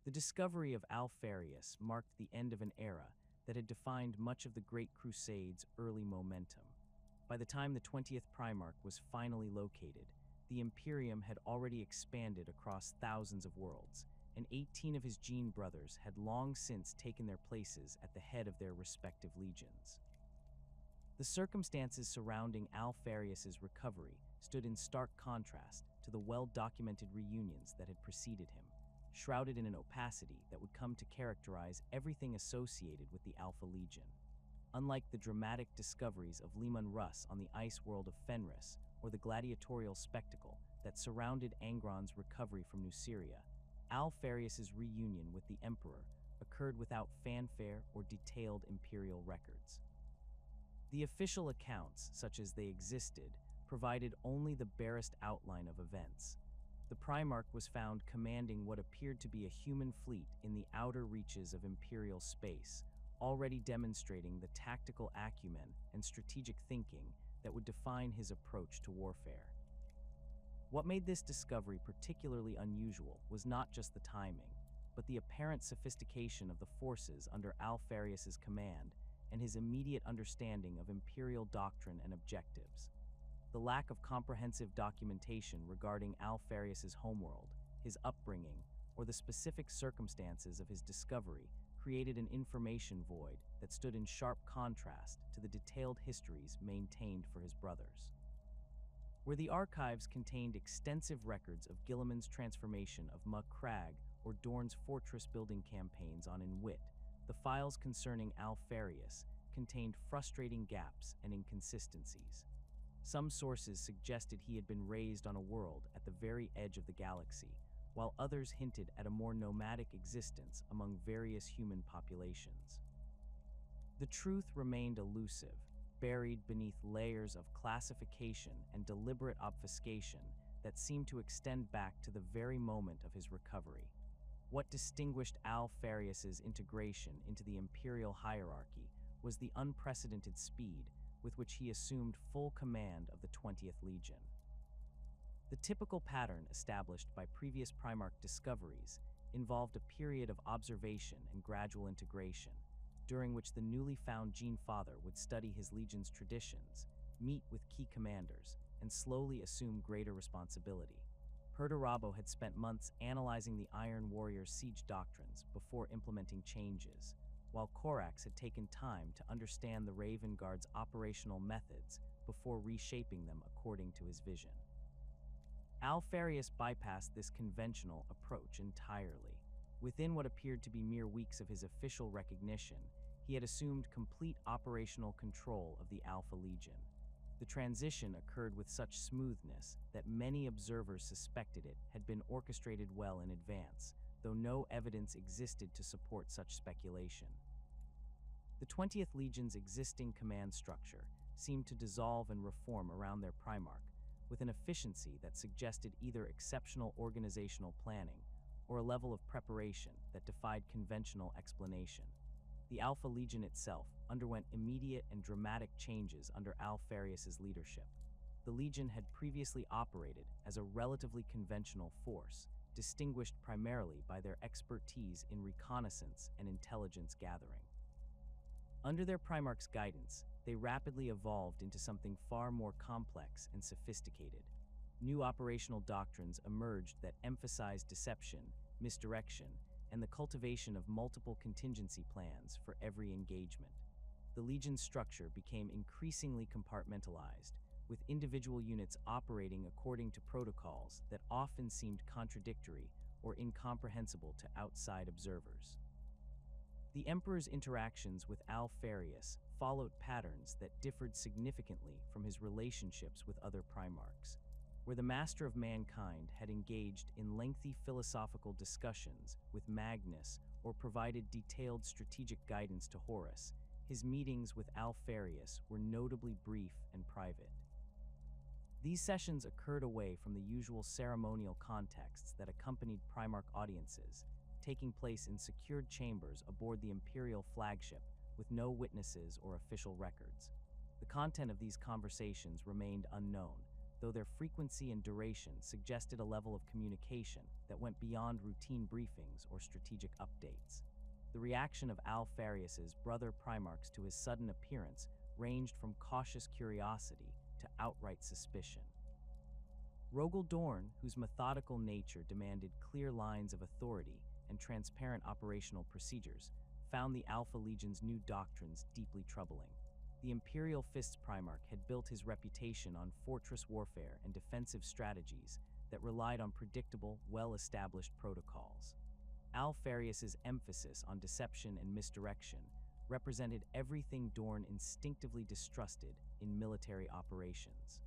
The discovery of Alpharius marked the end of an era that had defined much of the Great Crusade's early momentum. By the time the 20th Primarch was finally located, the Imperium had already expanded across thousands of worlds, and 18 of his Gene brothers had long since taken their places at the head of their respective legions. The circumstances surrounding Alpharius's recovery stood in stark contrast to the well-documented reunions that had preceded him, shrouded in an opacity that would come to characterize everything associated with the Alpha Legion. Unlike the dramatic discoveries of Leman Russ on the ice world of Fenris or the gladiatorial spectacle that surrounded Angron's recovery from Nuceria, Alpharius's reunion with the Emperor occurred without fanfare or detailed imperial records. The official accounts, such as they existed, provided only the barest outline of events. The Primarch was found commanding what appeared to be a human fleet in the outer reaches of imperial space, already demonstrating the tactical acumen and strategic thinking that would define his approach to warfare. What made this discovery particularly unusual was not just the timing, but the apparent sophistication of the forces under Alpharius's command and his immediate understanding of imperial doctrine and objectives. The lack of comprehensive documentation regarding Alpharius's homeworld, his upbringing, or the specific circumstances of his discovery created an information void that stood in sharp contrast to the detailed histories maintained for his brothers. Where the archives contained extensive records of Guilliman's transformation of Muck Crag or Dorn's fortress-building campaigns on Inwit, the files concerning Alpharius contained frustrating gaps and inconsistencies. Some sources suggested he had been raised on a world at the very edge of the galaxy, while others hinted at a more nomadic existence among various human populations. The truth remained elusive, buried beneath layers of classification and deliberate obfuscation that seemed to extend back to the very moment of his recovery. What distinguished Alpharius's integration into the imperial hierarchy was the unprecedented speed with which he assumed full command of the 20th Legion. The typical pattern established by previous Primarch discoveries involved a period of observation and gradual integration, during which the newly found Gene Father would study his legion's traditions, meet with key commanders, and slowly assume greater responsibility. Perdurabo had spent months analyzing the Iron Warrior's siege doctrines before implementing changes, while Corax had taken time to understand the Raven Guard's operational methods before reshaping them according to his vision. Alpharius bypassed this conventional approach entirely. Within what appeared to be mere weeks of his official recognition, he had assumed complete operational control of the Alpha Legion. The transition occurred with such smoothness that many observers suspected it had been orchestrated well in advance, though no evidence existed to support such speculation. The 20th Legion's existing command structure seemed to dissolve and reform around their Primarch, with an efficiency that suggested either exceptional organizational planning or a level of preparation that defied conventional explanation. The Alpha Legion itself underwent immediate and dramatic changes under Alpharius's leadership. The Legion had previously operated as a relatively conventional force, distinguished primarily by their expertise in reconnaissance and intelligence gathering. Under their Primarch's guidance, they rapidly evolved into something far more complex and sophisticated. New operational doctrines emerged that emphasized deception, misdirection, and the cultivation of multiple contingency plans for every engagement. The Legion's structure became increasingly compartmentalized, with individual units operating according to protocols that often seemed contradictory or incomprehensible to outside observers. The Emperor's interactions with Alpharius followed patterns that differed significantly from his relationships with other Primarchs. Where the Master of Mankind had engaged in lengthy philosophical discussions with Magnus or provided detailed strategic guidance to Horus, his meetings with Alpharius were notably brief and private. These sessions occurred away from the usual ceremonial contexts that accompanied Primarch audiences, taking place in secured chambers aboard the Imperial flagship with no witnesses or official records. The content of these conversations remained unknown, though their frequency and duration suggested a level of communication that went beyond routine briefings or strategic updates. The reaction of Alpharius's brother Primarchs to his sudden appearance ranged from cautious curiosity to outright suspicion. Rogal Dorn, whose methodical nature demanded clear lines of authority and transparent operational procedures, found the Alpha Legion's new doctrines deeply troubling. The Imperial Fist's Primarch had built his reputation on fortress warfare and defensive strategies that relied on predictable, well-established protocols. Alpharius's emphasis on deception and misdirection represented everything Dorn instinctively distrusted in military operations.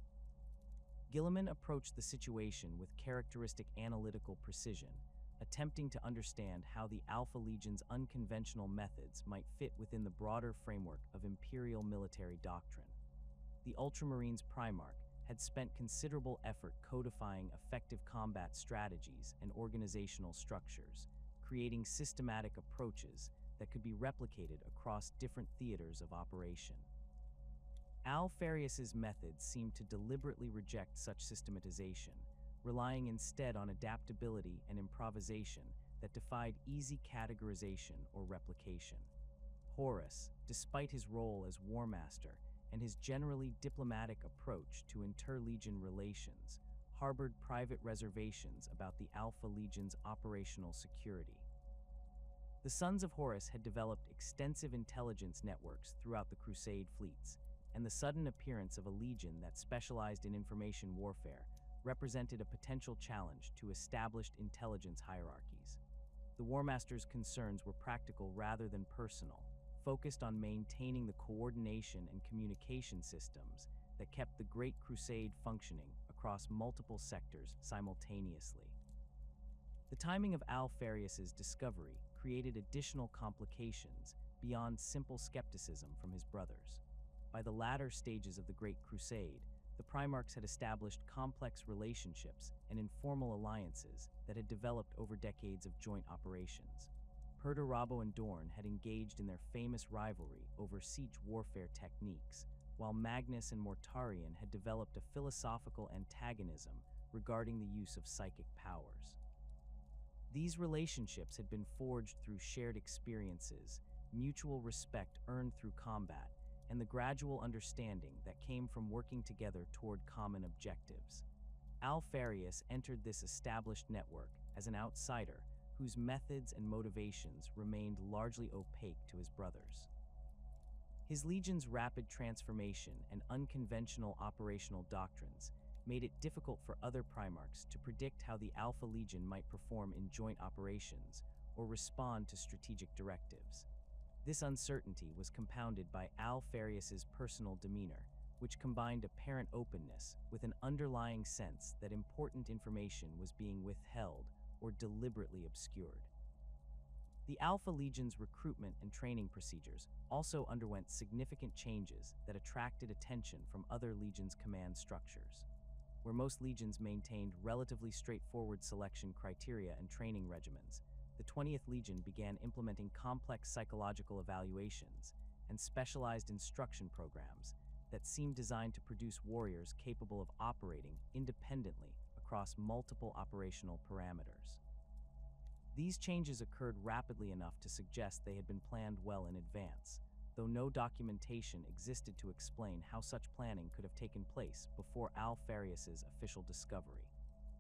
Guilliman approached the situation with characteristic analytical precision, attempting to understand how the Alpha Legion's unconventional methods might fit within the broader framework of Imperial military doctrine. The Ultramarines Primarch had spent considerable effort codifying effective combat strategies and organizational structures, creating systematic approaches that could be replicated across different theaters of operation. Alpharius's methods seemed to deliberately reject such systematization, relying instead on adaptability and improvisation that defied easy categorization or replication. Horus, despite his role as Warmaster and his generally diplomatic approach to inter-legion relations, harbored private reservations about the Alpha Legion's operational security. The Sons of Horus had developed extensive intelligence networks throughout the Crusade fleets, and the sudden appearance of a legion that specialized in information warfare represented a potential challenge to established intelligence hierarchies. The Warmaster's concerns were practical rather than personal, focused on maintaining the coordination and communication systems that kept the Great Crusade functioning across multiple sectors simultaneously. The timing of Alpharius's discovery created additional complications beyond simple skepticism from his brothers. By the latter stages of the Great Crusade, the Primarchs had established complex relationships and informal alliances that had developed over decades of joint operations. Perturabo and Dorn had engaged in their famous rivalry over siege warfare techniques, while Magnus and Mortarion had developed a philosophical antagonism regarding the use of psychic powers. These relationships had been forged through shared experiences, mutual respect earned through combat, and the gradual understanding that came from working together toward common objectives. Alpharius entered this established network as an outsider whose methods and motivations remained largely opaque to his brothers. His legion's rapid transformation and unconventional operational doctrines made it difficult for other Primarchs to predict how the Alpha Legion might perform in joint operations or respond to strategic directives. This uncertainty was compounded by Alpharius's personal demeanor, which combined apparent openness with an underlying sense that important information was being withheld or deliberately obscured. The Alpha Legion's recruitment and training procedures also underwent significant changes that attracted attention from other Legions' command structures. Where most Legions maintained relatively straightforward selection criteria and training regimens, the 20th Legion began implementing complex psychological evaluations and specialized instruction programs that seemed designed to produce warriors capable of operating independently across multiple operational parameters. These changes occurred rapidly enough to suggest they had been planned well in advance, though no documentation existed to explain how such planning could have taken place before Alpharius's official discovery.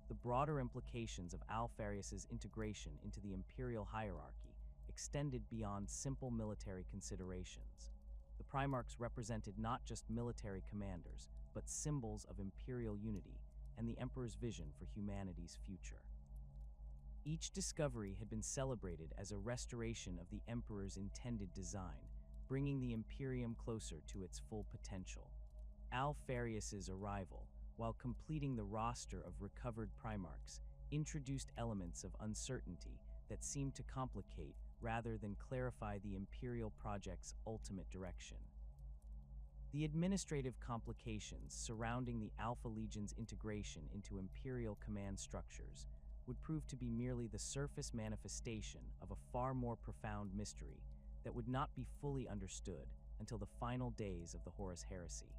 The broader implications of Alpharius's integration into the imperial hierarchy extended beyond simple military considerations. The Primarchs represented not just military commanders, but symbols of imperial unity and the Emperor's vision for humanity's future. Each discovery had been celebrated as a restoration of the Emperor's intended design, bringing the Imperium closer to its full potential. Alpharius's arrival, while completing the roster of recovered Primarchs, introduced elements of uncertainty that seemed to complicate rather than clarify the Imperial project's ultimate direction. The administrative complications surrounding the Alpha Legion's integration into Imperial command structures would prove to be merely the surface manifestation of a far more profound mystery that would not be fully understood until the final days of the Horus Heresy.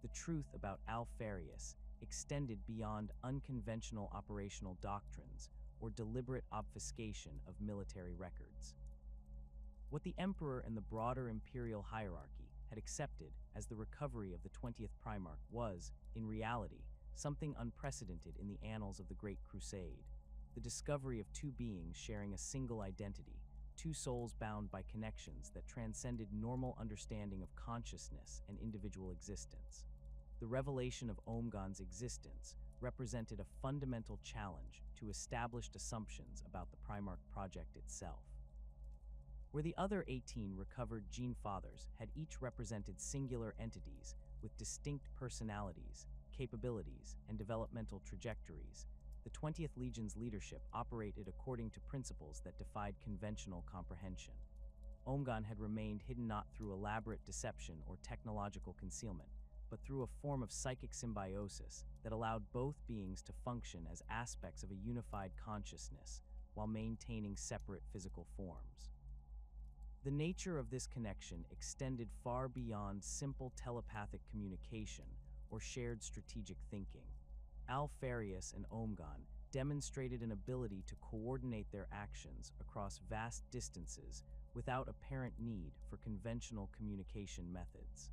The truth about Alpharius extended beyond unconventional operational doctrines or deliberate obfuscation of military records. What the Emperor and the broader imperial hierarchy had accepted as the recovery of the 20th Primarch was, in reality, something unprecedented in the annals of the Great Crusade: the discovery of two beings sharing a single identity, two souls bound by connections that transcended normal understanding of consciousness and individual existence. The revelation of Omegon's existence represented a fundamental challenge to established assumptions about the Primarch project itself. Where the other 18 recovered Gene Fathers had each represented singular entities with distinct personalities, capabilities, and developmental trajectories, the 20th Legion's leadership operated according to principles that defied conventional comprehension. Omegon had remained hidden not through elaborate deception or technological concealment, but through a form of psychic symbiosis that allowed both beings to function as aspects of a unified consciousness while maintaining separate physical forms. The nature of this connection extended far beyond simple telepathic communication or shared strategic thinking. Alpharius and Omegon demonstrated an ability to coordinate their actions across vast distances without apparent need for conventional communication methods.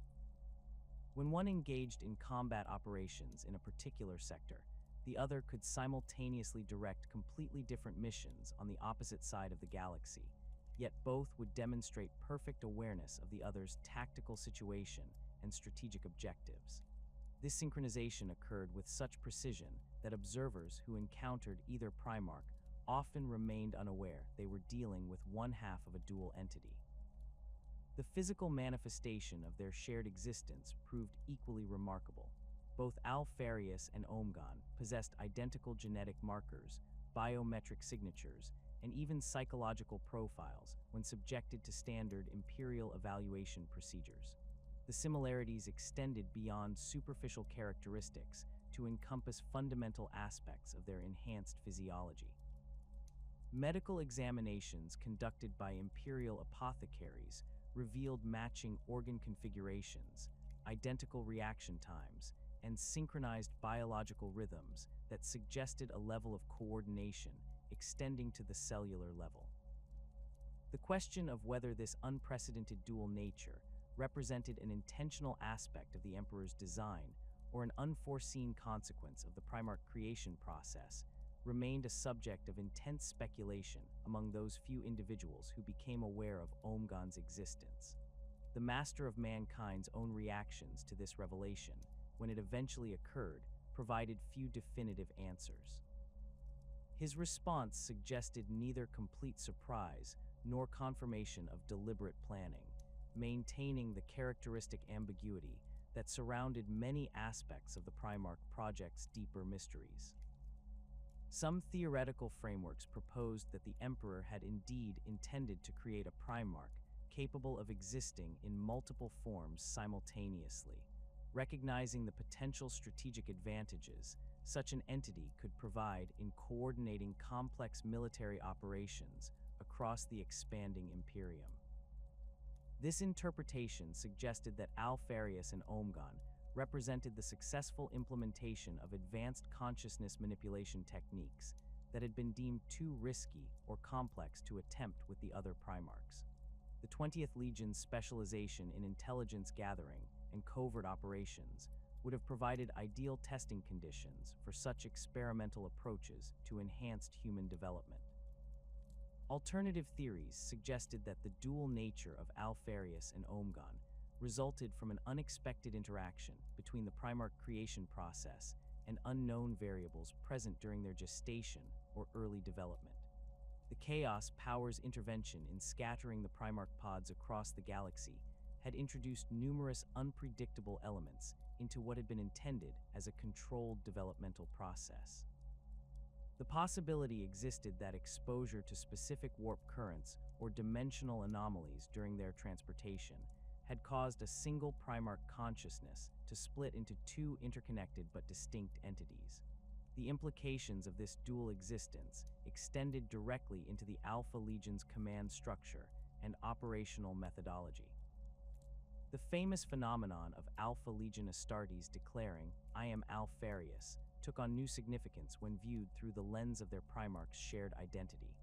When one engaged in combat operations in a particular sector, the other could simultaneously direct completely different missions on the opposite side of the galaxy, yet both would demonstrate perfect awareness of the other's tactical situation and strategic objectives. This synchronization occurred with such precision that observers who encountered either Primarch often remained unaware they were dealing with one half of a dual entity. The physical manifestation of their shared existence proved equally remarkable. Both Alpharius and Omegon possessed identical genetic markers, biometric signatures, and even psychological profiles when subjected to standard imperial evaluation procedures. The similarities extended beyond superficial characteristics to encompass fundamental aspects of their enhanced physiology. Medical examinations conducted by imperial apothecaries revealed matching organ configurations, identical reaction times, and synchronized biological rhythms that suggested a level of coordination extending to the cellular level. The question of whether this unprecedented dual nature represented an intentional aspect of the Emperor's design or an unforeseen consequence of the Primarch creation process remained a subject of intense speculation among those few individuals who became aware of Omegon's existence. The Master of Mankind's own reactions to this revelation, when it eventually occurred, provided few definitive answers. His response suggested neither complete surprise nor confirmation of deliberate planning, maintaining the characteristic ambiguity that surrounded many aspects of the Primarch project's deeper mysteries. Some theoretical frameworks proposed that the Emperor had indeed intended to create a Primarch capable of existing in multiple forms simultaneously, recognizing the potential strategic advantages such an entity could provide in coordinating complex military operations across the expanding Imperium. This interpretation suggested that Alpharius and Omegon represented the successful implementation of advanced consciousness manipulation techniques that had been deemed too risky or complex to attempt with the other Primarchs. The 20th Legion's specialization in intelligence gathering and covert operations would have provided ideal testing conditions for such experimental approaches to enhanced human development. Alternative theories suggested that the dual nature of Alpharius and Omegon resulted from an unexpected interaction between the Primarch creation process and unknown variables present during their gestation or early development. The Chaos Power's intervention in scattering the Primarch pods across the galaxy had introduced numerous unpredictable elements into what had been intended as a controlled developmental process. The possibility existed that exposure to specific warp currents or dimensional anomalies during their transportation had caused a single Primarch consciousness to split into two interconnected but distinct entities. The implications of this dual existence extended directly into the Alpha Legion's command structure and operational methodology. The famous phenomenon of Alpha Legion Astartes declaring, "I am Alpharius," took on new significance when viewed through the lens of their Primarchs' shared identity.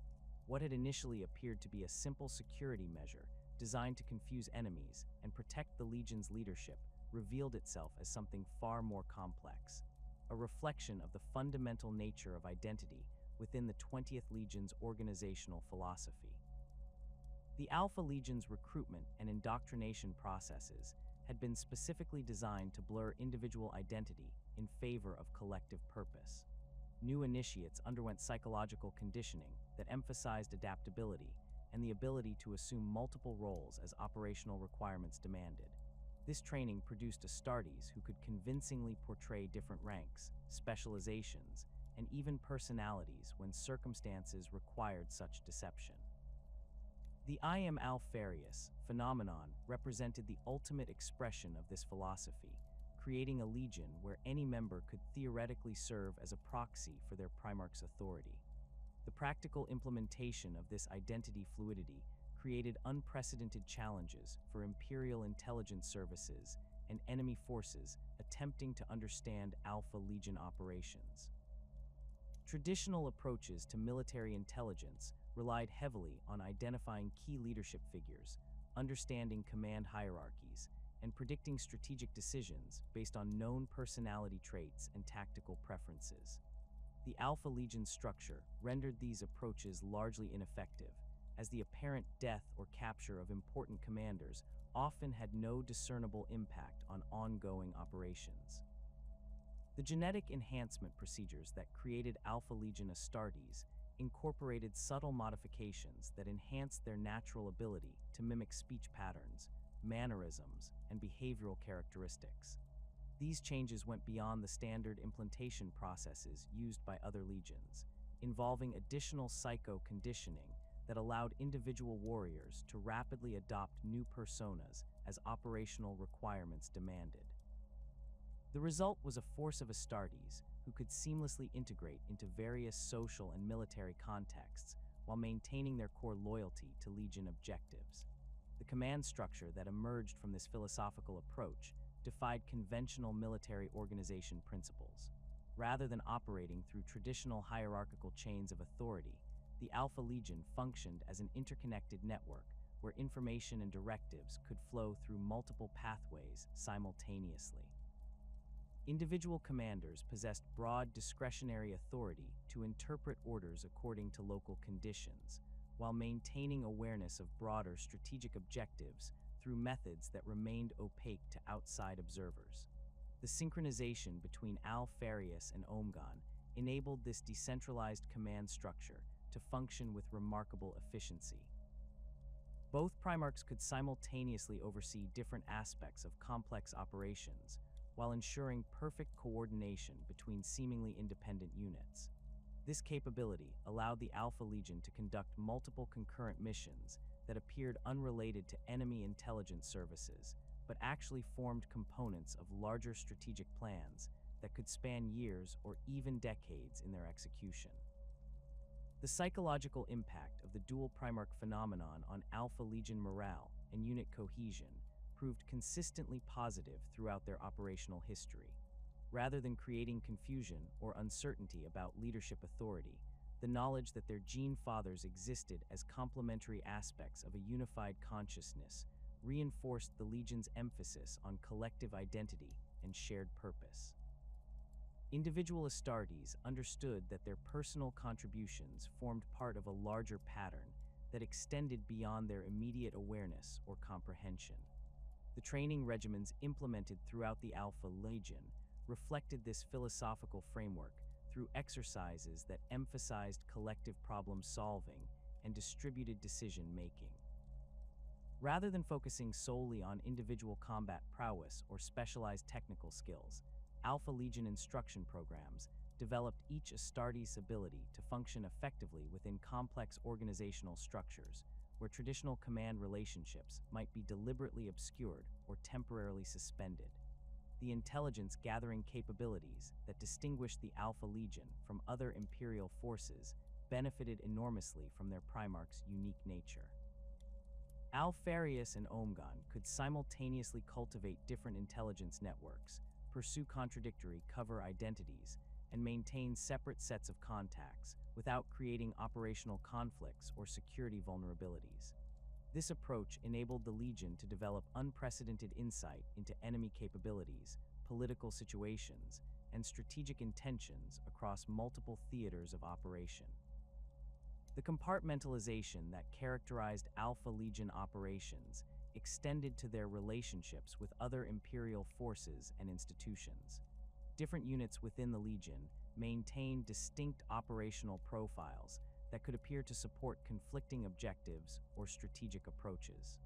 What had initially appeared to be a simple security measure designed to confuse enemies and protect the Legion's leadership revealed itself as something far more complex, a reflection of the fundamental nature of identity within the 20th Legion's organizational philosophy. The Alpha Legion's recruitment and indoctrination processes had been specifically designed to blur individual identity in favor of collective purpose. New initiates underwent psychological conditioning that emphasized adaptability and the ability to assume multiple roles as operational requirements demanded. This training produced Astartes who could convincingly portray different ranks, specializations, and even personalities when circumstances required such deception. The "I am Alpharius" phenomenon represented the ultimate expression of this philosophy, creating a legion where any member could theoretically serve as a proxy for their Primarch's authority. The practical implementation of this identity fluidity created unprecedented challenges for Imperial intelligence services and enemy forces attempting to understand Alpha Legion operations. Traditional approaches to military intelligence relied heavily on identifying key leadership figures, understanding command hierarchies, and predicting strategic decisions based on known personality traits and tactical preferences. The Alpha Legion structure rendered these approaches largely ineffective, as the apparent death or capture of important commanders often had no discernible impact on ongoing operations. The genetic enhancement procedures that created Alpha Legion Astartes incorporated subtle modifications that enhanced their natural ability to mimic speech patterns, mannerisms, and behavioral characteristics. These changes went beyond the standard implantation processes used by other legions, involving additional psycho-conditioning that allowed individual warriors to rapidly adopt new personas as operational requirements demanded. The result was a force of Astartes who could seamlessly integrate into various social and military contexts while maintaining their core loyalty to Legion objectives. The command structure that emerged from this philosophical approach defied conventional military organization principles. Rather than operating through traditional hierarchical chains of authority, the Alpha Legion functioned as an interconnected network where information and directives could flow through multiple pathways simultaneously. Individual commanders possessed broad discretionary authority to interpret orders according to local conditions, while maintaining awareness of broader strategic objectives through methods that remained opaque to outside observers. The synchronization between Alpharius and Omegon enabled this decentralized command structure to function with remarkable efficiency. Both Primarchs could simultaneously oversee different aspects of complex operations, while ensuring perfect coordination between seemingly independent units. This capability allowed the Alpha Legion to conduct multiple concurrent missions that appeared unrelated to enemy intelligence services, but actually formed components of larger strategic plans that could span years or even decades in their execution. The psychological impact of the dual Primarch phenomenon on Alpha Legion morale and unit cohesion proved consistently positive throughout their operational history. Rather than creating confusion or uncertainty about leadership authority, the knowledge that their gene fathers existed as complementary aspects of a unified consciousness reinforced the Legion's emphasis on collective identity and shared purpose. Individual Astartes understood that their personal contributions formed part of a larger pattern that extended beyond their immediate awareness or comprehension. The training regimens implemented throughout the Alpha Legion reflected this philosophical framework through exercises that emphasized collective problem-solving and distributed decision-making. Rather than focusing solely on individual combat prowess or specialized technical skills, Alpha Legion instruction programs developed each Astartes' ability to function effectively within complex organizational structures, where traditional command relationships might be deliberately obscured or temporarily suspended. The intelligence-gathering capabilities that distinguished the Alpha Legion from other Imperial forces benefited enormously from their Primarch's unique nature. Alpharius and Omegon could simultaneously cultivate different intelligence networks, pursue contradictory cover identities, and maintain separate sets of contacts without creating operational conflicts or security vulnerabilities. This approach enabled the Legion to develop unprecedented insight into enemy capabilities, political situations, and strategic intentions across multiple theaters of operation. The compartmentalization that characterized Alpha Legion operations extended to their relationships with other Imperial forces and institutions. Different units within the Legion maintained distinct operational profiles that could appear to support conflicting objectives or strategic approaches.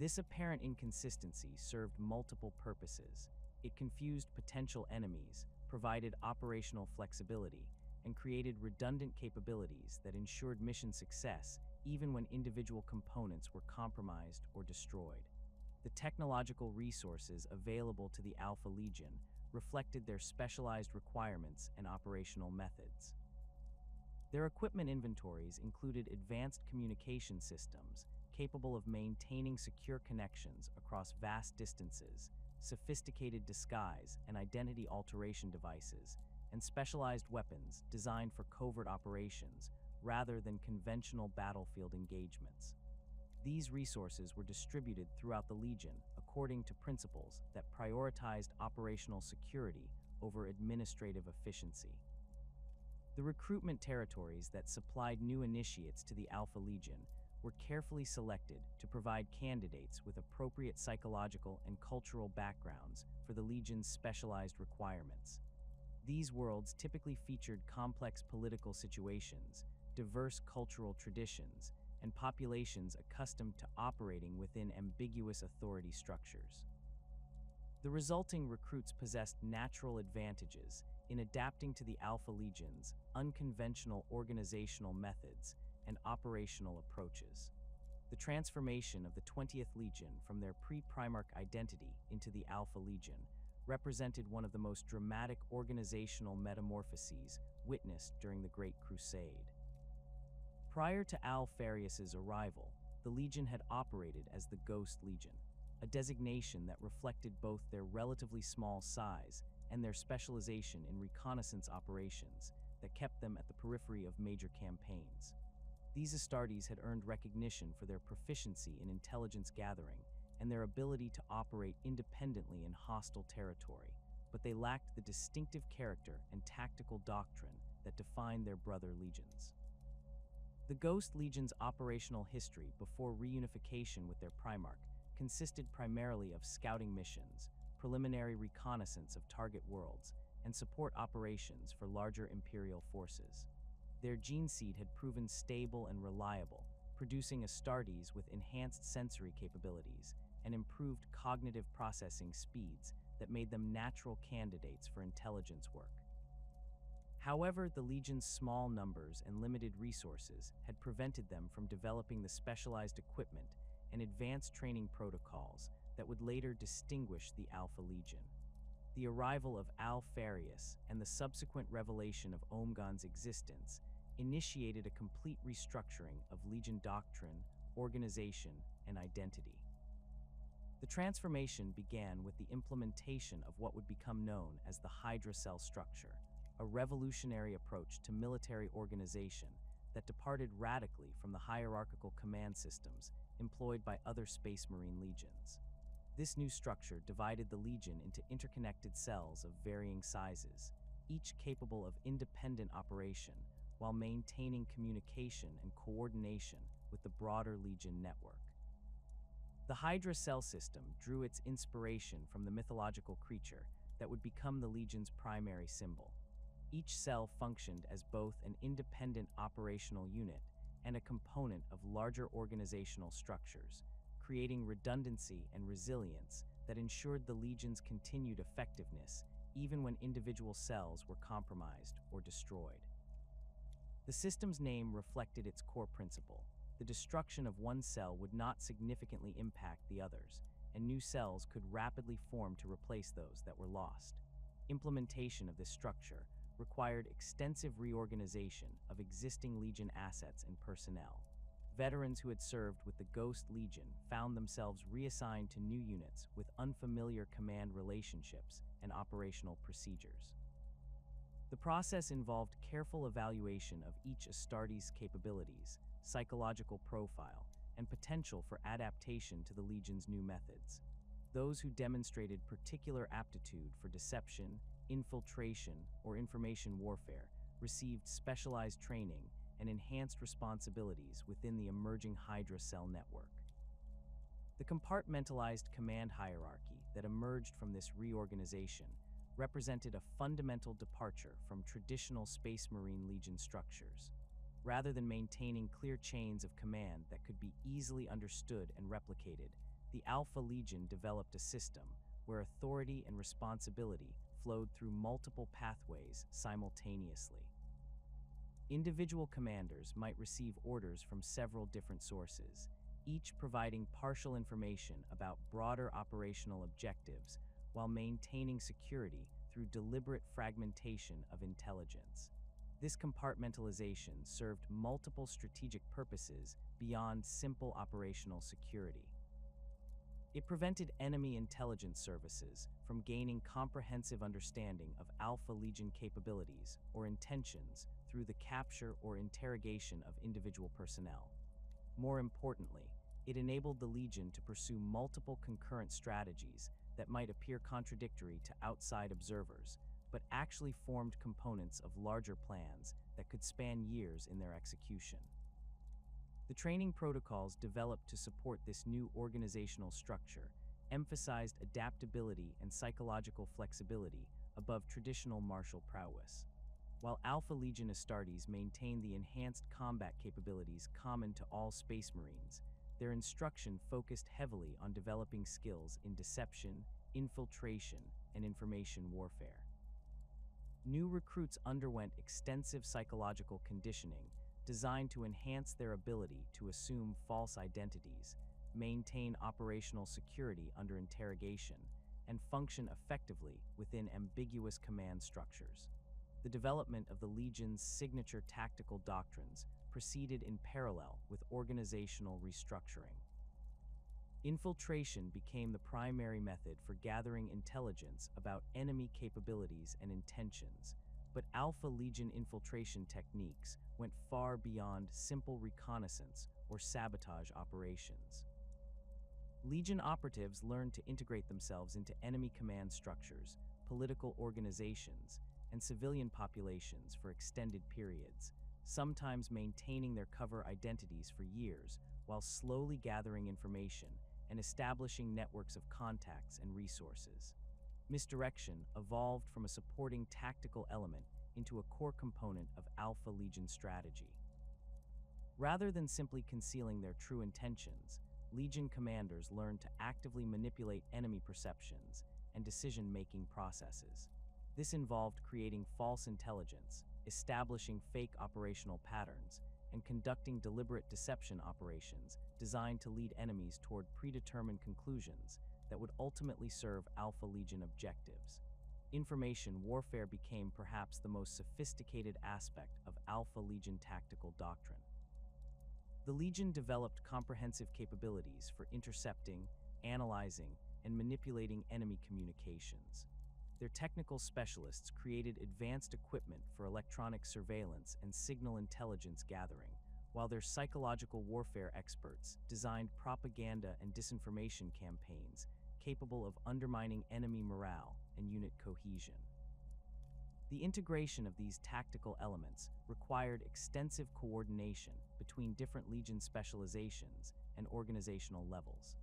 This apparent inconsistency served multiple purposes. It confused potential enemies, provided operational flexibility, and created redundant capabilities that ensured mission success even when individual components were compromised or destroyed. The technological resources available to the Alpha Legion reflected their specialized requirements and operational methods. Their equipment inventories included advanced communication systems capable of maintaining secure connections across vast distances, sophisticated disguise and identity alteration devices, and specialized weapons designed for covert operations rather than conventional battlefield engagements. These resources were distributed throughout the Legion according to principles that prioritized operational security over administrative efficiency. The recruitment territories that supplied new initiates to the Alpha Legion were carefully selected to provide candidates with appropriate psychological and cultural backgrounds for the Legion's specialized requirements. These worlds typically featured complex political situations, diverse cultural traditions, and populations accustomed to operating within ambiguous authority structures. The resulting recruits possessed natural advantages in adapting to the Alpha Legion's unconventional organizational methods and operational approaches. The transformation of the 20th Legion from their pre-Primarch identity into the Alpha Legion represented one of the most dramatic organizational metamorphoses witnessed during the Great Crusade. Prior to Alpharius's arrival, the Legion had operated as the Ghost Legion, a designation that reflected both their relatively small size and their specialization in reconnaissance operations that kept them at the periphery of major campaigns. These Astartes had earned recognition for their proficiency in intelligence gathering and their ability to operate independently in hostile territory, but they lacked the distinctive character and tactical doctrine that defined their brother legions. The Ghost Legion's operational history before reunification with their Primarch consisted primarily of scouting missions, preliminary reconnaissance of target worlds, and support operations for larger Imperial forces. Their gene seed had proven stable and reliable, producing Astartes with enhanced sensory capabilities and improved cognitive processing speeds that made them natural candidates for intelligence work. However, the Legion's small numbers and limited resources had prevented them from developing the specialized equipment and advanced training protocols that would later distinguish the Alpha Legion. The arrival of Alpharius and the subsequent revelation of Omegon's existence initiated a complete restructuring of Legion doctrine, organization, and identity. The transformation began with the implementation of what would become known as the Hydra cell structure, a revolutionary approach to military organization that departed radically from the hierarchical command systems employed by other Space Marine legions. This new structure divided the Legion into interconnected cells of varying sizes, each capable of independent operation while maintaining communication and coordination with the broader Legion network. The Hydra cell system drew its inspiration from the mythological creature that would become the Legion's primary symbol. Each cell functioned as both an independent operational unit and a component of larger organizational structures, creating redundancy and resilience that ensured the Legion's continued effectiveness even when individual cells were compromised or destroyed. The system's name reflected its core principle. The destruction of one cell would not significantly impact the others, and new cells could rapidly form to replace those that were lost. Implementation of this structure required extensive reorganization of existing Legion assets and personnel. veterans who had served with the Ghost Legion found themselves reassigned to new units with unfamiliar command relationships and operational procedures. The process involved careful evaluation of each Astartes' capabilities, psychological profile, and potential for adaptation to the Legion's new methods. Those who demonstrated particular aptitude for deception, infiltration, or information warfare received specialized training and enhanced responsibilities within the emerging Hydra cell network. The compartmentalized command hierarchy that emerged from this reorganization represented a fundamental departure from traditional Space Marine Legion structures. Rather than maintaining clear chains of command that could be easily understood and replicated, the Alpha Legion developed a system where authority and responsibility flowed through multiple pathways simultaneously. Individual commanders might receive orders from several different sources, each providing partial information about broader operational objectives while maintaining security through deliberate fragmentation of intelligence. This compartmentalization served multiple strategic purposes beyond simple operational security. It prevented enemy intelligence services from gaining comprehensive understanding of Alpha Legion capabilities or intentions through the capture or interrogation of individual personnel. More importantly, it enabled the Legion to pursue multiple concurrent strategies that might appear contradictory to outside observers, but actually formed components of larger plans that could span years in their execution. The training protocols developed to support this new organizational structure emphasized adaptability and psychological flexibility above traditional martial prowess. While Alpha Legion Astartes maintained the enhanced combat capabilities common to all Space Marines, their instruction focused heavily on developing skills in deception, infiltration, and information warfare. New recruits underwent extensive psychological conditioning designed to enhance their ability to assume false identities, maintain operational security under interrogation, and function effectively within ambiguous command structures. The development of the Legion's signature tactical doctrines proceeded in parallel with organizational restructuring. Infiltration became the primary method for gathering intelligence about enemy capabilities and intentions, but Alpha Legion infiltration techniques went far beyond simple reconnaissance or sabotage operations. Legion operatives learned to integrate themselves into enemy command structures, political organizations, and civilian populations for extended periods, sometimes maintaining their cover identities for years while slowly gathering information and establishing networks of contacts and resources. Misdirection evolved from a supporting tactical element into a core component of Alpha Legion strategy. Rather than simply concealing their true intentions, Legion commanders learned to actively manipulate enemy perceptions and decision-making processes. This involved creating false intelligence, establishing fake operational patterns, and conducting deliberate deception operations designed to lead enemies toward predetermined conclusions that would ultimately serve Alpha Legion objectives. Information warfare became perhaps the most sophisticated aspect of Alpha Legion tactical doctrine. The Legion developed comprehensive capabilities for intercepting, analyzing, and manipulating enemy communications. Their technical specialists created advanced equipment for electronic surveillance and signal intelligence gathering, while their psychological warfare experts designed propaganda and disinformation campaigns capable of undermining enemy morale and unit cohesion. The integration of these tactical elements required extensive coordination between different Legion specializations and organizational levels.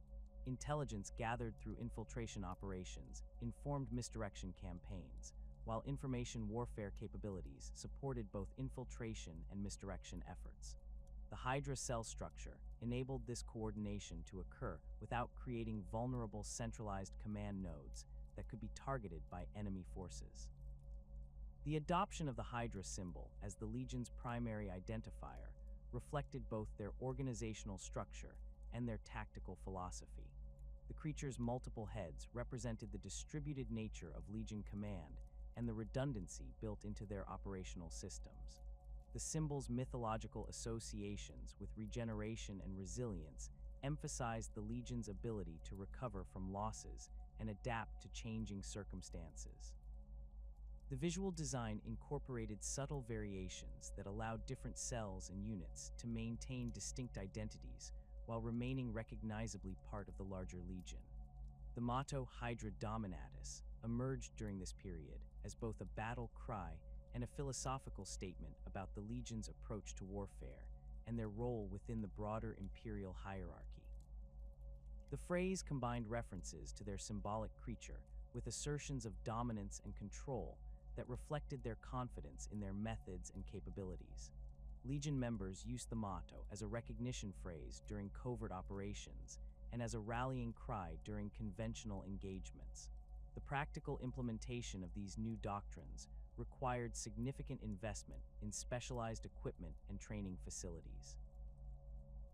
Intelligence gathered through infiltration operations informed misdirection campaigns, while information warfare capabilities supported both infiltration and misdirection efforts. The Hydra cell structure enabled this coordination to occur without creating vulnerable centralized command nodes that could be targeted by enemy forces. The adoption of the Hydra symbol as the Legion's primary identifier reflected both their organizational structure and their tactical philosophy. The creature's multiple heads represented the distributed nature of Legion command and the redundancy built into their operational systems. The symbol's mythological associations with regeneration and resilience emphasized the Legion's ability to recover from losses and adapt to changing circumstances. The visual design incorporated subtle variations that allowed different cells and units to maintain distinct identities while remaining recognizably part of the larger Legion. The motto Hydra Dominatus emerged during this period as both a battle cry and a philosophical statement about the Legion's approach to warfare and their role within the broader imperial hierarchy. The phrase combined references to their symbolic creature with assertions of dominance and control that reflected their confidence in their methods and capabilities. Legion members used the motto as a recognition phrase during covert operations and as a rallying cry during conventional engagements. The practical implementation of these new doctrines required significant investment in specialized equipment and training facilities.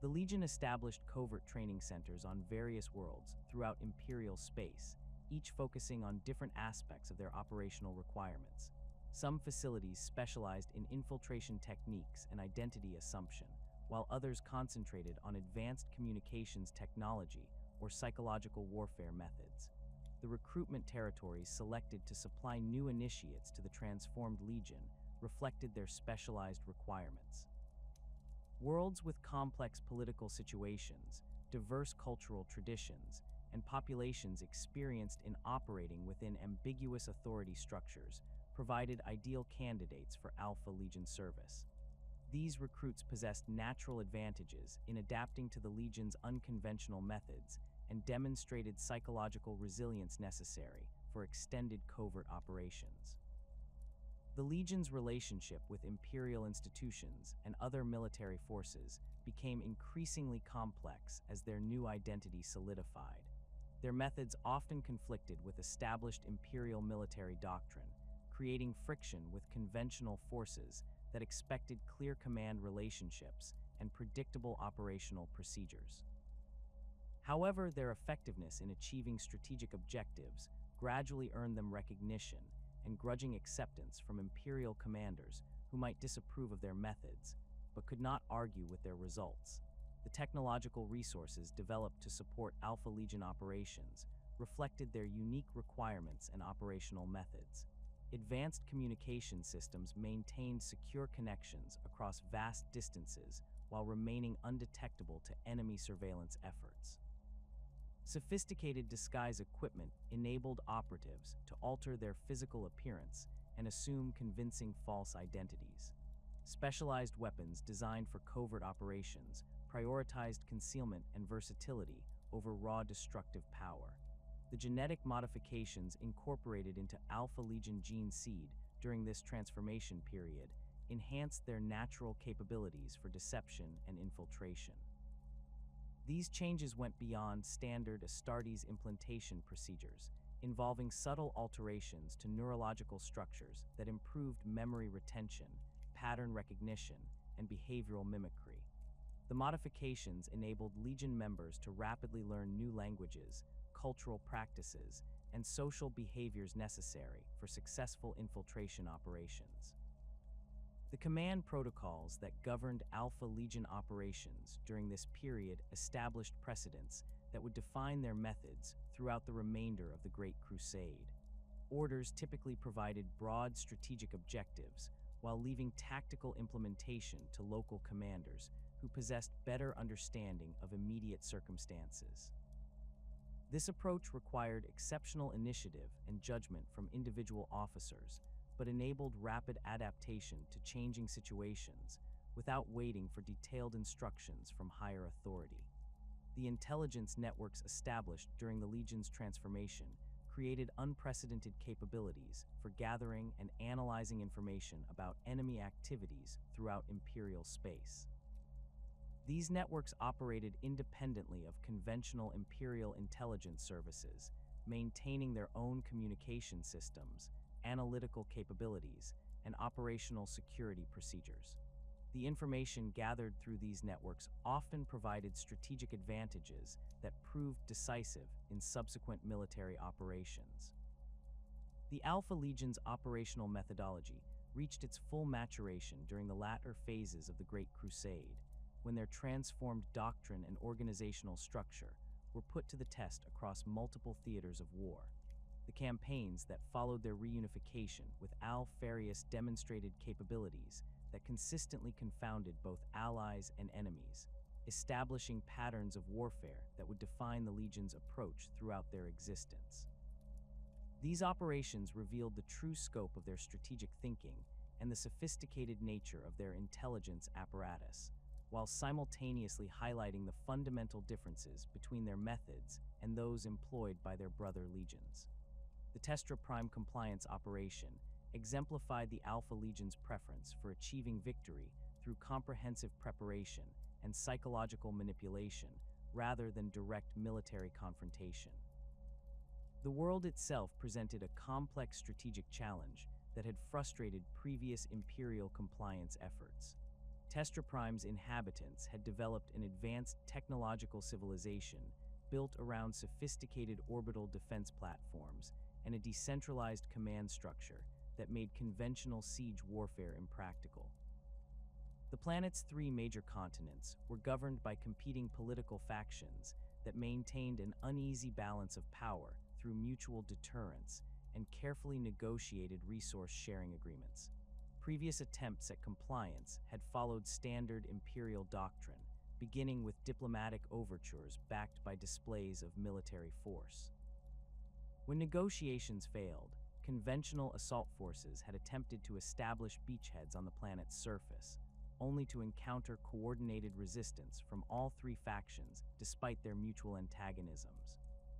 The Legion established covert training centers on various worlds throughout Imperial space, each focusing on different aspects of their operational requirements. Some facilities specialized in infiltration techniques and identity assumption, while others concentrated on advanced communications technology or psychological warfare methods. The recruitment territories selected to supply new initiates to the transformed Legion reflected their specialized requirements. Worlds with complex political situations, diverse cultural traditions, and populations experienced in operating within ambiguous authority structures provided ideal candidates for Alpha Legion service. These recruits possessed natural advantages in adapting to the Legion's unconventional methods and demonstrated psychological resilience necessary for extended covert operations. The Legion's relationship with imperial institutions and other military forces became increasingly complex as their new identity solidified. Their methods often conflicted with established imperial military doctrine, creating friction with conventional forces that expected clear command relationships and predictable operational procedures. However, their effectiveness in achieving strategic objectives gradually earned them recognition and grudging acceptance from imperial commanders who might disapprove of their methods, but could not argue with their results. The technological resources developed to support Alpha Legion operations reflected their unique requirements and operational methods. Advanced communication systems maintained secure connections across vast distances while remaining undetectable to enemy surveillance efforts. Sophisticated disguise equipment enabled operatives to alter their physical appearance and assume convincing false identities. Specialized weapons designed for covert operations prioritized concealment and versatility over raw destructive power. The genetic modifications incorporated into Alpha Legion gene seed during this transformation period enhanced their natural capabilities for deception and infiltration. These changes went beyond standard Astartes implantation procedures, involving subtle alterations to neurological structures that improved memory retention, pattern recognition, and behavioral mimicry. The modifications enabled Legion members to rapidly learn new languages, cultural practices, and social behaviors necessary for successful infiltration operations. The command protocols that governed Alpha Legion operations during this period established precedents that would define their methods throughout the remainder of the Great Crusade. Orders typically provided broad strategic objectives, while leaving tactical implementation to local commanders who possessed better understanding of immediate circumstances. This approach required exceptional initiative and judgment from individual officers, but enabled rapid adaptation to changing situations without waiting for detailed instructions from higher authority. The intelligence networks established during the Legion's transformation created unprecedented capabilities for gathering and analyzing information about enemy activities throughout Imperial space. These networks operated independently of conventional Imperial intelligence services, maintaining their own communication systems, analytical capabilities, and operational security procedures. The information gathered through these networks often provided strategic advantages that proved decisive in subsequent military operations. The Alpha Legion's operational methodology reached its full maturation during the latter phases of the Great Crusade, when their transformed doctrine and organizational structure were put to the test across multiple theaters of war. The campaigns that followed their reunification with Alpharius demonstrated capabilities that consistently confounded both allies and enemies, establishing patterns of warfare that would define the Legion's approach throughout their existence. These operations revealed the true scope of their strategic thinking and the sophisticated nature of their intelligence apparatus, while simultaneously highlighting the fundamental differences between their methods and those employed by their brother legions. The Testra Prime compliance operation exemplified the Alpha Legion's preference for achieving victory through comprehensive preparation and psychological manipulation rather than direct military confrontation. The world itself presented a complex strategic challenge that had frustrated previous Imperial compliance efforts. Testra Prime's inhabitants had developed an advanced technological civilization built around sophisticated orbital defense platforms and a decentralized command structure that made conventional siege warfare impractical. The planet's three major continents were governed by competing political factions that maintained an uneasy balance of power through mutual deterrence and carefully negotiated resource-sharing agreements. Previous attempts at compliance had followed standard Imperial doctrine, beginning with diplomatic overtures backed by displays of military force. When negotiations failed, conventional assault forces had attempted to establish beachheads on the planet's surface, only to encounter coordinated resistance from all three factions despite their mutual antagonisms.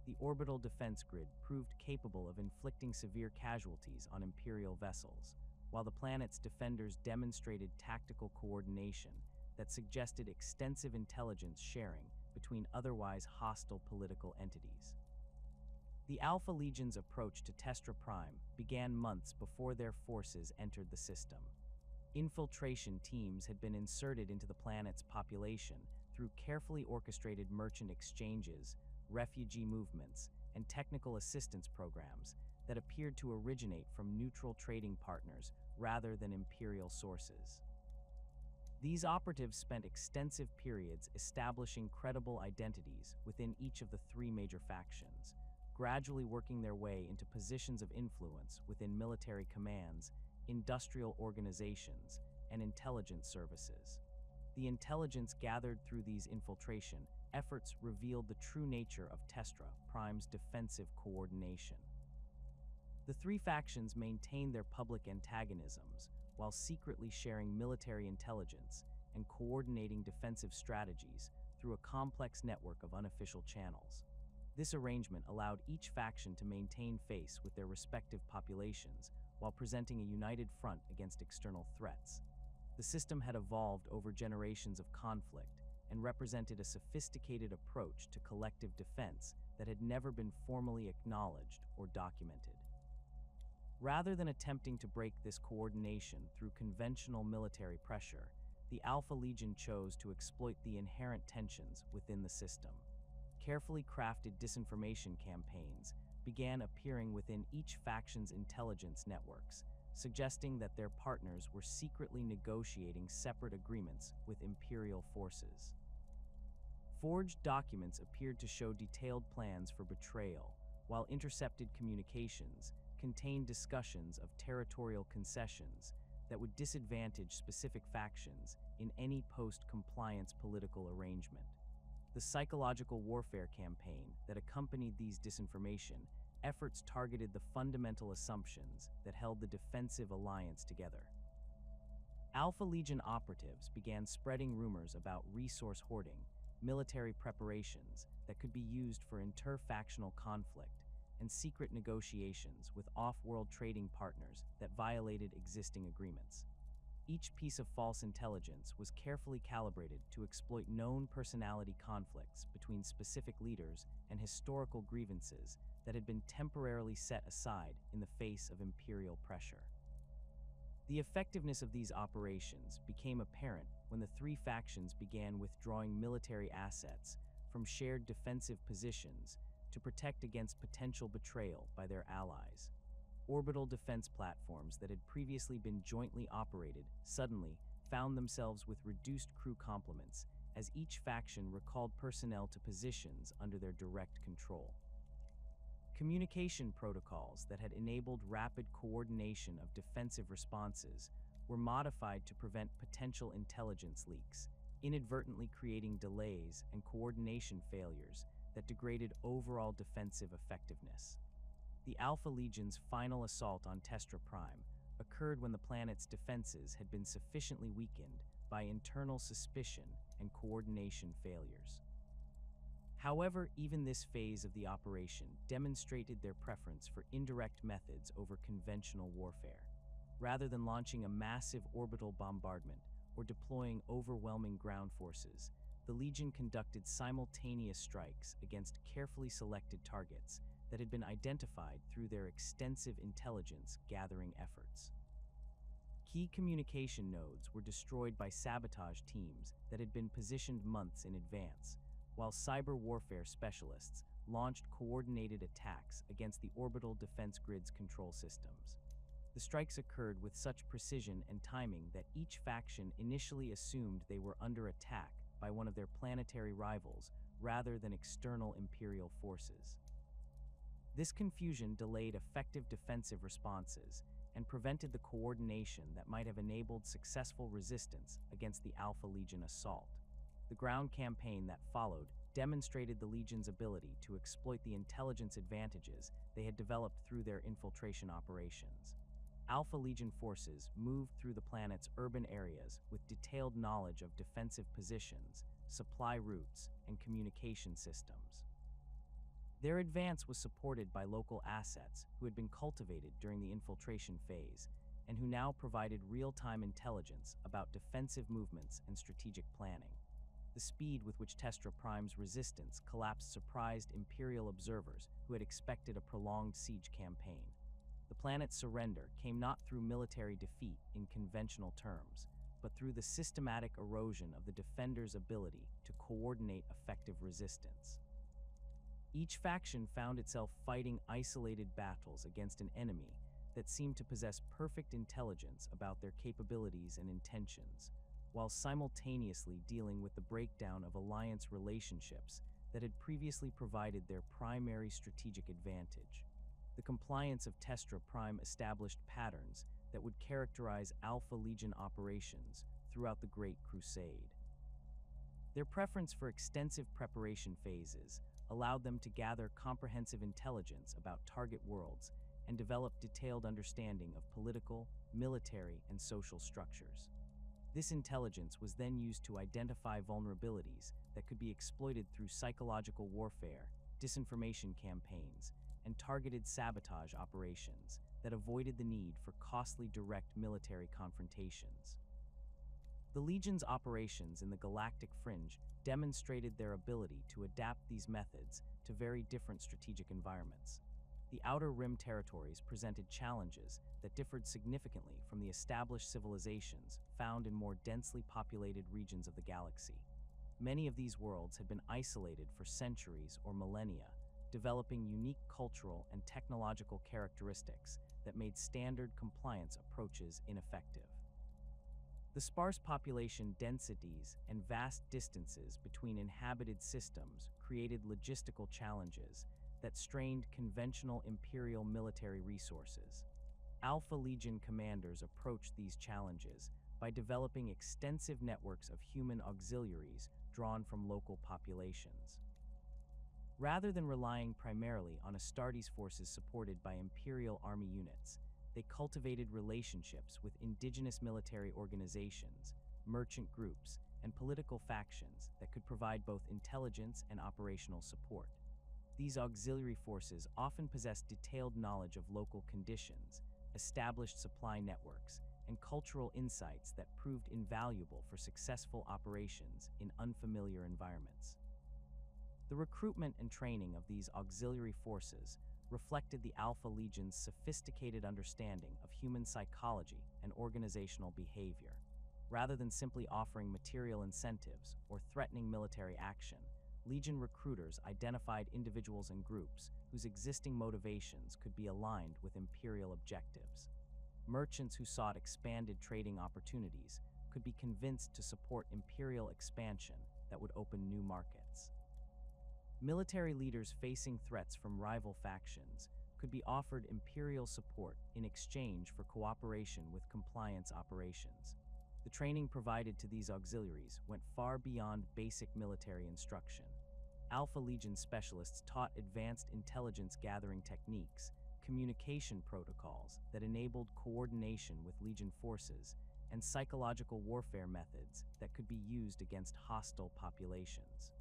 The orbital defense grid proved capable of inflicting severe casualties on Imperial vessels, while the planet's defenders demonstrated tactical coordination that suggested extensive intelligence sharing between otherwise hostile political entities. The Alpha Legion's approach to Testra Prime began months before their forces entered the system. Infiltration teams had been inserted into the planet's population through carefully orchestrated merchant exchanges, refugee movements, and technical assistance programs that appeared to originate from neutral trading partners rather than Imperial sources. These operatives spent extensive periods establishing credible identities within each of the three major factions, gradually working their way into positions of influence within military commands, industrial organizations, and intelligence services. The intelligence gathered through these infiltration efforts revealed the true nature of Testra Prime's defensive coordination. The three factions maintained their public antagonisms while secretly sharing military intelligence and coordinating defensive strategies through a complex network of unofficial channels. This arrangement allowed each faction to maintain face with their respective populations while presenting a united front against external threats. The system had evolved over generations of conflict and represented a sophisticated approach to collective defense that had never been formally acknowledged or documented. Rather than attempting to break this coordination through conventional military pressure, the Alpha Legion chose to exploit the inherent tensions within the system. Carefully crafted disinformation campaigns began appearing within each faction's intelligence networks, suggesting that their partners were secretly negotiating separate agreements with Imperial forces. Forged documents appeared to show detailed plans for betrayal, while intercepted communications contained discussions of territorial concessions that would disadvantage specific factions in any post-compliance political arrangement. The psychological warfare campaign that accompanied these disinformation efforts targeted the fundamental assumptions that held the defensive alliance together. Alpha Legion operatives began spreading rumors about resource hoarding, military preparations that could be used for inter-factional conflict, and secret negotiations with off-world trading partners that violated existing agreements. Each piece of false intelligence was carefully calibrated to exploit known personality conflicts between specific leaders and historical grievances that had been temporarily set aside in the face of Imperial pressure. The effectiveness of these operations became apparent when the three factions began withdrawing military assets from shared defensive positions to protect against potential betrayal by their allies. Orbital defense platforms that had previously been jointly operated suddenly found themselves with reduced crew complements as each faction recalled personnel to positions under their direct control. Communication protocols that had enabled rapid coordination of defensive responses were modified to prevent potential intelligence leaks, inadvertently creating delays and coordination failures that degraded overall defensive effectiveness. The Alpha Legion's final assault on Testra Prime occurred when the planet's defenses had been sufficiently weakened by internal suspicion and coordination failures. However, even this phase of the operation demonstrated their preference for indirect methods over conventional warfare. Rather than launching a massive orbital bombardment or deploying overwhelming ground forces, the Legion conducted simultaneous strikes against carefully selected targets that had been identified through their extensive intelligence-gathering efforts. Key communication nodes were destroyed by sabotage teams that had been positioned months in advance, while cyber warfare specialists launched coordinated attacks against the orbital defense grid's control systems. The strikes occurred with such precision and timing that each faction initially assumed they were under attack by one of their planetary rivals rather than external Imperial forces. This confusion delayed effective defensive responses and prevented the coordination that might have enabled successful resistance against the Alpha Legion assault. The ground campaign that followed demonstrated the Legion's ability to exploit the intelligence advantages they had developed through their infiltration operations. Alpha Legion forces moved through the planet's urban areas with detailed knowledge of defensive positions, supply routes, and communication systems. Their advance was supported by local assets who had been cultivated during the infiltration phase and who now provided real-time intelligence about defensive movements and strategic planning. The speed with which Testra Prime's resistance collapsed surprised Imperial observers who had expected a prolonged siege campaign. The planet's surrender came not through military defeat in conventional terms, but through the systematic erosion of the defenders' ability to coordinate effective resistance. Each faction found itself fighting isolated battles against an enemy that seemed to possess perfect intelligence about their capabilities and intentions, while simultaneously dealing with the breakdown of alliance relationships that had previously provided their primary strategic advantage. The compliance of Testra Prime established patterns that would characterize Alpha Legion operations throughout the Great Crusade. Their preference for extensive preparation phases allowed them to gather comprehensive intelligence about target worlds and develop detailed understanding of political, military, and social structures. This intelligence was then used to identify vulnerabilities that could be exploited through psychological warfare, disinformation campaigns, and targeted sabotage operations that avoided the need for costly direct military confrontations. The Legion's operations in the Galactic Fringe demonstrated their ability to adapt these methods to very different strategic environments. The Outer Rim territories presented challenges that differed significantly from the established civilizations found in more densely populated regions of the galaxy. Many of these worlds had been isolated for centuries or millennia, developing unique cultural and technological characteristics that made standard compliance approaches ineffective. The sparse population densities and vast distances between inhabited systems created logistical challenges that strained conventional Imperial military resources. Alpha Legion commanders approached these challenges by developing extensive networks of human auxiliaries drawn from local populations. Rather than relying primarily on Astartes forces supported by Imperial army units, they cultivated relationships with indigenous military organizations, merchant groups, and political factions that could provide both intelligence and operational support. These auxiliary forces often possessed detailed knowledge of local conditions, established supply networks, and cultural insights that proved invaluable for successful operations in unfamiliar environments. The recruitment and training of these auxiliary forces reflected the Alpha Legion's sophisticated understanding of human psychology and organizational behavior. Rather than simply offering material incentives or threatening military action, Legion recruiters identified individuals and groups whose existing motivations could be aligned with Imperial objectives. Merchants who sought expanded trading opportunities could be convinced to support Imperial expansion that would open new markets. Military leaders facing threats from rival factions could be offered Imperial support in exchange for cooperation with compliance operations. The training provided to these auxiliaries went far beyond basic military instruction. Alpha Legion specialists taught advanced intelligence gathering techniques, communication protocols that enabled coordination with Legion forces, and psychological warfare methods that could be used against hostile populations.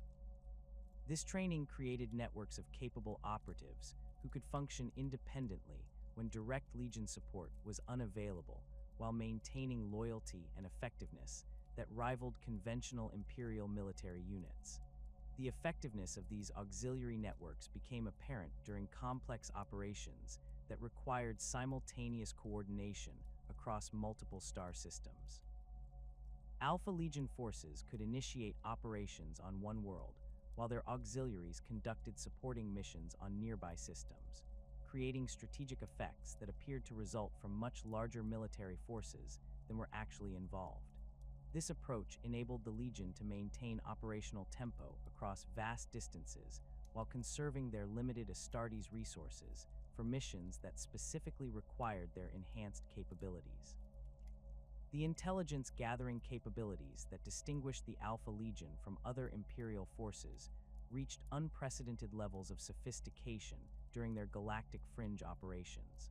This training created networks of capable operatives who could function independently when direct Legion support was unavailable, while maintaining loyalty and effectiveness that rivaled conventional Imperial military units. The effectiveness of these auxiliary networks became apparent during complex operations that required simultaneous coordination across multiple star systems. Alpha Legion forces could initiate operations on one world, while their auxiliaries conducted supporting missions on nearby systems, creating strategic effects that appeared to result from much larger military forces than were actually involved. This approach enabled the Legion to maintain operational tempo across vast distances while conserving their limited Astartes resources for missions that specifically required their enhanced capabilities. The intelligence gathering capabilities that distinguished the Alpha Legion from other Imperial forces reached unprecedented levels of sophistication during their galactic fringe operations.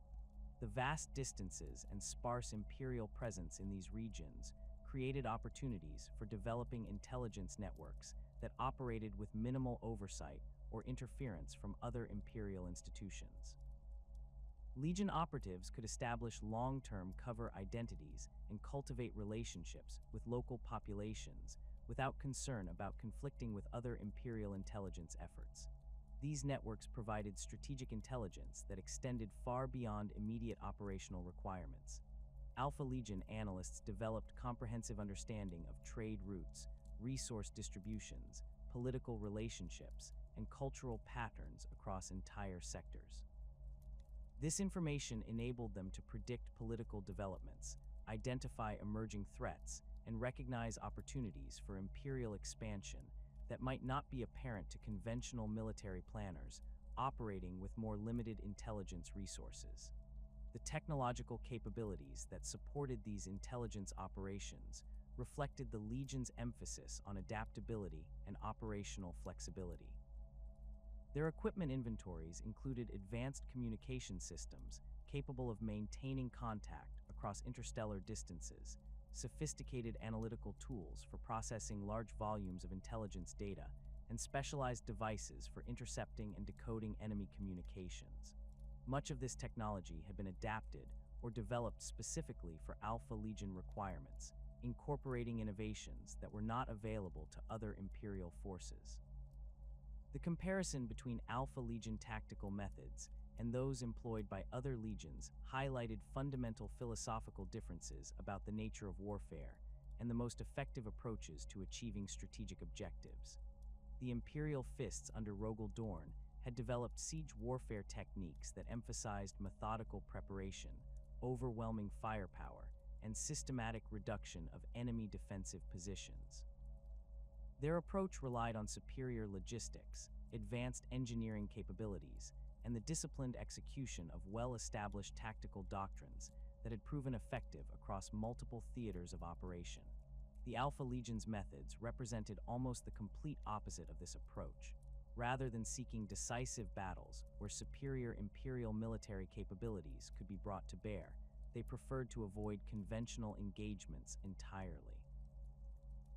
The vast distances and sparse Imperial presence in these regions created opportunities for developing intelligence networks that operated with minimal oversight or interference from other Imperial institutions. Legion operatives could establish long-term cover identities and cultivate relationships with local populations without concern about conflicting with other Imperial intelligence efforts. These networks provided strategic intelligence that extended far beyond immediate operational requirements. Alpha Legion analysts developed comprehensive understanding of trade routes, resource distributions, political relationships, and cultural patterns across entire sectors. This information enabled them to predict political developments, identify emerging threats, and recognize opportunities for Imperial expansion that might not be apparent to conventional military planners operating with more limited intelligence resources. The technological capabilities that supported these intelligence operations reflected the Legion's emphasis on adaptability and operational flexibility. Their equipment inventories included advanced communication systems capable of maintaining contact across interstellar distances, sophisticated analytical tools for processing large volumes of intelligence data, and specialized devices for intercepting and decoding enemy communications. Much of this technology had been adapted or developed specifically for Alpha Legion requirements, incorporating innovations that were not available to other Imperial forces. The comparison between Alpha Legion tactical methods and those employed by other legions highlighted fundamental philosophical differences about the nature of warfare and the most effective approaches to achieving strategic objectives. The Imperial fists under Rogal Dorn had developed siege warfare techniques that emphasized methodical preparation, overwhelming firepower, and systematic reduction of enemy defensive positions. Their approach relied on superior logistics, advanced engineering capabilities, and the disciplined execution of well-established tactical doctrines that had proven effective across multiple theaters of operation. The Alpha Legion's methods represented almost the complete opposite of this approach. Rather than seeking decisive battles where superior Imperial military capabilities could be brought to bear, they preferred to avoid conventional engagements entirely.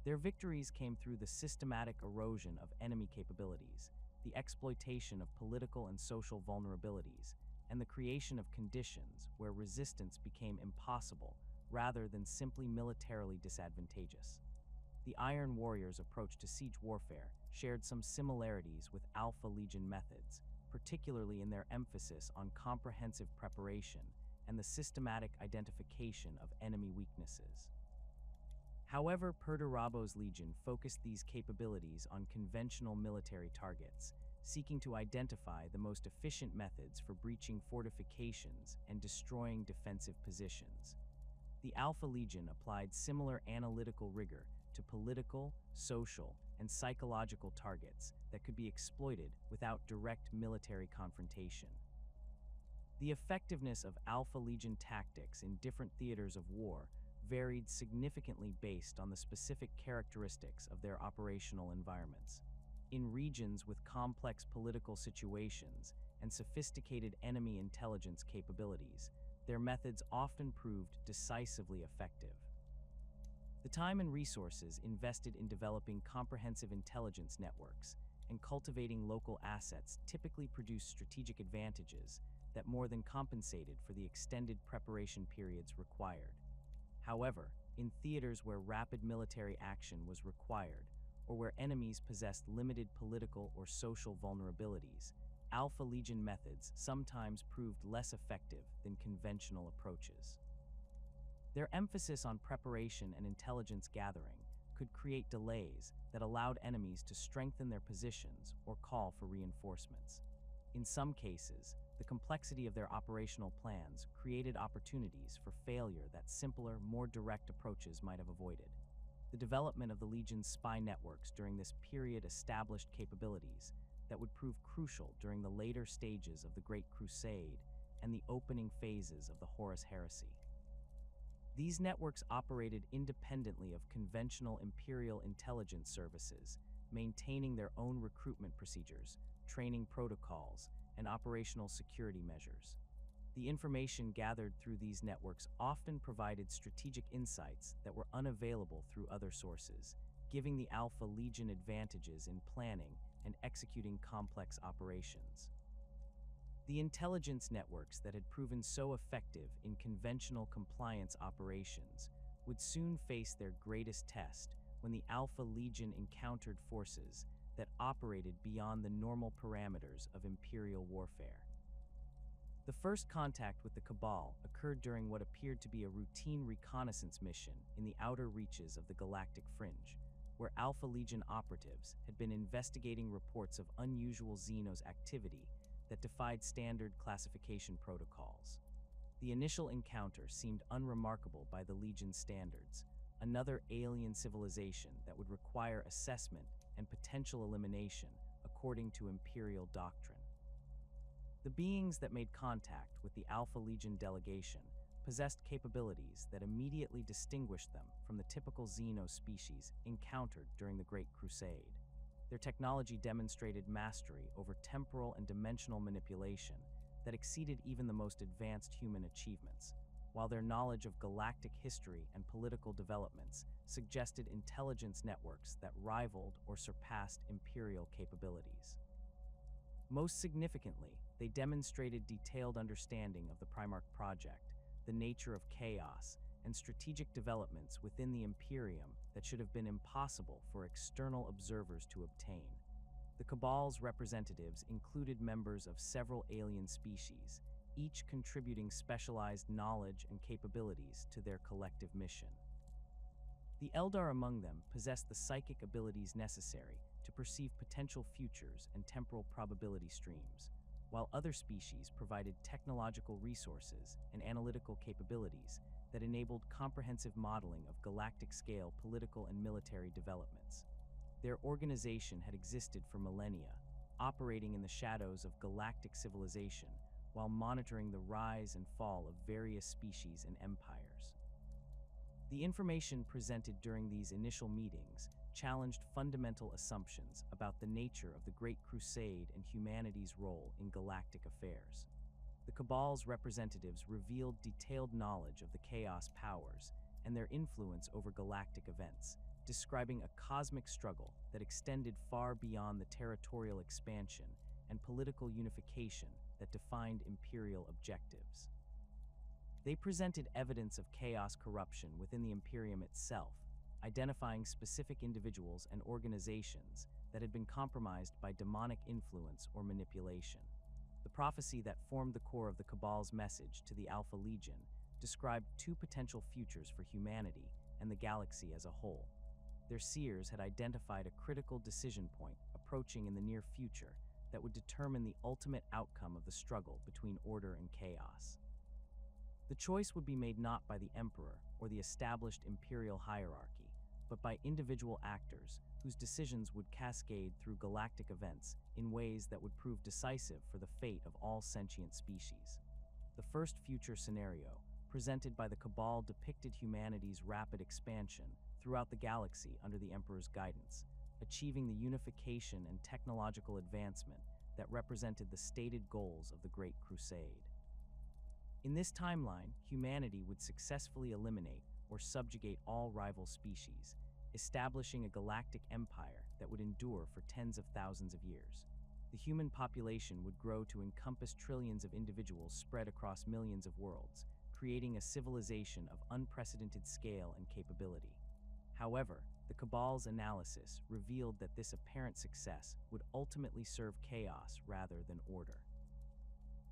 Their victories came through the systematic erosion of enemy capabilities, the exploitation of political and social vulnerabilities, and the creation of conditions where resistance became impossible rather than simply militarily disadvantageous. The Iron Warriors' approach to siege warfare shared some similarities with Alpha Legion methods, particularly in their emphasis on comprehensive preparation and the systematic identification of enemy weaknesses. However, Perdurabo's legion focused these capabilities on conventional military targets, seeking to identify the most efficient methods for breaching fortifications and destroying defensive positions. The Alpha Legion applied similar analytical rigor to political, social, and psychological targets that could be exploited without direct military confrontation. The effectiveness of Alpha Legion tactics in different theaters of war varied significantly based on the specific characteristics of their operational environments. In regions with complex political situations and sophisticated enemy intelligence capabilities, their methods often proved decisively effective. The time and resources invested in developing comprehensive intelligence networks and cultivating local assets typically produced strategic advantages that more than compensated for the extended preparation periods required. However, in theaters where rapid military action was required, or where enemies possessed limited political or social vulnerabilities, Alpha Legion methods sometimes proved less effective than conventional approaches. Their emphasis on preparation and intelligence gathering could create delays that allowed enemies to strengthen their positions or call for reinforcements. In some cases, the complexity of their operational plans created opportunities for failure that simpler, more direct approaches might have avoided. The development of the Legion's spy networks during this period established capabilities that would prove crucial during the later stages of the Great Crusade and the opening phases of the Horus Heresy. These networks operated independently of conventional Imperial intelligence services, maintaining their own recruitment procedures, training protocols, and operational security measures. The information gathered through these networks often provided strategic insights that were unavailable through other sources, giving the Alpha Legion advantages in planning and executing complex operations. The intelligence networks that had proven so effective in conventional compliance operations would soon face their greatest test when the Alpha Legion encountered forces that operated beyond the normal parameters of Imperial warfare. The first contact with the Cabal occurred during what appeared to be a routine reconnaissance mission in the outer reaches of the Galactic Fringe, where Alpha Legion operatives had been investigating reports of unusual Xenos activity that defied standard classification protocols. The initial encounter seemed unremarkable by the Legion's standards, another alien civilization that would require assessment and potential elimination according to Imperial doctrine. The beings that made contact with the Alpha Legion delegation possessed capabilities that immediately distinguished them from the typical Xeno species encountered during the Great Crusade. Their technology demonstrated mastery over temporal and dimensional manipulation that exceeded even the most advanced human achievements, while their knowledge of galactic history and political developments suggested intelligence networks that rivaled or surpassed Imperial capabilities. Most significantly, they demonstrated detailed understanding of the Primarch project, the nature of chaos, and strategic developments within the Imperium that should have been impossible for external observers to obtain. The Cabal's representatives included members of several alien species, each contributing specialized knowledge and capabilities to their collective mission. The Eldar among them possessed the psychic abilities necessary to perceive potential futures and temporal probability streams, while other species provided technological resources and analytical capabilities that enabled comprehensive modeling of galactic-scale political and military developments. Their organization had existed for millennia, operating in the shadows of galactic civilization while monitoring the rise and fall of various species and empires. The information presented during these initial meetings challenged fundamental assumptions about the nature of the Great Crusade and humanity's role in galactic affairs. The Cabal's representatives revealed detailed knowledge of the Chaos powers and their influence over galactic events, describing a cosmic struggle that extended far beyond the territorial expansion and political unification that defined Imperial objectives. They presented evidence of Chaos corruption within the Imperium itself, identifying specific individuals and organizations that had been compromised by demonic influence or manipulation. The prophecy that formed the core of the Cabal's message to the Alpha Legion described two potential futures for humanity and the galaxy as a whole. Their seers had identified a critical decision point approaching in the near future that would determine the ultimate outcome of the struggle between order and chaos. The choice would be made not by the Emperor or the established imperial hierarchy, but by individual actors whose decisions would cascade through galactic events in ways that would prove decisive for the fate of all sentient species. The first future scenario, presented by the Cabal, depicted humanity's rapid expansion throughout the galaxy under the Emperor's guidance, achieving the unification and technological advancement that represented the stated goals of the Great Crusade. In this timeline, humanity would successfully eliminate or subjugate all rival species, establishing a galactic empire that would endure for tens of thousands of years. The human population would grow to encompass trillions of individuals spread across millions of worlds, creating a civilization of unprecedented scale and capability. However, the Cabal's analysis revealed that this apparent success would ultimately serve chaos rather than order.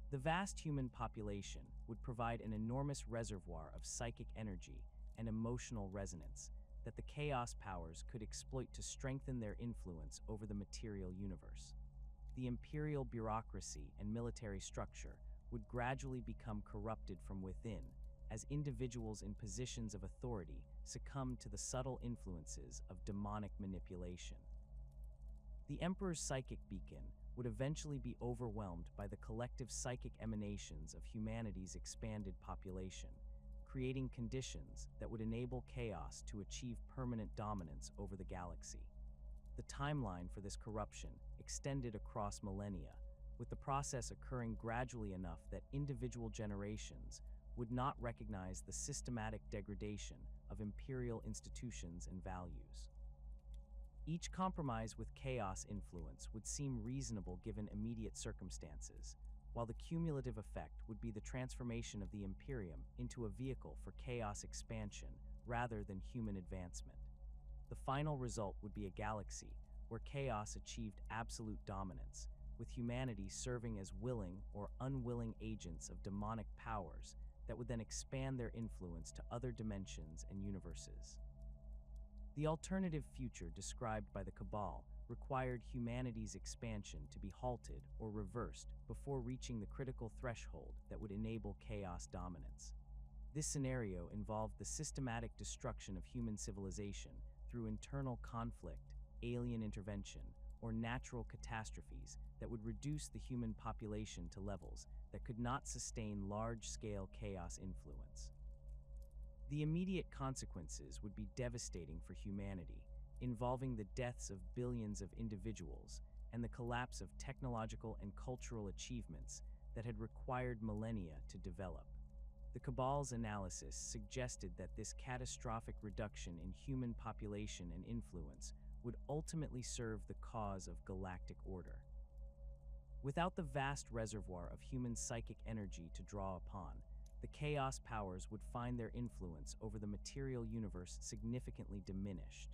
The vast human population would provide an enormous reservoir of psychic energy and emotional resonance that the chaos powers could exploit to strengthen their influence over the material universe. The imperial bureaucracy and military structure would gradually become corrupted from within as individuals in positions of authority succumbed to the subtle influences of demonic manipulation. The Emperor's psychic beacon would eventually be overwhelmed by the collective psychic emanations of humanity's expanded population, creating conditions that would enable chaos to achieve permanent dominance over the galaxy. The timeline for this corruption extended across millennia, with the process occurring gradually enough that individual generations would not recognize the systematic degradation of imperial institutions and values. Each compromise with chaos influence would seem reasonable given immediate circumstances, while the cumulative effect would be the transformation of the Imperium into a vehicle for chaos expansion rather than human advancement. The final result would be a galaxy where chaos achieved absolute dominance, with humanity serving as willing or unwilling agents of demonic powers that would then expand their influence to other dimensions and universes. The alternative future described by the Cabal required humanity's expansion to be halted or reversed before reaching the critical threshold that would enable chaos dominance. This scenario involved the systematic destruction of human civilization through internal conflict, alien intervention, or natural catastrophes that would reduce the human population to levels that could not sustain large-scale chaos influence. The immediate consequences would be devastating for humanity, involving the deaths of billions of individuals and the collapse of technological and cultural achievements that had required millennia to develop. The Cabal's analysis suggested that this catastrophic reduction in human population and influence would ultimately serve the cause of galactic order. Without the vast reservoir of human psychic energy to draw upon, the chaos powers would find their influence over the material universe significantly diminished.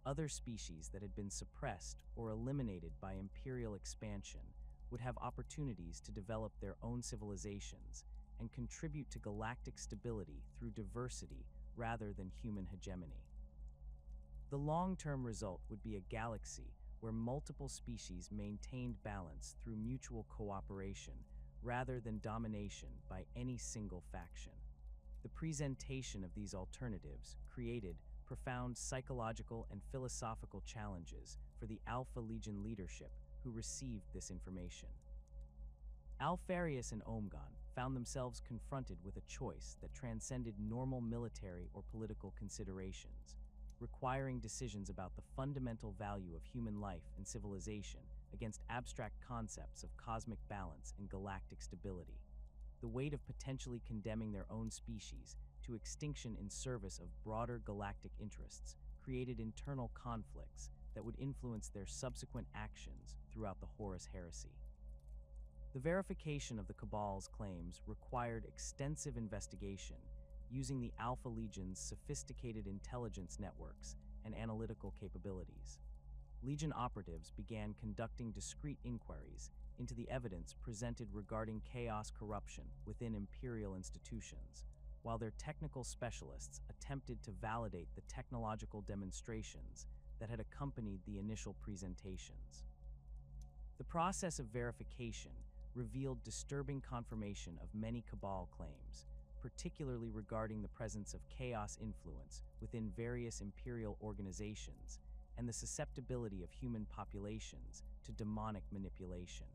Other species that had been suppressed or eliminated by imperial expansion would have opportunities to develop their own civilizations and contribute to galactic stability through diversity rather than human hegemony. The long-term result would be a galaxy where multiple species maintained balance through mutual cooperation rather than domination by any single faction. The presentation of these alternatives created profound psychological and philosophical challenges for the Alpha Legion leadership who received this information. Alpharius and Omegon found themselves confronted with a choice that transcended normal military or political considerations, requiring decisions about the fundamental value of human life and civilization against abstract concepts of cosmic balance and galactic stability. The weight of potentially condemning their own species to extinction in service of broader galactic interests created internal conflicts that would influence their subsequent actions throughout the Horus Heresy. The verification of the Cabal's claims required extensive investigation using the Alpha Legion's sophisticated intelligence networks and analytical capabilities. Legion operatives began conducting discrete inquiries into the evidence presented regarding chaos corruption within imperial institutions, while their technical specialists attempted to validate the technological demonstrations that had accompanied the initial presentations. The process of verification revealed disturbing confirmation of many Cabal claims, particularly regarding the presence of chaos influence within various imperial organizations and the susceptibility of human populations to demonic manipulation.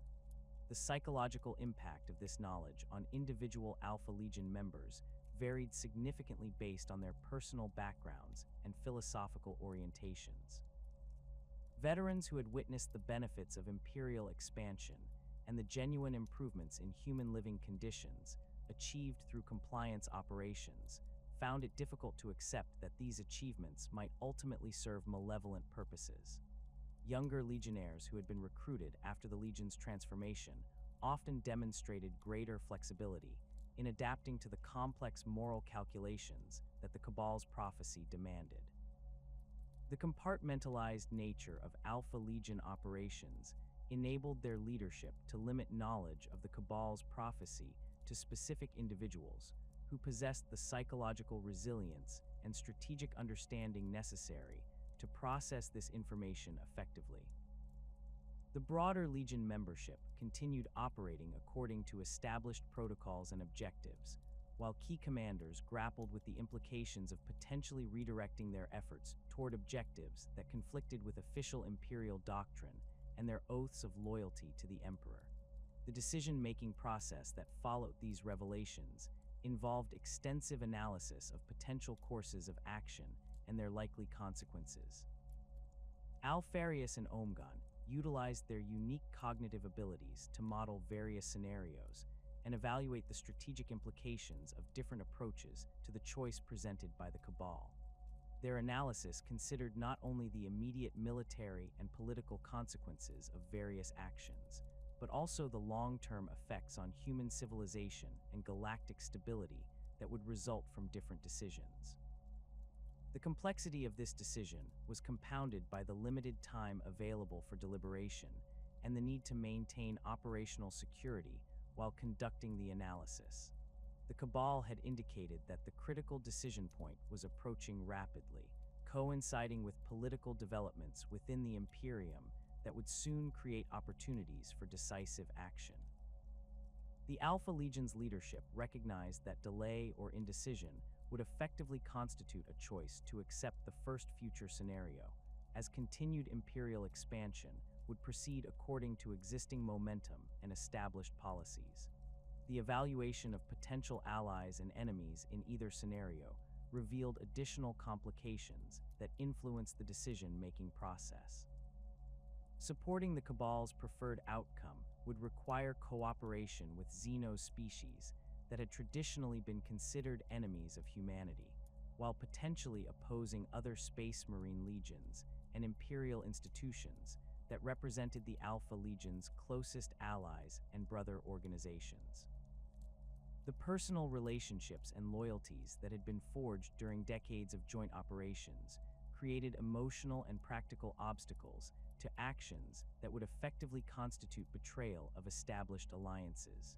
The psychological impact of this knowledge on individual Alpha Legion members varied significantly based on their personal backgrounds and philosophical orientations. Veterans who had witnessed the benefits of imperial expansion and the genuine improvements in human living conditions achieved through compliance operations found it difficult to accept that these achievements might ultimately serve malevolent purposes. Younger legionnaires who had been recruited after the Legion's transformation often demonstrated greater flexibility in adapting to the complex moral calculations that the Cabal's prophecy demanded. The compartmentalized nature of Alpha Legion operations enabled their leadership to limit knowledge of the Cabal's prophecy to specific individuals who possessed the psychological resilience and strategic understanding necessary to process this information effectively. The broader Legion membership continued operating according to established protocols and objectives, while key commanders grappled with the implications of potentially redirecting their efforts toward objectives that conflicted with official imperial doctrine and their oaths of loyalty to the Emperor. The decision-making process that followed these revelations involved extensive analysis of potential courses of action and their likely consequences. Alpharius and Omegon utilized their unique cognitive abilities to model various scenarios and evaluate the strategic implications of different approaches to the choice presented by the Cabal. Their analysis considered not only the immediate military and political consequences of various actions, but also the long-term effects on human civilization and galactic stability that would result from different decisions. The complexity of this decision was compounded by the limited time available for deliberation and the need to maintain operational security while conducting the analysis. The Cabal had indicated that the critical decision point was approaching rapidly, coinciding with political developments within the Imperium that would soon create opportunities for decisive action. The Alpha Legion's leadership recognized that delay or indecision would effectively constitute a choice to accept the first future scenario, as continued Imperial expansion would proceed according to existing momentum and established policies. The evaluation of potential allies and enemies in either scenario revealed additional complications that influenced the decision-making process. Supporting the Cabal's preferred outcome would require cooperation with Xeno species that had traditionally been considered enemies of humanity, while potentially opposing other Space Marine legions and Imperial institutions that represented the Alpha Legion's closest allies and brother organizations. The personal relationships and loyalties that had been forged during decades of joint operations created emotional and practical obstacles to actions that would effectively constitute betrayal of established alliances.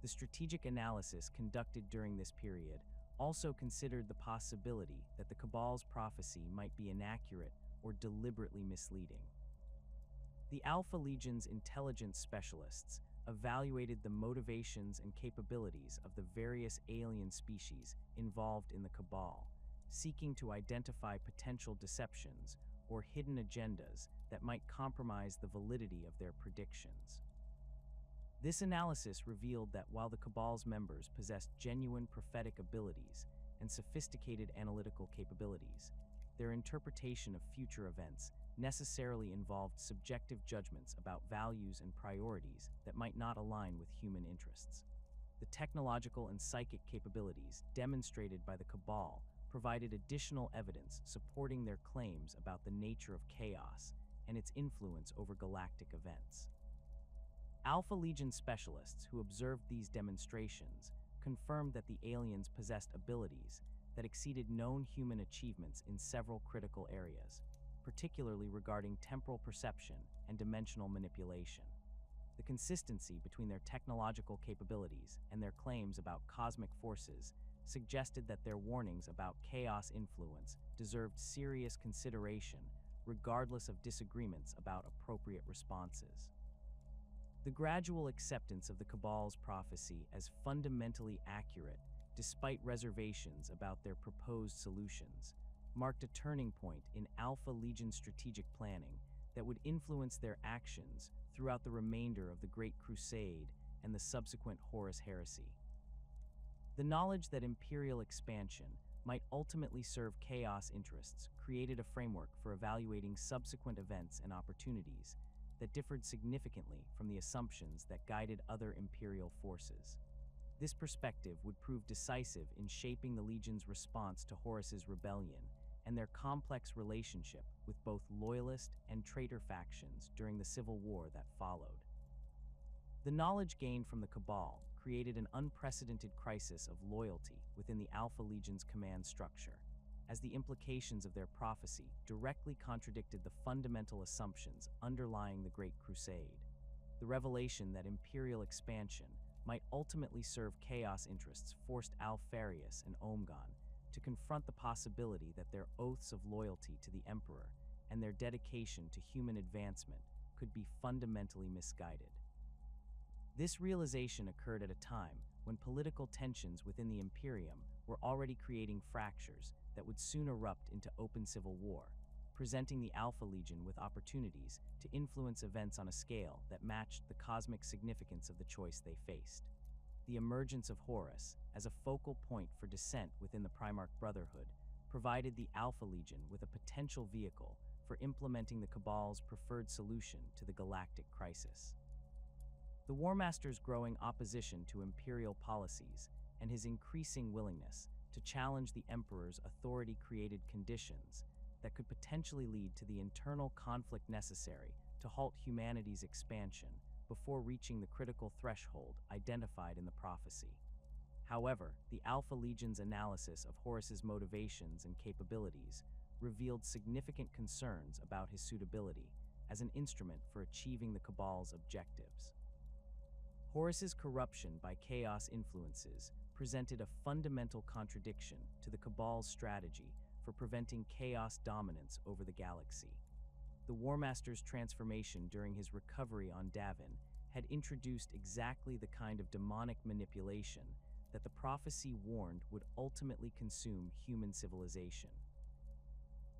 The strategic analysis conducted during this period also considered the possibility that the Cabal's prophecy might be inaccurate or deliberately misleading. The Alpha Legion's intelligence specialists evaluated the motivations and capabilities of the various alien species involved in the Cabal, seeking to identify potential deceptions or hidden agendas that might compromise the validity of their predictions. This analysis revealed that while the Cabal's members possessed genuine prophetic abilities and sophisticated analytical capabilities, their interpretation of future events necessarily involved subjective judgments about values and priorities that might not align with human interests. The technological and psychic capabilities demonstrated by the Cabal provided additional evidence supporting their claims about the nature of chaos and its influence over galactic events. Alpha Legion specialists who observed these demonstrations confirmed that the aliens possessed abilities that exceeded known human achievements in several critical areas, particularly regarding temporal perception and dimensional manipulation. The consistency between their technological capabilities and their claims about cosmic forces suggested that their warnings about chaos influence deserved serious consideration, regardless of disagreements about appropriate responses. The gradual acceptance of the Cabal's prophecy as fundamentally accurate, despite reservations about their proposed solutions, marked a turning point in Alpha Legion's strategic planning that would influence their actions throughout the remainder of the Great Crusade and the subsequent Horus Heresy. The knowledge that imperial expansion might ultimately serve chaos interests created a framework for evaluating subsequent events and opportunities that differed significantly from the assumptions that guided other imperial forces. This perspective would prove decisive in shaping the Legion's response to Horus's rebellion and their complex relationship with both loyalist and traitor factions during the civil war that followed. The knowledge gained from the Cabal created an unprecedented crisis of loyalty within the Alpha Legion's command structure, as the implications of their prophecy directly contradicted the fundamental assumptions underlying the Great Crusade. The revelation that imperial expansion might ultimately serve chaos interests forced Alpharius and Omegon to confront the possibility that their oaths of loyalty to the Emperor and their dedication to human advancement could be fundamentally misguided. This realization occurred at a time when political tensions within the Imperium were already creating fractures that would soon erupt into open civil war, presenting the Alpha Legion with opportunities to influence events on a scale that matched the cosmic significance of the choice they faced. The emergence of Horus as a focal point for dissent within the Primarch Brotherhood provided the Alpha Legion with a potential vehicle for implementing the Cabal's preferred solution to the galactic crisis. The Warmaster's growing opposition to imperial policies and his increasing willingness to challenge the Emperor's authority-created conditions that could potentially lead to the internal conflict necessary to halt humanity's expansion before reaching the critical threshold identified in the prophecy. However, the Alpha Legion's analysis of Horus's motivations and capabilities revealed significant concerns about his suitability as an instrument for achieving the Cabal's objectives. Horus's corruption by chaos influences presented a fundamental contradiction to the Cabal's strategy for preventing chaos dominance over the galaxy. The Warmaster's transformation during his recovery on Davin had introduced exactly the kind of demonic manipulation that the prophecy warned would ultimately consume human civilization.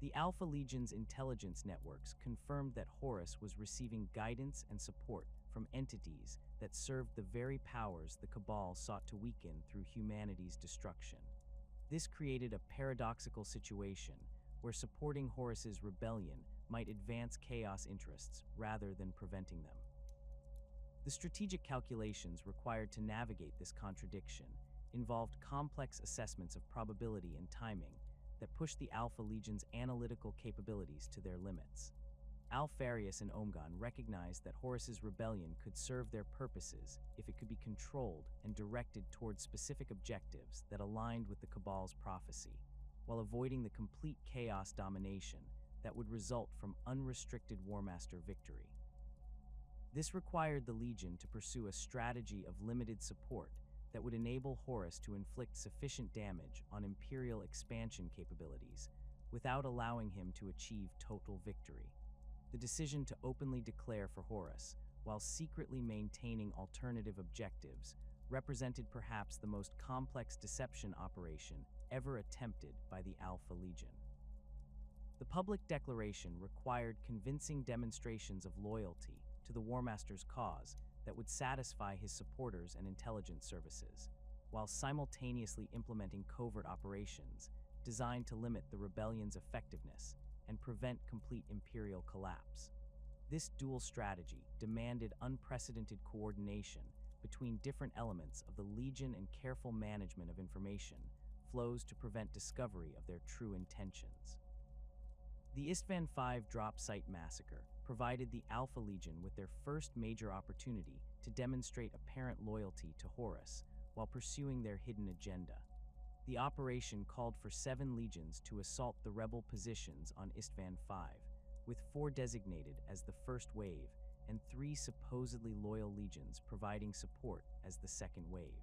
The Alpha Legion's intelligence networks confirmed that Horus was receiving guidance and support from entities that served the very powers the Cabal sought to weaken through humanity's destruction. This created a paradoxical situation where supporting Horus's rebellion might advance chaos interests rather than preventing them. The strategic calculations required to navigate this contradiction involved complex assessments of probability and timing that pushed the Alpha Legion's analytical capabilities to their limits. Alpharius and Omegon recognized that Horus's rebellion could serve their purposes if it could be controlled and directed towards specific objectives that aligned with the Cabal's prophecy, while avoiding the complete chaos domination that would result from unrestricted Warmaster victory. This required the Legion to pursue a strategy of limited support that would enable Horus to inflict sufficient damage on Imperial expansion capabilities without allowing him to achieve total victory. The decision to openly declare for Horus, while secretly maintaining alternative objectives, represented perhaps the most complex deception operation ever attempted by the Alpha Legion. The public declaration required convincing demonstrations of loyalty to the Warmaster's cause that would satisfy his supporters and intelligence services, while simultaneously implementing covert operations designed to limit the rebellion's effectiveness and prevent complete Imperial collapse. This dual strategy demanded unprecedented coordination between different elements of the Legion and careful management of information flows to prevent discovery of their true intentions. The Istvan V drop site massacre provided the Alpha Legion with their first major opportunity to demonstrate apparent loyalty to Horus while pursuing their hidden agenda. The operation called for 7 legions to assault the rebel positions on Istvan V, with 4 designated as the first wave and 3 supposedly loyal legions providing support as the second wave.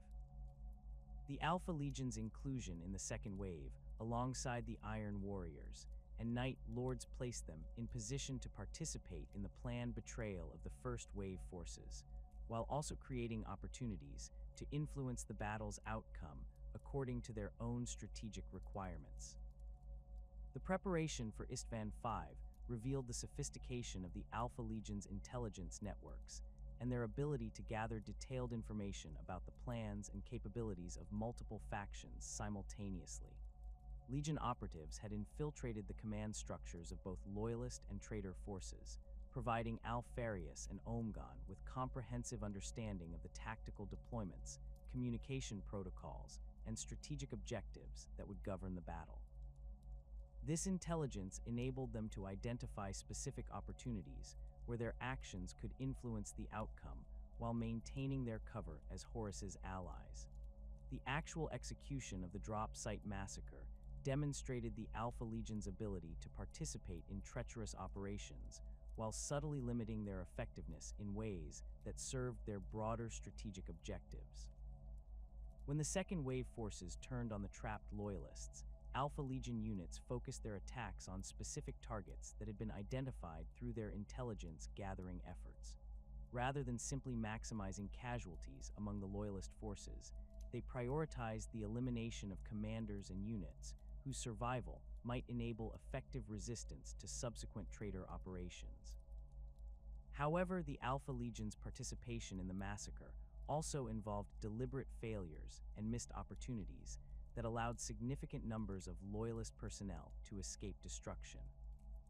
The Alpha Legion's inclusion in the second wave, alongside the Iron Warriors and Night Lords, placed them in position to participate in the planned betrayal of the first wave forces, while also creating opportunities to influence the battle's outcome according to their own strategic requirements. The preparation for Istvan V revealed the sophistication of the Alpha Legion's intelligence networks and their ability to gather detailed information about the plans and capabilities of multiple factions simultaneously. Legion operatives had infiltrated the command structures of both loyalist and traitor forces, providing Alpharius and Omegon with comprehensive understanding of the tactical deployments, communication protocols, and strategic objectives that would govern the battle. This intelligence enabled them to identify specific opportunities where their actions could influence the outcome while maintaining their cover as Horus's allies. The actual execution of the drop site massacre demonstrated the Alpha Legion's ability to participate in treacherous operations while subtly limiting their effectiveness in ways that served their broader strategic objectives. When the second wave forces turned on the trapped loyalists, Alpha Legion units focused their attacks on specific targets that had been identified through their intelligence-gathering efforts. Rather than simply maximizing casualties among the loyalist forces, they prioritized the elimination of commanders and units whose survival might enable effective resistance to subsequent traitor operations. However, the Alpha Legion's participation in the massacre also involved deliberate failures and missed opportunities that allowed significant numbers of loyalist personnel to escape destruction.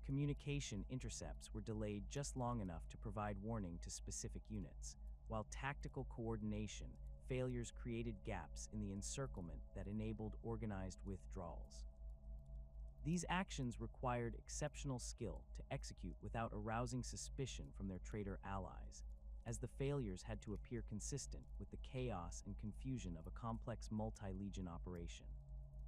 Communication intercepts were delayed just long enough to provide warning to specific units, while tactical coordination failures created gaps in the encirclement that enabled organized withdrawals. These actions required exceptional skill to execute without arousing suspicion from their traitor allies, as the failures had to appear consistent with the chaos and confusion of a complex multi-legion operation.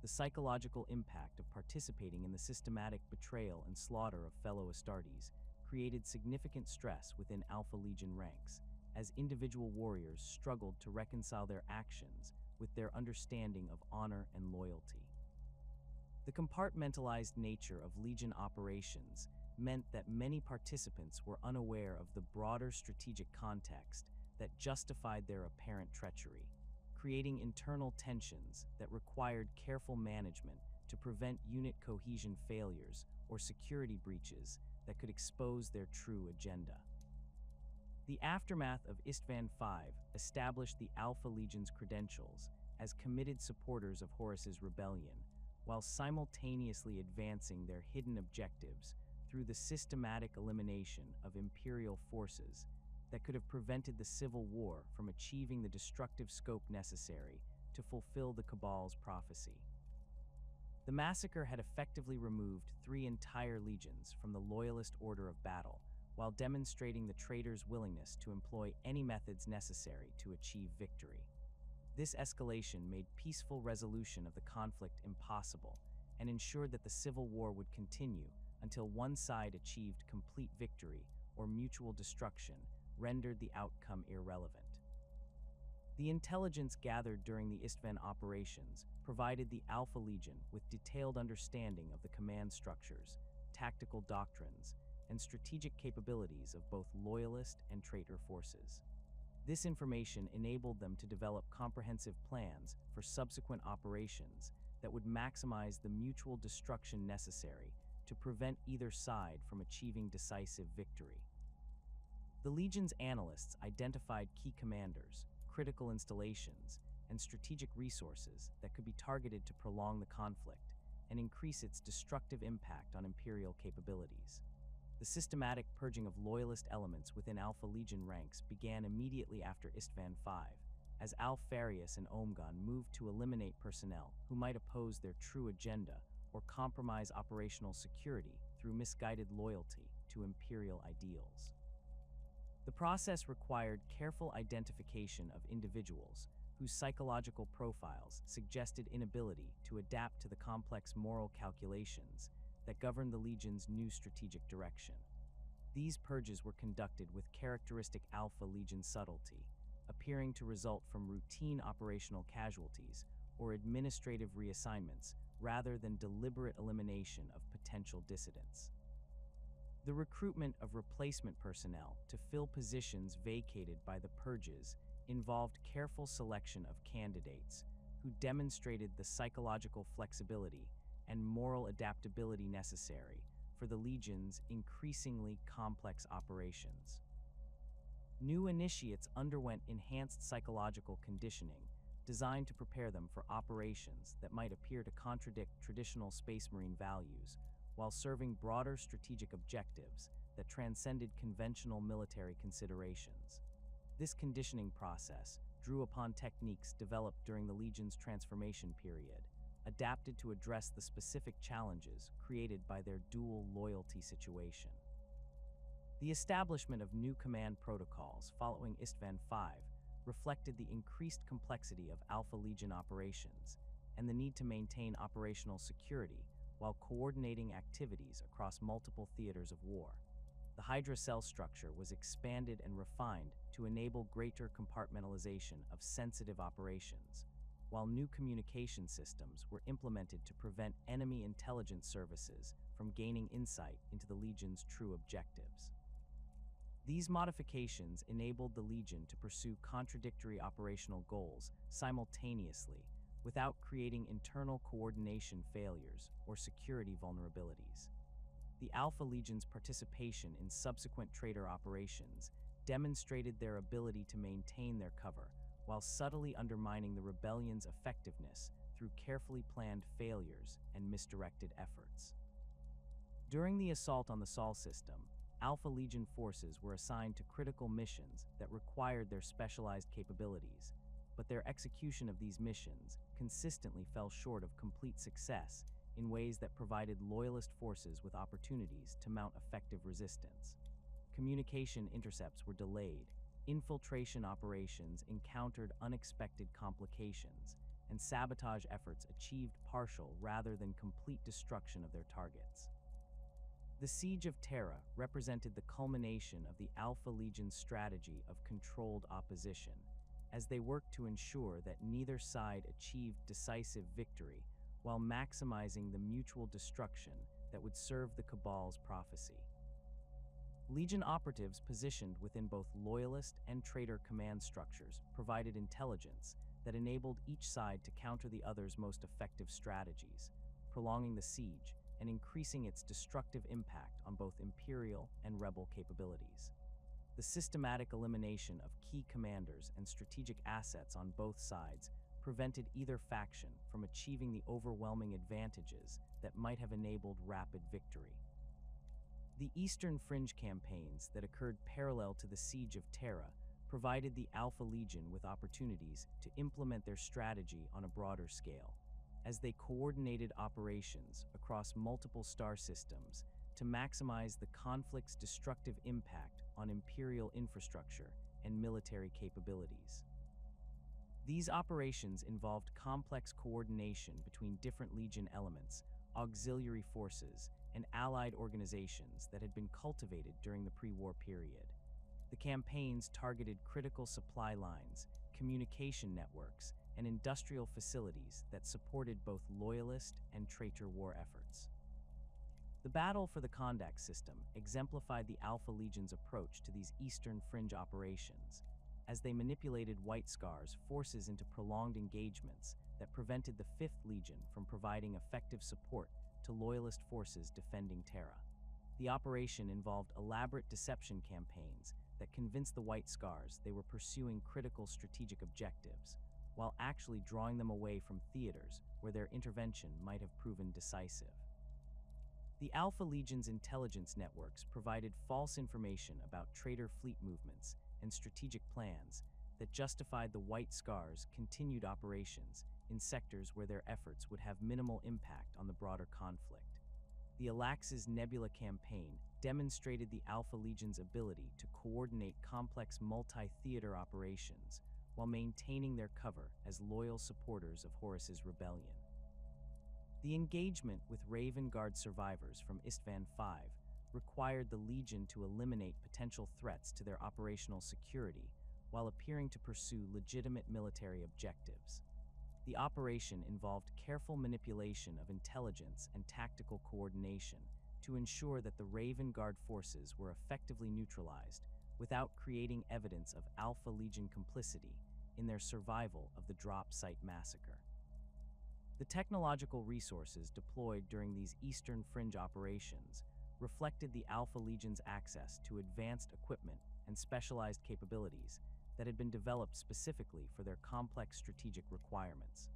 The psychological impact of participating in the systematic betrayal and slaughter of fellow Astartes created significant stress within Alpha Legion ranks, as individual warriors struggled to reconcile their actions with their understanding of honor and loyalty. The compartmentalized nature of Legion operations meant that many participants were unaware of the broader strategic context that justified their apparent treachery, creating internal tensions that required careful management to prevent unit cohesion failures or security breaches that could expose their true agenda. The aftermath of Istvan V established the Alpha Legion's credentials as committed supporters of Horus's rebellion, while simultaneously advancing their hidden objectives through the systematic elimination of Imperial forces that could have prevented the Civil War from achieving the destructive scope necessary to fulfill the Cabal's prophecy. The massacre had effectively removed 3 entire legions from the Loyalist order of battle, while demonstrating the traitors' willingness to employ any methods necessary to achieve victory. This escalation made peaceful resolution of the conflict impossible and ensured that the Civil War would continue until one side achieved complete victory or mutual destruction rendered the outcome irrelevant. The intelligence gathered during the Istvan operations provided the Alpha Legion with detailed understanding of the command structures, tactical doctrines, and strategic capabilities of both loyalist and traitor forces. This information enabled them to develop comprehensive plans for subsequent operations that would maximize the mutual destruction necessary to prevent either side from achieving decisive victory. The Legion's analysts identified key commanders, critical installations, and strategic resources that could be targeted to prolong the conflict and increase its destructive impact on Imperial capabilities. The systematic purging of loyalist elements within Alpha Legion ranks began immediately after Istvan V, as Alpharius and Omegon moved to eliminate personnel who might oppose their true agenda or compromise operational security through misguided loyalty to Imperial ideals. The process required careful identification of individuals whose psychological profiles suggested inability to adapt to the complex moral calculations that governed the Legion's new strategic direction. These purges were conducted with characteristic Alpha Legion subtlety, appearing to result from routine operational casualties or administrative reassignments rather than deliberate elimination of potential dissidents. The recruitment of replacement personnel to fill positions vacated by the purges involved careful selection of candidates who demonstrated the psychological flexibility and moral adaptability necessary for the Legion's increasingly complex operations. New initiates underwent enhanced psychological conditioning designed to prepare them for operations that might appear to contradict traditional Space Marine values while serving broader strategic objectives that transcended conventional military considerations. This conditioning process drew upon techniques developed during the Legion's transformation period, adapted to address the specific challenges created by their dual loyalty situation. The establishment of new command protocols following Istvan V reflected the increased complexity of Alpha Legion operations and the need to maintain operational security while coordinating activities across multiple theaters of war. The Hydra cell structure was expanded and refined to enable greater compartmentalization of sensitive operations, while new communication systems were implemented to prevent enemy intelligence services from gaining insight into the Legion's true objectives. These modifications enabled the Legion to pursue contradictory operational goals simultaneously without creating internal coordination failures or security vulnerabilities. The Alpha Legion's participation in subsequent traitor operations demonstrated their ability to maintain their cover while subtly undermining the rebellion's effectiveness through carefully planned failures and misdirected efforts. During the assault on the Sol system, Alpha Legion forces were assigned to critical missions that required their specialized capabilities, but their execution of these missions consistently fell short of complete success in ways that provided loyalist forces with opportunities to mount effective resistance. Communication intercepts were delayed, infiltration operations encountered unexpected complications, and sabotage efforts achieved partial rather than complete destruction of their targets. The Siege of Terra represented the culmination of the Alpha Legion's strategy of controlled opposition, as they worked to ensure that neither side achieved decisive victory while maximizing the mutual destruction that would serve the Cabal's prophecy. Legion operatives positioned within both loyalist and traitor command structures provided intelligence that enabled each side to counter the other's most effective strategies, prolonging the siege and increasing its destructive impact on both Imperial and Rebel capabilities. The systematic elimination of key commanders and strategic assets on both sides prevented either faction from achieving the overwhelming advantages that might have enabled rapid victory. The Eastern Fringe campaigns that occurred parallel to the Siege of Terra provided the Alpha Legion with opportunities to implement their strategy on a broader scale, as they coordinated operations across multiple star systems to maximize the conflict's destructive impact on Imperial infrastructure and military capabilities. These operations involved complex coordination between different Legion elements, auxiliary forces, and allied organizations that had been cultivated during the pre-war period. The campaigns targeted critical supply lines, communication networks, and industrial facilities that supported both loyalist and traitor war efforts. The battle for the Kondak system exemplified the Alpha Legion's approach to these Eastern Fringe operations, as they manipulated White Scar's forces into prolonged engagements that prevented the 5th Legion from providing effective support to loyalist forces defending Terra. The operation involved elaborate deception campaigns that convinced the White Scars they were pursuing critical strategic objectives, while actually drawing them away from theaters where their intervention might have proven decisive. The Alpha Legion's intelligence networks provided false information about traitor fleet movements and strategic plans that justified the White Scars' continued operations in sectors where their efforts would have minimal impact on the broader conflict. The Alax's Nebula campaign demonstrated the Alpha Legion's ability to coordinate complex multi-theater operations while maintaining their cover as loyal supporters of Horus's rebellion. The engagement with Raven Guard survivors from Istvan V required the Legion to eliminate potential threats to their operational security while appearing to pursue legitimate military objectives. The operation involved careful manipulation of intelligence and tactical coordination to ensure that the Raven Guard forces were effectively neutralized without creating evidence of Alpha Legion complicity in their survival of the drop site massacre. The technological resources deployed during these Eastern Fringe operations reflected the Alpha Legion's access to advanced equipment and specialized capabilities that had been developed specifically for their complex strategic requirements.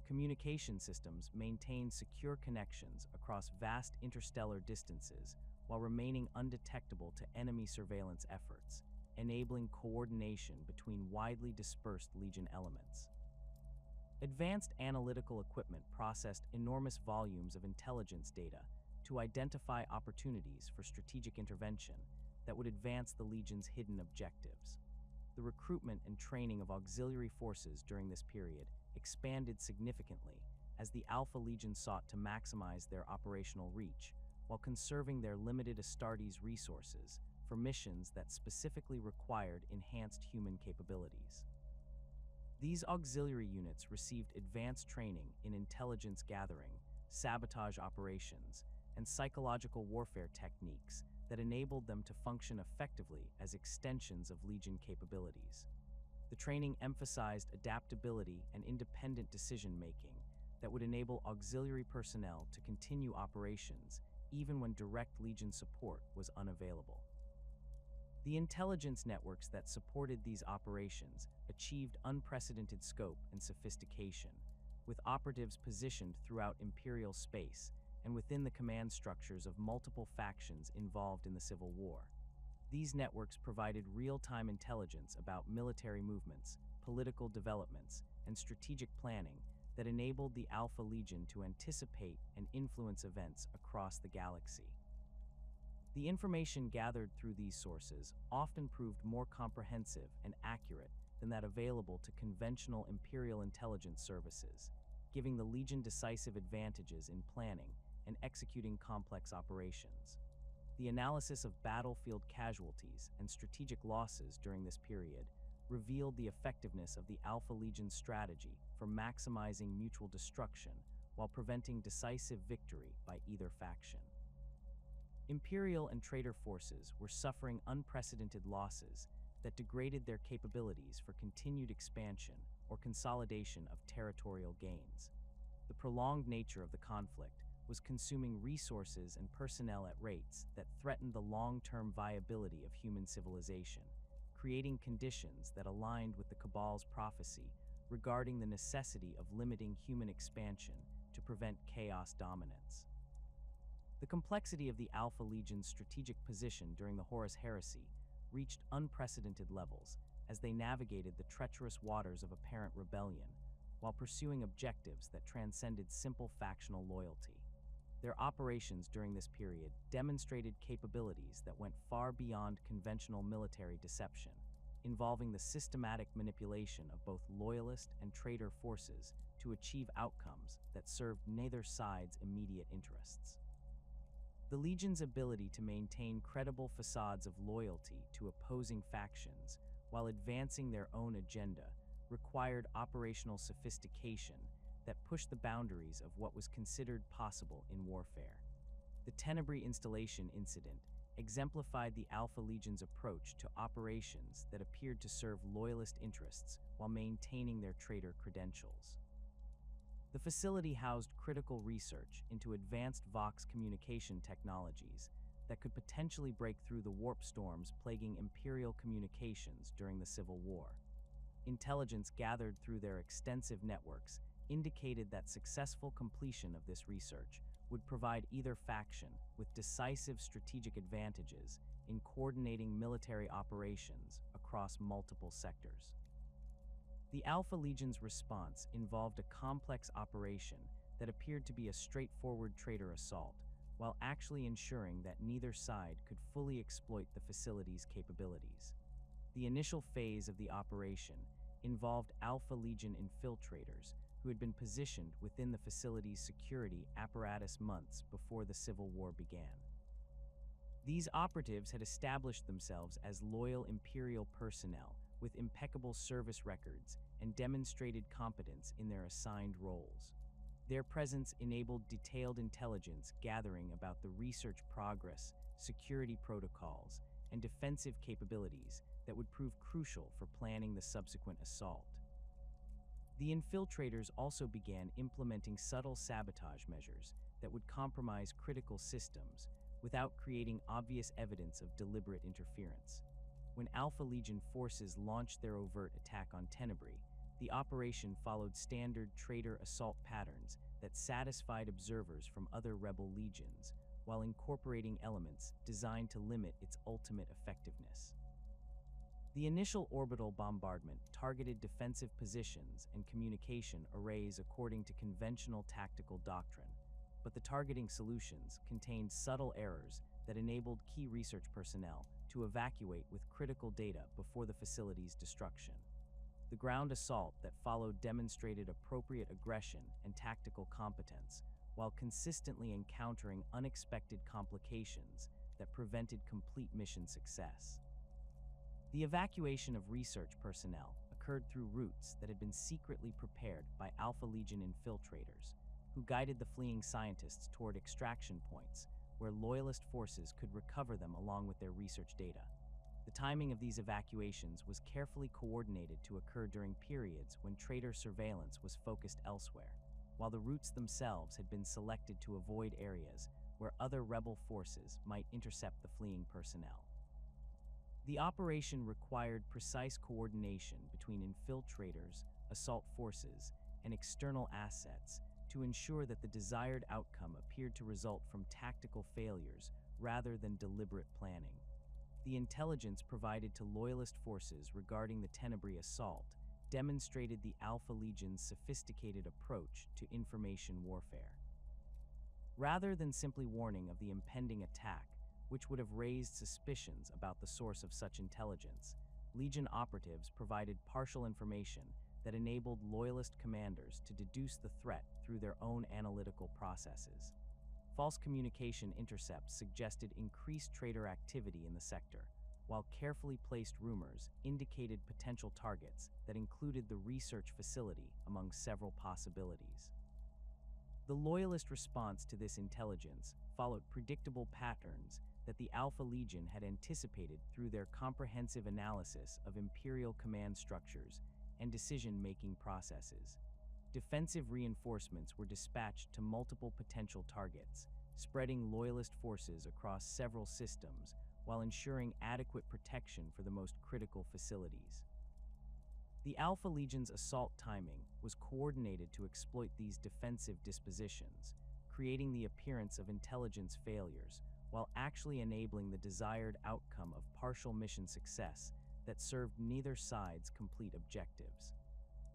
Communication systems maintained secure connections across vast interstellar distances while remaining undetectable to enemy surveillance efforts, enabling coordination between widely dispersed Legion elements. Advanced analytical equipment processed enormous volumes of intelligence data to identify opportunities for strategic intervention that would advance the Legion's hidden objectives. The recruitment and training of auxiliary forces during this period expanded significantly as the Alpha Legion sought to maximize their operational reach while conserving their limited Astartes resources for missions that specifically required enhanced human capabilities. These auxiliary units received advanced training in intelligence gathering, sabotage operations, and psychological warfare techniques that enabled them to function effectively as extensions of Legion capabilities. The training emphasized adaptability and independent decision-making that would enable auxiliary personnel to continue operations even when direct Legion support was unavailable. The intelligence networks that supported these operations achieved unprecedented scope and sophistication, with operatives positioned throughout Imperial space and within the command structures of multiple factions involved in the Civil War. These networks provided real-time intelligence about military movements, political developments, and strategic planning that enabled the Alpha Legion to anticipate and influence events across the galaxy. The information gathered through these sources often proved more comprehensive and accurate than that available to conventional Imperial intelligence services, giving the Legion decisive advantages in planning and executing complex operations. The analysis of battlefield casualties and strategic losses during this period revealed the effectiveness of the Alpha Legion's strategy for maximizing mutual destruction while preventing decisive victory by either faction. Imperial and traitor forces were suffering unprecedented losses that degraded their capabilities for continued expansion or consolidation of territorial gains. The prolonged nature of the conflict was consuming resources and personnel at rates that threatened the long-term viability of human civilization, creating conditions that aligned with the Cabal's prophecy regarding the necessity of limiting human expansion to prevent chaos dominance. The complexity of the Alpha Legion's strategic position during the Horus Heresy reached unprecedented levels as they navigated the treacherous waters of apparent rebellion while pursuing objectives that transcended simple factional loyalty. Their operations during this period demonstrated capabilities that went far beyond conventional military deception, involving the systematic manipulation of both loyalist and traitor forces to achieve outcomes that served neither side's immediate interests. The Legion's ability to maintain credible facades of loyalty to opposing factions while advancing their own agenda required operational sophistication that pushed the boundaries of what was considered possible in warfare. The Tenebrae installation incident exemplified the Alpha Legion's approach to operations that appeared to serve loyalist interests while maintaining their traitor credentials. The facility housed critical research into advanced Vox communication technologies that could potentially break through the warp storms plaguing Imperial communications during the Civil War. Intelligence gathered through their extensive networks indicated that successful completion of this research would provide either faction with decisive strategic advantages in coordinating military operations across multiple sectors. The Alpha Legion's response involved a complex operation that appeared to be a straightforward traitor assault, while actually ensuring that neither side could fully exploit the facility's capabilities. The initial phase of the operation involved Alpha Legion infiltrators who had been positioned within the facility's security apparatus months before the Civil War began. These operatives had established themselves as loyal Imperial personnel with impeccable service records and demonstrated competence in their assigned roles. Their presence enabled detailed intelligence gathering about the research progress, security protocols, and defensive capabilities that would prove crucial for planning the subsequent assault. The infiltrators also began implementing subtle sabotage measures that would compromise critical systems without creating obvious evidence of deliberate interference. When Alpha Legion forces launched their overt attack on Tenebrae, the operation followed standard traitor assault patterns that satisfied observers from other rebel legions, while incorporating elements designed to limit its ultimate effectiveness. The initial orbital bombardment targeted defensive positions and communication arrays according to conventional tactical doctrine, but the targeting solutions contained subtle errors that enabled key research personnel to evacuate with critical data before the facility's destruction. The ground assault that followed demonstrated appropriate aggression and tactical competence, while consistently encountering unexpected complications that prevented complete mission success. The evacuation of research personnel occurred through routes that had been secretly prepared by Alpha Legion infiltrators, who guided the fleeing scientists toward extraction points where Loyalist forces could recover them along with their research data. The timing of these evacuations was carefully coordinated to occur during periods when traitor surveillance was focused elsewhere, while the routes themselves had been selected to avoid areas where other rebel forces might intercept the fleeing personnel. The operation required precise coordination between infiltrators, assault forces, and external assets to ensure that the desired outcome appeared to result from tactical failures rather than deliberate planning. The intelligence provided to Loyalist forces regarding the Tenebrae assault demonstrated the Alpha Legion's sophisticated approach to information warfare. Rather than simply warning of the impending attack, which would have raised suspicions about the source of such intelligence, Legion operatives provided partial information that enabled Loyalist commanders to deduce the threat through their own analytical processes. False communication intercepts suggested increased traitor activity in the sector, while carefully placed rumors indicated potential targets that included the research facility among several possibilities. The Loyalist response to this intelligence followed predictable patterns that the Alpha Legion had anticipated through their comprehensive analysis of Imperial command structures and decision-making processes. Defensive reinforcements were dispatched to multiple potential targets, spreading Loyalist forces across several systems while ensuring adequate protection for the most critical facilities. The Alpha Legion's assault timing was coordinated to exploit these defensive dispositions, creating the appearance of intelligence failures while actually enabling the desired outcome of partial mission success that served neither side's complete objectives.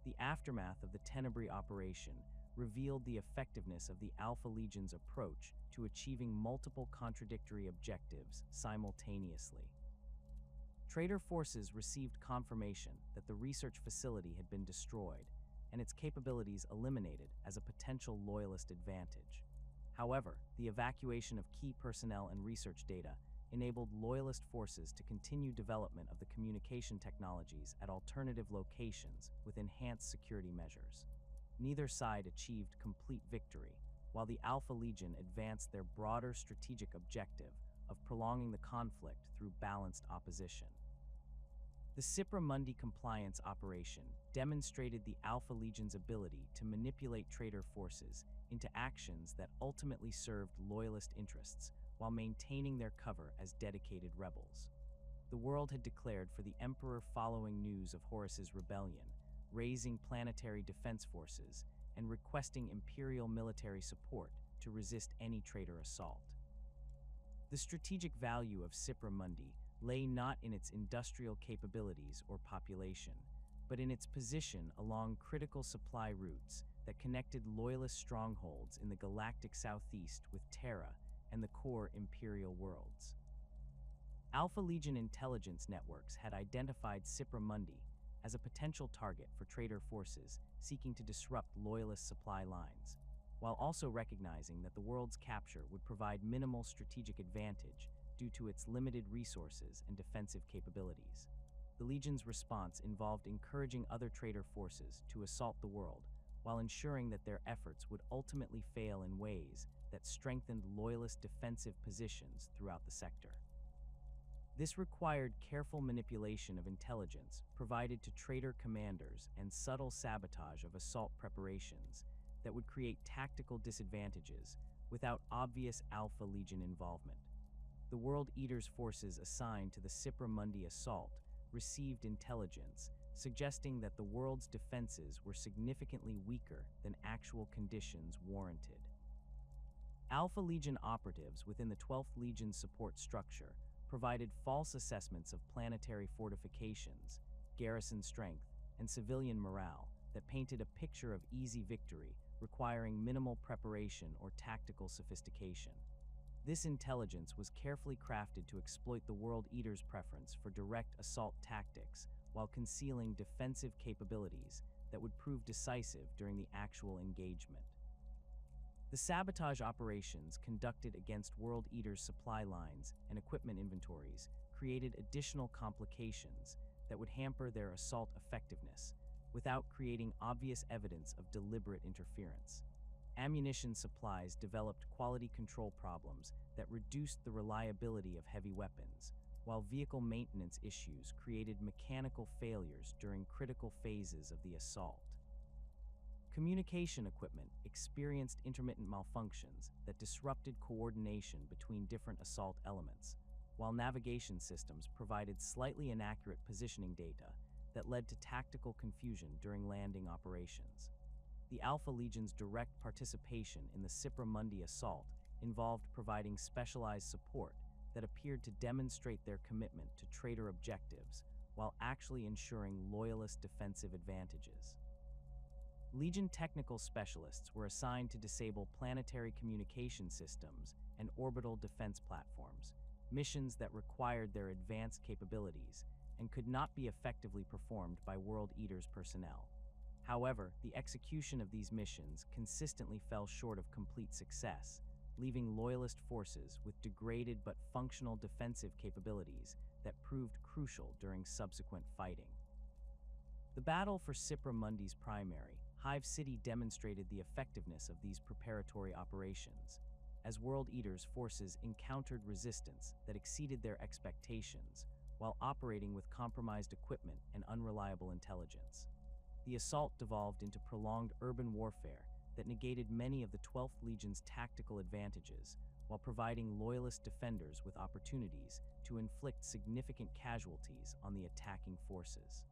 The aftermath of the Tenebrae operation revealed the effectiveness of the Alpha Legion's approach to achieving multiple contradictory objectives simultaneously. Traitor forces received confirmation that the research facility had been destroyed and its capabilities eliminated as a potential Loyalist advantage. However, the evacuation of key personnel and research data enabled Loyalist forces to continue development of the communication technologies at alternative locations with enhanced security measures. Neither side achieved complete victory, while the Alpha Legion advanced their broader strategic objective of prolonging the conflict through balanced opposition. The Cipra Mundi compliance operation demonstrated the Alpha Legion's ability to manipulate traitor forces into actions that ultimately served Loyalist interests while maintaining their cover as dedicated rebels. The world had declared for the Emperor following news of Horus's rebellion, raising planetary defense forces and requesting Imperial military support to resist any traitor assault. The strategic value of Cipra Mundi lay not in its industrial capabilities or population, but in its position along critical supply routes that connected Loyalist strongholds in the galactic southeast with Terra and the core Imperial worlds. Alpha Legion intelligence networks had identified Cipra Mundi as a potential target for traitor forces seeking to disrupt Loyalist supply lines, while also recognizing that the world's capture would provide minimal strategic advantage due to its limited resources and defensive capabilities. The Legion's response involved encouraging other traitor forces to assault the world, while ensuring that their efforts would ultimately fail in ways that strengthened loyalist defensive positions throughout the sector. This required careful manipulation of intelligence provided to traitor commanders and subtle sabotage of assault preparations that would create tactical disadvantages without obvious Alpha Legion involvement. The World Eater's forces assigned to the Cipra Mundi assault received intelligence suggesting that the world's defenses were significantly weaker than actual conditions warranted. Alpha Legion operatives within the 12th Legion's support structure provided false assessments of planetary fortifications, garrison strength, and civilian morale that painted a picture of easy victory requiring minimal preparation or tactical sophistication. This intelligence was carefully crafted to exploit the World Eater's preference for direct assault tactics while concealing defensive capabilities that would prove decisive during the actual engagement. The sabotage operations conducted against World Eater's supply lines and equipment inventories created additional complications that would hamper their assault effectiveness without creating obvious evidence of deliberate interference. Ammunition supplies developed quality control problems that reduced the reliability of heavy weapons, while vehicle maintenance issues created mechanical failures during critical phases of the assault. Communication equipment experienced intermittent malfunctions that disrupted coordination between different assault elements, while navigation systems provided slightly inaccurate positioning data that led to tactical confusion during landing operations. The Alpha Legion's direct participation in the Cipra Mundi assault involved providing specialized support that appeared to demonstrate their commitment to traitor objectives while actually ensuring loyalist defensive advantages. Legion technical specialists were assigned to disable planetary communication systems and orbital defense platforms, missions that required their advanced capabilities and could not be effectively performed by World Eater's personnel. However, the execution of these missions consistently fell short of complete success, leaving loyalist forces with degraded but functional defensive capabilities that proved crucial during subsequent fighting. The battle for Cipra Mundi's primary, Hive City, demonstrated the effectiveness of these preparatory operations, as World Eater's forces encountered resistance that exceeded their expectations while operating with compromised equipment and unreliable intelligence. The assault devolved into prolonged urban warfare that negated many of the 12th Legion's tactical advantages while providing loyalist defenders with opportunities to inflict significant casualties on the attacking forces.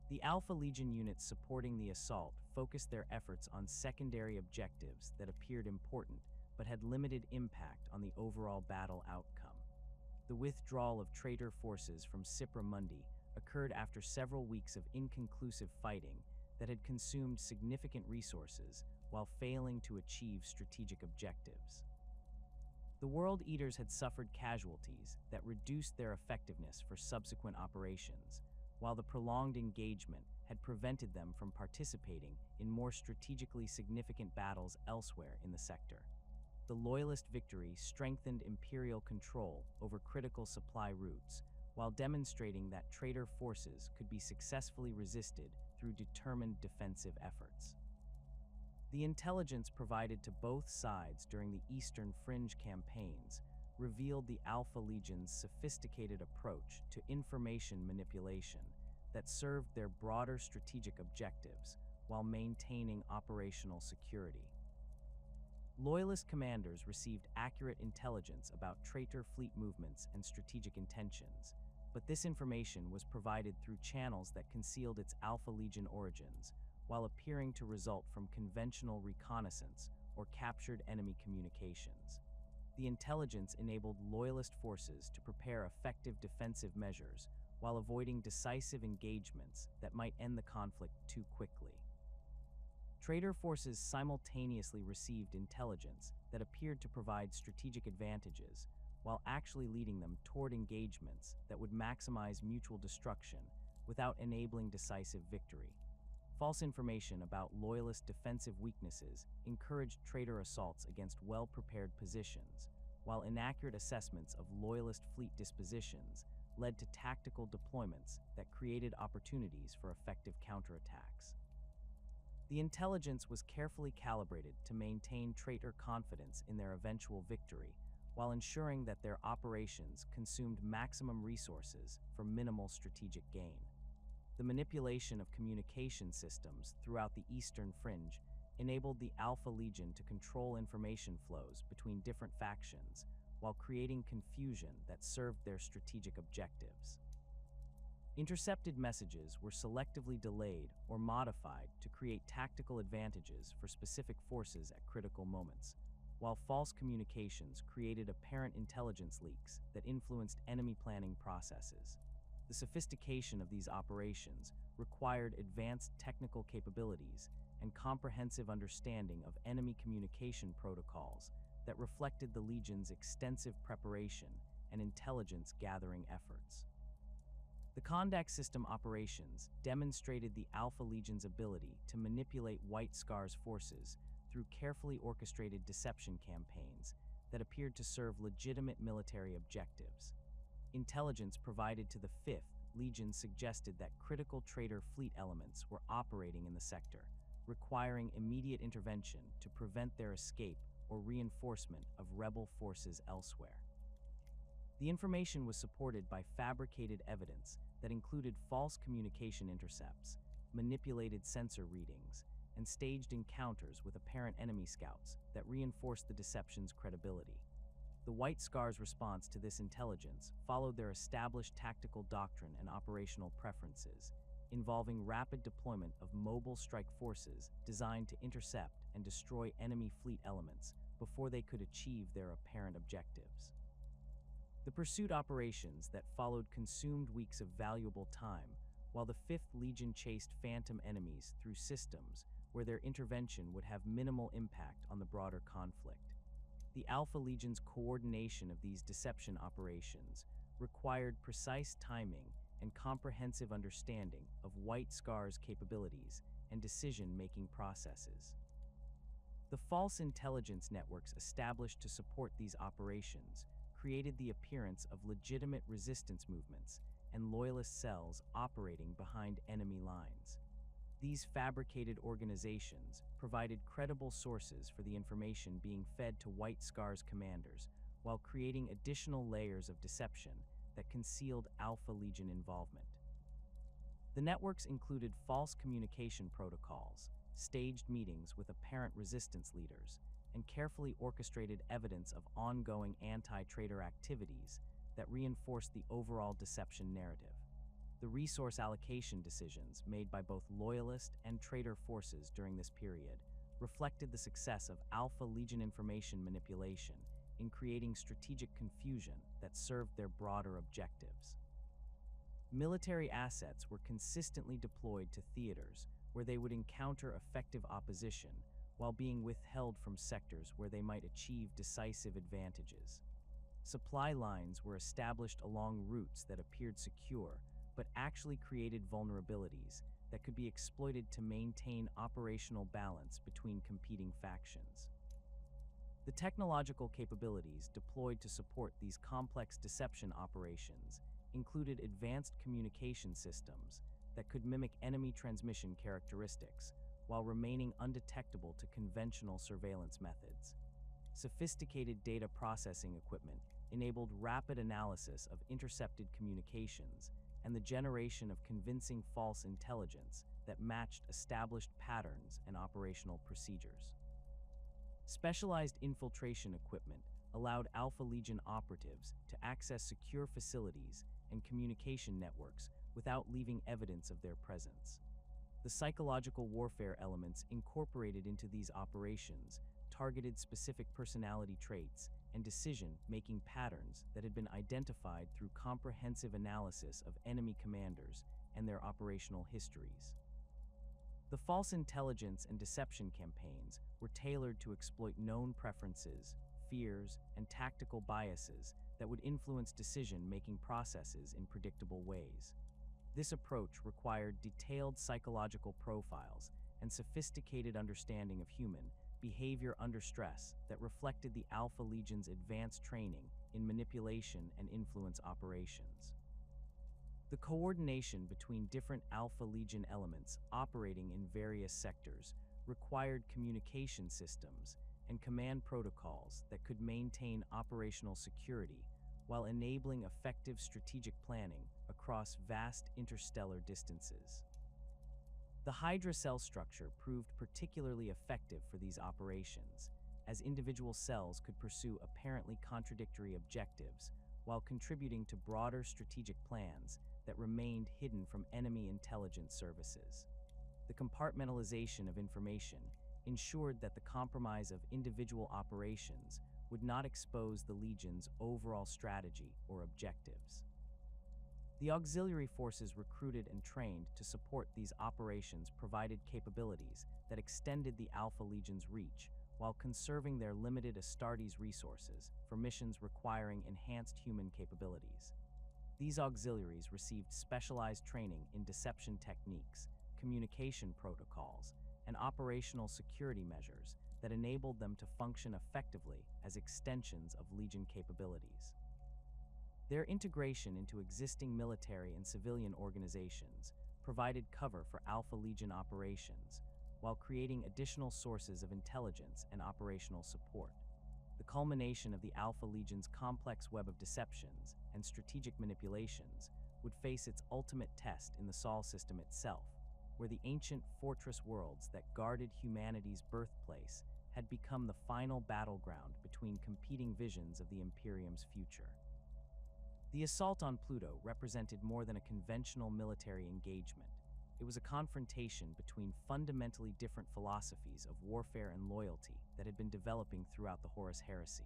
The Alpha Legion units supporting the assault focused their efforts on secondary objectives that appeared important but had limited impact on the overall battle outcome. The withdrawal of traitor forces from Cipra Mundi occurred after several weeks of inconclusive fighting that had consumed significant resources while failing to achieve strategic objectives. The World Eaters had suffered casualties that reduced their effectiveness for subsequent operations, while the prolonged engagement had prevented them from participating in more strategically significant battles elsewhere in the sector. The Loyalist victory strengthened Imperial control over critical supply routes, while demonstrating that traitor forces could be successfully resisted through determined defensive efforts. The intelligence provided to both sides during the Eastern Fringe campaigns revealed the Alpha Legion's sophisticated approach to information manipulation that served their broader strategic objectives while maintaining operational security. Loyalist commanders received accurate intelligence about traitor fleet movements and strategic intentions, but this information was provided through channels that concealed its Alpha Legion origins, while appearing to result from conventional reconnaissance or captured enemy communications. The intelligence enabled Loyalist forces to prepare effective defensive measures while avoiding decisive engagements that might end the conflict too quickly. Traitor forces simultaneously received intelligence that appeared to provide strategic advantages, while actually leading them toward engagements that would maximize mutual destruction without enabling decisive victory. False information about Loyalist defensive weaknesses encouraged traitor assaults against well-prepared positions, while inaccurate assessments of Loyalist fleet dispositions led to tactical deployments that created opportunities for effective counterattacks. The intelligence was carefully calibrated to maintain traitor confidence in their eventual victory, while ensuring that their operations consumed maximum resources for minimal strategic gain. The manipulation of communication systems throughout the Eastern Fringe enabled the Alpha Legion to control information flows between different factions, while creating confusion that served their strategic objectives. Intercepted messages were selectively delayed or modified to create tactical advantages for specific forces at critical moments, while false communications created apparent intelligence leaks that influenced enemy planning processes. The sophistication of these operations required advanced technical capabilities and comprehensive understanding of enemy communication protocols that reflected the Legion's extensive preparation and intelligence gathering efforts. The Kondak system operations demonstrated the Alpha Legion's ability to manipulate White Scar's forces through carefully orchestrated deception campaigns that appeared to serve legitimate military objectives. Intelligence provided to the 5th Legion suggested that critical traitor fleet elements were operating in the sector, requiring immediate intervention to prevent their escape or reinforcement of rebel forces elsewhere. The information was supported by fabricated evidence that included false communication intercepts, manipulated sensor readings, and staged encounters with apparent enemy scouts that reinforced the deception's credibility. The White Scar's response to this intelligence followed their established tactical doctrine and operational preferences, involving rapid deployment of mobile strike forces designed to intercept and destroy enemy fleet elements before they could achieve their apparent objectives. The pursuit operations that followed consumed weeks of valuable time, while the 5th Legion chased phantom enemies through systems where their intervention would have minimal impact on the broader conflict. The Alpha Legion's coordination of these deception operations required precise timing and comprehensive understanding of White Scar's capabilities and decision-making processes. The false intelligence networks established to support these operations created the appearance of legitimate resistance movements and loyalist cells operating behind enemy lines. These fabricated organizations provided credible sources for the information being fed to White Scar's commanders, while creating additional layers of deception that concealed Alpha Legion involvement. The networks included false communication protocols, staged meetings with apparent resistance leaders, and carefully orchestrated evidence of ongoing anti-traitor activities that reinforced the overall deception narrative. The resource allocation decisions made by both loyalist and traitor forces during this period reflected the success of Alpha Legion information manipulation in creating strategic confusion that served their broader objectives. Military assets were consistently deployed to theaters where they would encounter effective opposition while being withheld from sectors where they might achieve decisive advantages. Supply lines were established along routes that appeared secure, but actually created vulnerabilities that could be exploited to maintain operational balance between competing factions. The technological capabilities deployed to support these complex deception operations included advanced communication systems that could mimic enemy transmission characteristics while remaining undetectable to conventional surveillance methods. Sophisticated data processing equipment enabled rapid analysis of intercepted communications and the generation of convincing false intelligence that matched established patterns and operational procedures. Specialized infiltration equipment allowed Alpha Legion operatives to access secure facilities and communication networks without leaving evidence of their presence. The psychological warfare elements incorporated into these operations targeted specific personality traits and decision-making patterns that had been identified through comprehensive analysis of enemy commanders and their operational histories. The false intelligence and deception campaigns were tailored to exploit known preferences, fears, and tactical biases that would influence decision-making processes in predictable ways. This approach required detailed psychological profiles and sophisticated understanding of human behavior under stress that reflected the Alpha Legion's advanced training in manipulation and influence operations. The coordination between different Alpha Legion elements operating in various sectors required communication systems and command protocols that could maintain operational security while enabling effective strategic planning across vast interstellar distances. The Hydra cell structure proved particularly effective for these operations, as individual cells could pursue apparently contradictory objectives while contributing to broader strategic plans that remained hidden from enemy intelligence services. The compartmentalization of information ensured that the compromise of individual operations would not expose the Legion's overall strategy or objectives. The auxiliary forces recruited and trained to support these operations provided capabilities that extended the Alpha Legion's reach while conserving their limited Astartes resources for missions requiring enhanced human capabilities. These auxiliaries received specialized training in deception techniques, communication protocols, and operational security measures that enabled them to function effectively as extensions of Legion capabilities. Their integration into existing military and civilian organizations provided cover for Alpha Legion operations, while creating additional sources of intelligence and operational support. The culmination of the Alpha Legion's complex web of deceptions and strategic manipulations would face its ultimate test in the Sol system itself, where the ancient fortress worlds that guarded humanity's birthplace had become the final battleground between competing visions of the Imperium's future. The assault on Pluto represented more than a conventional military engagement. It was a confrontation between fundamentally different philosophies of warfare and loyalty that had been developing throughout the Horus Heresy.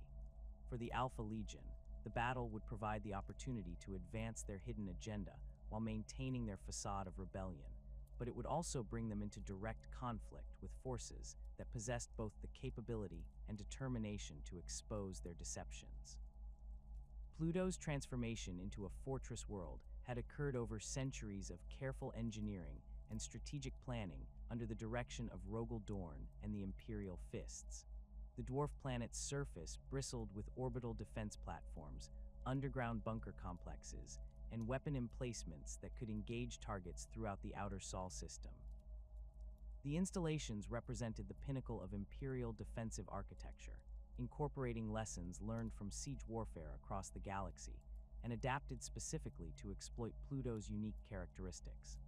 For the Alpha Legion, the battle would provide the opportunity to advance their hidden agenda while maintaining their facade of rebellion, but it would also bring them into direct conflict with forces that possessed both the capability and determination to expose their deceptions. Pluto's transformation into a fortress world had occurred over centuries of careful engineering and strategic planning under the direction of Rogal Dorn and the Imperial Fists. The dwarf planet's surface bristled with orbital defense platforms, underground bunker complexes, and weapon emplacements that could engage targets throughout the outer Sol system. The installations represented the pinnacle of Imperial defensive architecture, incorporating lessons learned from siege warfare across the galaxy and adapted specifically to exploit Pluto's unique characteristics.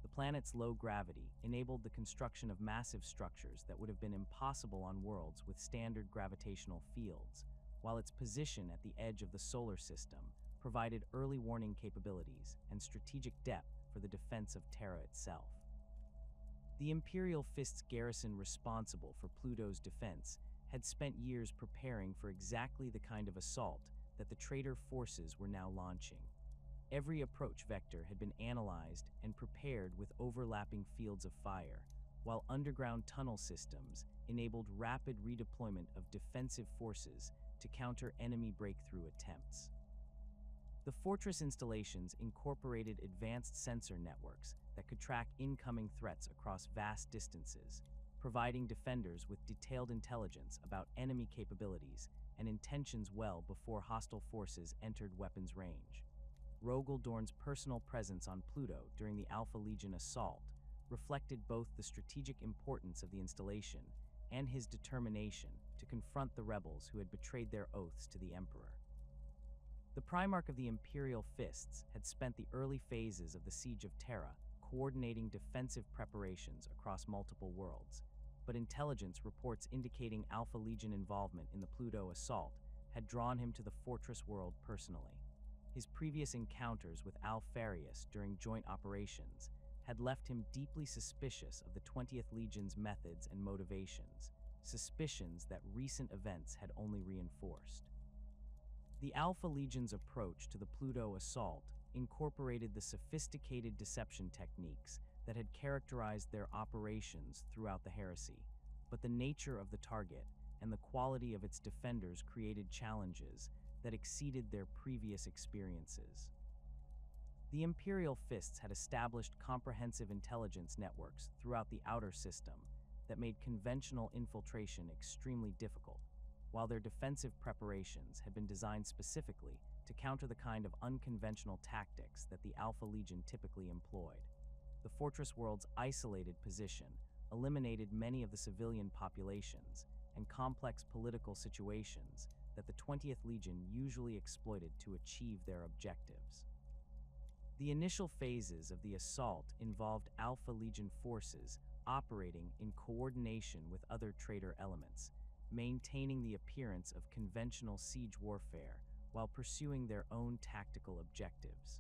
The planet's low gravity enabled the construction of massive structures that would have been impossible on worlds with standard gravitational fields, while its position at the edge of the solar system provided early warning capabilities and strategic depth for the defense of Terra itself. The Imperial Fist's garrison responsible for Pluto's defense had spent years preparing for exactly the kind of assault that the traitor forces were now launching. Every approach vector had been analyzed and prepared with overlapping fields of fire, while underground tunnel systems enabled rapid redeployment of defensive forces to counter enemy breakthrough attempts. The fortress installations incorporated advanced sensor networks that could track incoming threats across vast distances, providing defenders with detailed intelligence about enemy capabilities and intentions well before hostile forces entered weapons range. Rogal Dorn's personal presence on Pluto during the Alpha Legion assault reflected both the strategic importance of the installation and his determination to confront the rebels who had betrayed their oaths to the Emperor. The Primarch of the Imperial Fists had spent the early phases of the Siege of Terra coordinating defensive preparations across multiple worlds, but intelligence reports indicating Alpha Legion involvement in the Pluto assault had drawn him to the fortress world personally. His previous encounters with Alpharius during joint operations had left him deeply suspicious of the 20th Legion's methods and motivations, suspicions that recent events had only reinforced. The Alpha Legion's approach to the Pluto assault incorporated the sophisticated deception techniques that had characterized their operations throughout the heresy, but the nature of the target and the quality of its defenders created challenges that exceeded their previous experiences. The Imperial Fists had established comprehensive intelligence networks throughout the outer system that made conventional infiltration extremely difficult, while their defensive preparations had been designed specifically to counter the kind of unconventional tactics that the Alpha Legion typically employed. The fortress world's isolated position eliminated many of the civilian populations and complex political situations that the 20th Legion usually exploited to achieve their objectives. The initial phases of the assault involved Alpha Legion forces operating in coordination with other traitor elements, maintaining the appearance of conventional siege warfare while pursuing their own tactical objectives.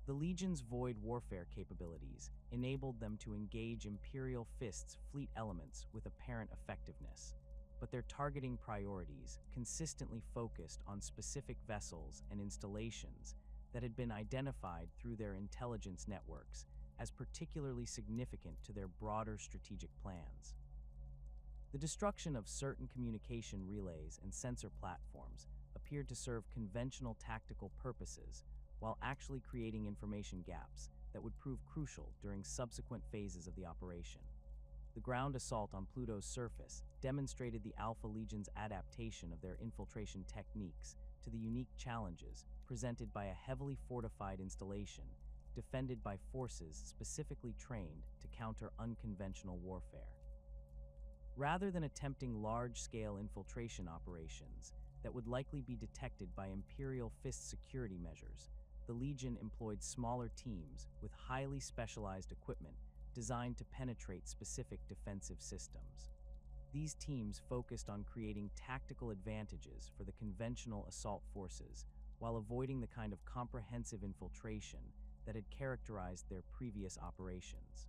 The Legion's void warfare capabilities enabled them to engage Imperial Fist's fleet elements with apparent effectiveness, but their targeting priorities consistently focused on specific vessels and installations that had been identified through their intelligence networks as particularly significant to their broader strategic plans. The destruction of certain communication relays and sensor platforms appeared to serve conventional tactical purposes while actually creating information gaps that would prove crucial during subsequent phases of the operation. The ground assault on Pluto's surface demonstrated the Alpha Legion's adaptation of their infiltration techniques to the unique challenges presented by a heavily fortified installation defended by forces specifically trained to counter unconventional warfare. Rather than attempting large-scale infiltration operations that would likely be detected by Imperial Fist security measures, the Legion employed smaller teams with highly specialized equipment designed to penetrate specific defensive systems. These teams focused on creating tactical advantages for the conventional assault forces while avoiding the kind of comprehensive infiltration that had characterized their previous operations.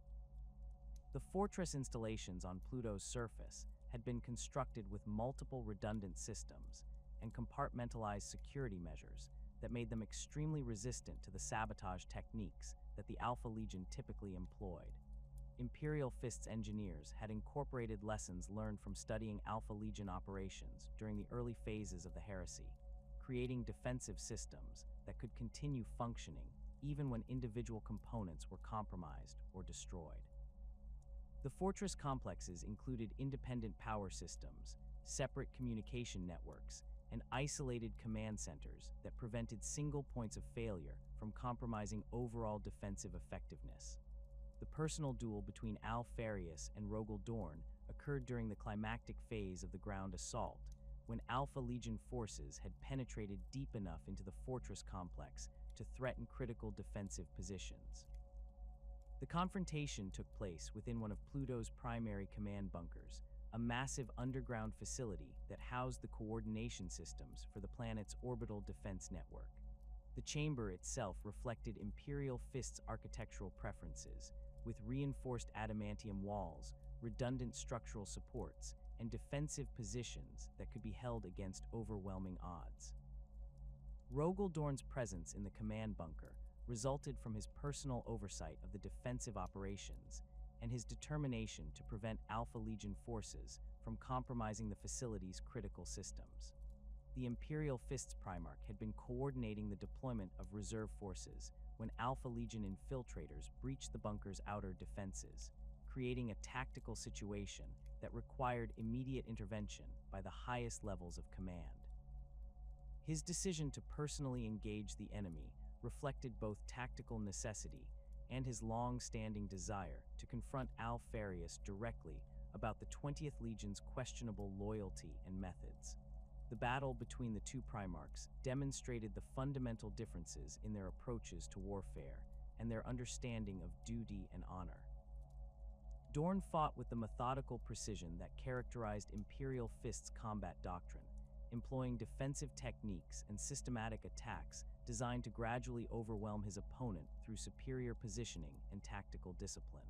The fortress installations on Pluto's surface had been constructed with multiple redundant systems and compartmentalized security measures that made them extremely resistant to the sabotage techniques that the Alpha Legion typically employed. Imperial Fist's engineers had incorporated lessons learned from studying Alpha Legion operations during the early phases of the Heresy, creating defensive systems that could continue functioning even when individual components were compromised or destroyed. The fortress complexes included independent power systems, separate communication networks, and isolated command centers that prevented single points of failure from compromising overall defensive effectiveness. The personal duel between Alpharius and Rogal Dorn occurred during the climactic phase of the ground assault, when Alpha Legion forces had penetrated deep enough into the fortress complex to threaten critical defensive positions. The confrontation took place within one of Pluto's primary command bunkers, a massive underground facility that housed the coordination systems for the planet's orbital defense network. The chamber itself reflected Imperial Fist's architectural preferences, with reinforced adamantium walls, redundant structural supports, and defensive positions that could be held against overwhelming odds. Rogal Dorn's presence in the command bunker resulted from his personal oversight of the defensive operations and his determination to prevent Alpha Legion forces from compromising the facility's critical systems. The Imperial Fist's Primarch had been coordinating the deployment of reserve forces when Alpha Legion infiltrators breached the bunker's outer defenses, creating a tactical situation that required immediate intervention by the highest levels of command. His decision to personally engage the enemy reflected both tactical necessity and his long-standing desire to confront Alpharius directly about the 20th Legion's questionable loyalty and methods. The battle between the two Primarchs demonstrated the fundamental differences in their approaches to warfare and their understanding of duty and honor. Dorn fought with the methodical precision that characterized Imperial Fist's combat doctrine, employing defensive techniques and systematic attacks designed to gradually overwhelm his opponent through superior positioning and tactical discipline.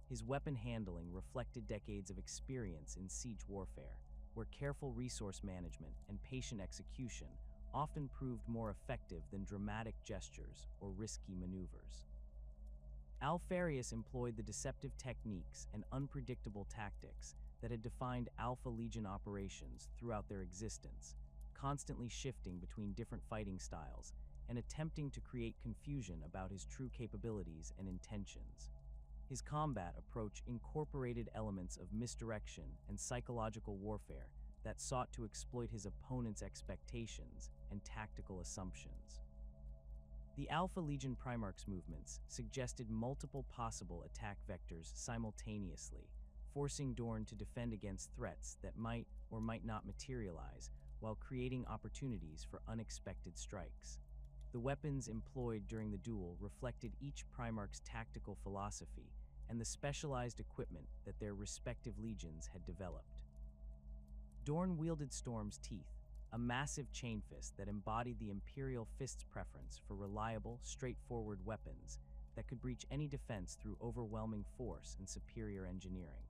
His weapon handling reflected decades of experience in siege warfare, where careful resource management and patient execution often proved more effective than dramatic gestures or risky maneuvers. Alpharius employed the deceptive techniques and unpredictable tactics that had defined Alpha Legion operations throughout their existence, constantly shifting between different fighting styles and attempting to create confusion about his true capabilities and intentions. His combat approach incorporated elements of misdirection and psychological warfare that sought to exploit his opponent's expectations and tactical assumptions. The Alpha Legion Primarchs movements suggested multiple possible attack vectors simultaneously, forcing Dorn to defend against threats that might or might not materialize, while creating opportunities for unexpected strikes. The weapons employed during the duel reflected each Primarch's tactical philosophy and the specialized equipment that their respective legions had developed. Dorn wielded Storm's Teeth, a massive chain fist that embodied the Imperial Fist's preference for reliable, straightforward weapons that could breach any defense through overwhelming force and superior engineering.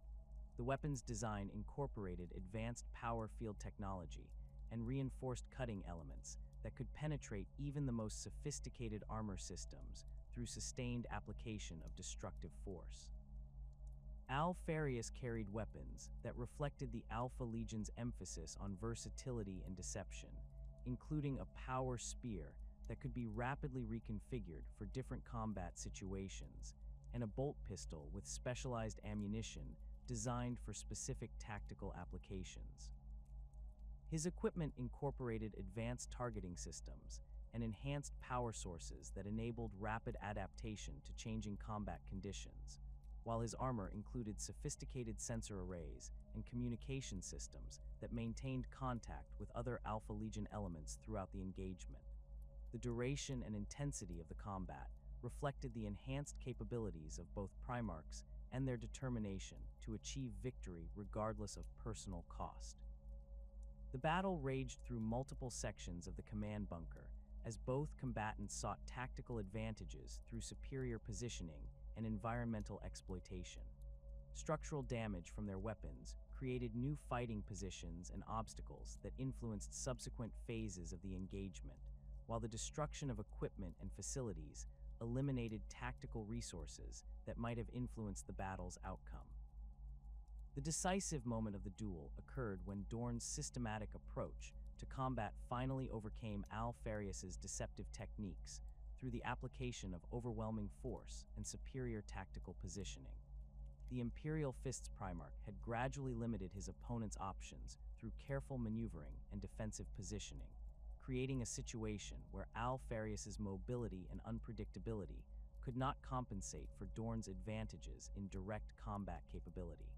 The weapon's design incorporated advanced power field technology and reinforced cutting elements that could penetrate even the most sophisticated armor systems through sustained application of destructive force. Alpharius carried weapons that reflected the Alpha Legion's emphasis on versatility and deception, including a power spear that could be rapidly reconfigured for different combat situations, and a bolt pistol with specialized ammunition designed for specific tactical applications. His equipment incorporated advanced targeting systems and enhanced power sources that enabled rapid adaptation to changing combat conditions, while his armor included sophisticated sensor arrays and communication systems that maintained contact with other Alpha Legion elements throughout the engagement. The duration and intensity of the combat reflected the enhanced capabilities of both Primarchs and their determination to achieve victory regardless of personal cost. The battle raged through multiple sections of the command bunker as both combatants sought tactical advantages through superior positioning and environmental exploitation. Structural damage from their weapons created new fighting positions and obstacles that influenced subsequent phases of the engagement, while the destruction of equipment and facilities eliminated tactical resources that might have influenced the battle's outcome. The decisive moment of the duel occurred when Dorn's systematic approach to combat finally overcame Alpharius's deceptive techniques through the application of overwhelming force and superior tactical positioning. The Imperial Fist's Primarch had gradually limited his opponent's options through careful maneuvering and defensive positioning, creating a situation where Alpharius's mobility and unpredictability could not compensate for Dorn's advantages in direct combat capability.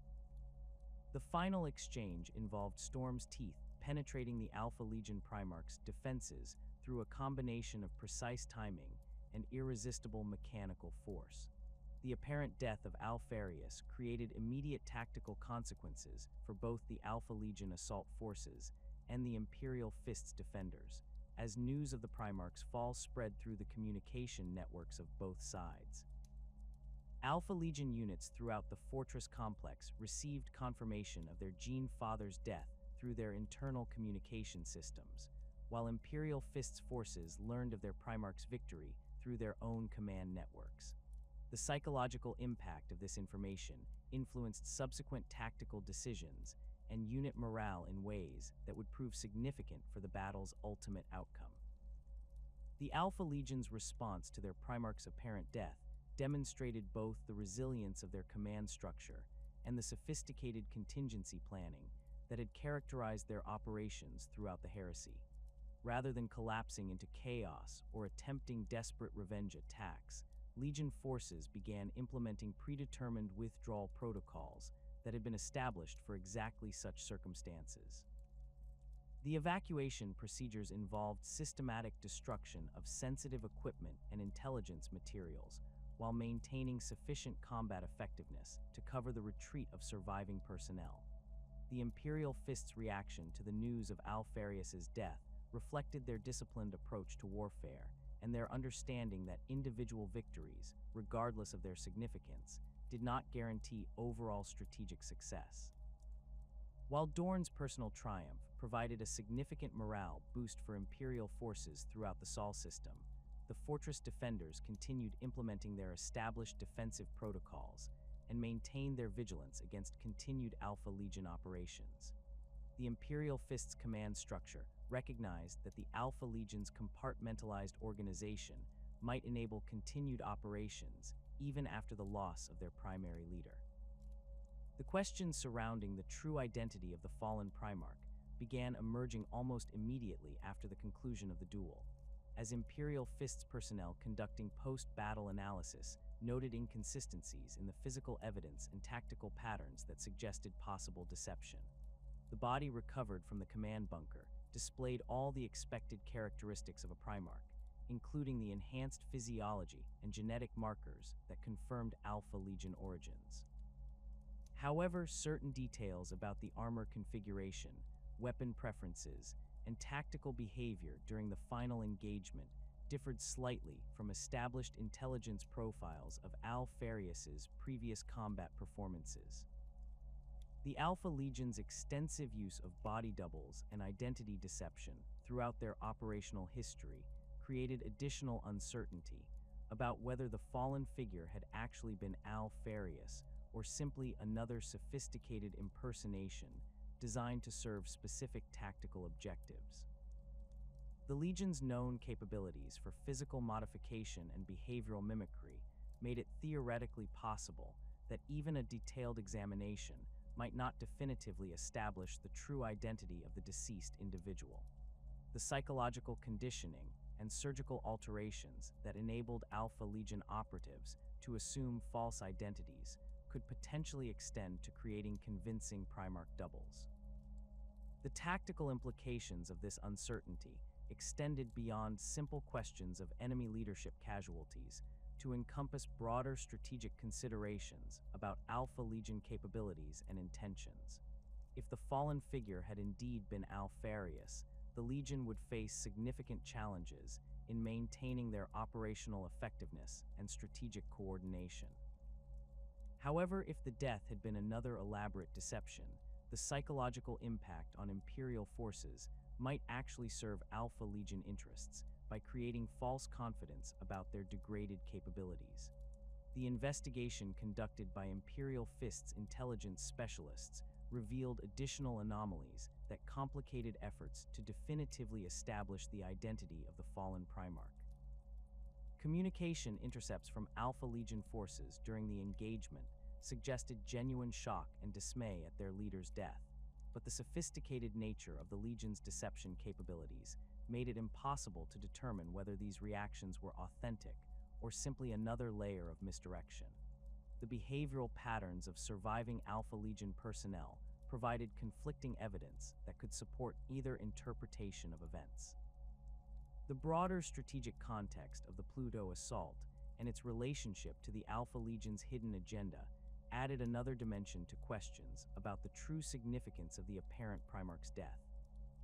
The final exchange involved Storm's Teeth penetrating the Alpha Legion Primarch's defenses through a combination of precise timing and irresistible mechanical force. The apparent death of Alpharius created immediate tactical consequences for both the Alpha Legion assault forces and the Imperial Fist's defenders, as news of the Primarch's fall spread through the communication networks of both sides. Alpha Legion units throughout the fortress complex received confirmation of their Gene Father's death through their internal communication systems, while Imperial Fist's forces learned of their Primarch's victory through their own command networks. The psychological impact of this information influenced subsequent tactical decisions and unit morale in ways that would prove significant for the battle's ultimate outcome. The Alpha Legion's response to their Primarch's apparent death demonstrated both the resilience of their command structure and the sophisticated contingency planning that had characterized their operations throughout the heresy. Rather than collapsing into chaos or attempting desperate revenge attacks, Legion forces began implementing predetermined withdrawal protocols that had been established for exactly such circumstances. The evacuation procedures involved systematic destruction of sensitive equipment and intelligence materials, while maintaining sufficient combat effectiveness to cover the retreat of surviving personnel. The Imperial Fist's reaction to the news of Alpharius's death reflected their disciplined approach to warfare and their understanding that individual victories, regardless of their significance, did not guarantee overall strategic success. While Dorn's personal triumph provided a significant morale boost for Imperial forces throughout the Sol system, the fortress defenders continued implementing their established defensive protocols and maintained their vigilance against continued Alpha Legion operations. The Imperial Fist's command structure recognized that the Alpha Legion's compartmentalized organization might enable continued operations even after the loss of their primary leader. The questions surrounding the true identity of the fallen Primarch began emerging almost immediately after the conclusion of the duel, as Imperial Fist's personnel conducting post-battle analysis noted inconsistencies in the physical evidence and tactical patterns that suggested possible deception. The body recovered from the command bunker displayed all the expected characteristics of a Primarch, including the enhanced physiology and genetic markers that confirmed Alpha Legion origins. However, certain details about the armor configuration, weapon preferences, and tactical behavior during the final engagement differed slightly from established intelligence profiles of Alpharius's previous combat performances. The Alpha Legion's extensive use of body doubles and identity deception throughout their operational history created additional uncertainty about whether the fallen figure had actually been Alpharius or simply another sophisticated impersonation designed to serve specific tactical objectives. The Legion's known capabilities for physical modification and behavioral mimicry made it theoretically possible that even a detailed examination might not definitively establish the true identity of the deceased individual. The psychological conditioning and surgical alterations that enabled Alpha Legion operatives to assume false identities could potentially extend to creating convincing Primarch doubles. The tactical implications of this uncertainty extended beyond simple questions of enemy leadership casualties to encompass broader strategic considerations about Alpha Legion capabilities and intentions. If the fallen figure had indeed been Alpharius, the Legion would face significant challenges in maintaining their operational effectiveness and strategic coordination. However, if the death had been another elaborate deception, the psychological impact on Imperial forces might actually serve Alpha Legion interests by creating false confidence about their degraded capabilities. The investigation conducted by Imperial Fist's intelligence specialists revealed additional anomalies that complicated efforts to definitively establish the identity of the fallen Primarch. Communication intercepts from Alpha Legion forces during the engagement suggested genuine shock and dismay at their leader's death, but the sophisticated nature of the Legion's deception capabilities made it impossible to determine whether these reactions were authentic or simply another layer of misdirection. The behavioral patterns of surviving Alpha Legion personnel provided conflicting evidence that could support either interpretation of events. The broader strategic context of the Pluto assault and its relationship to the Alpha Legion's hidden agenda added another dimension to questions about the true significance of the apparent Primarch's death.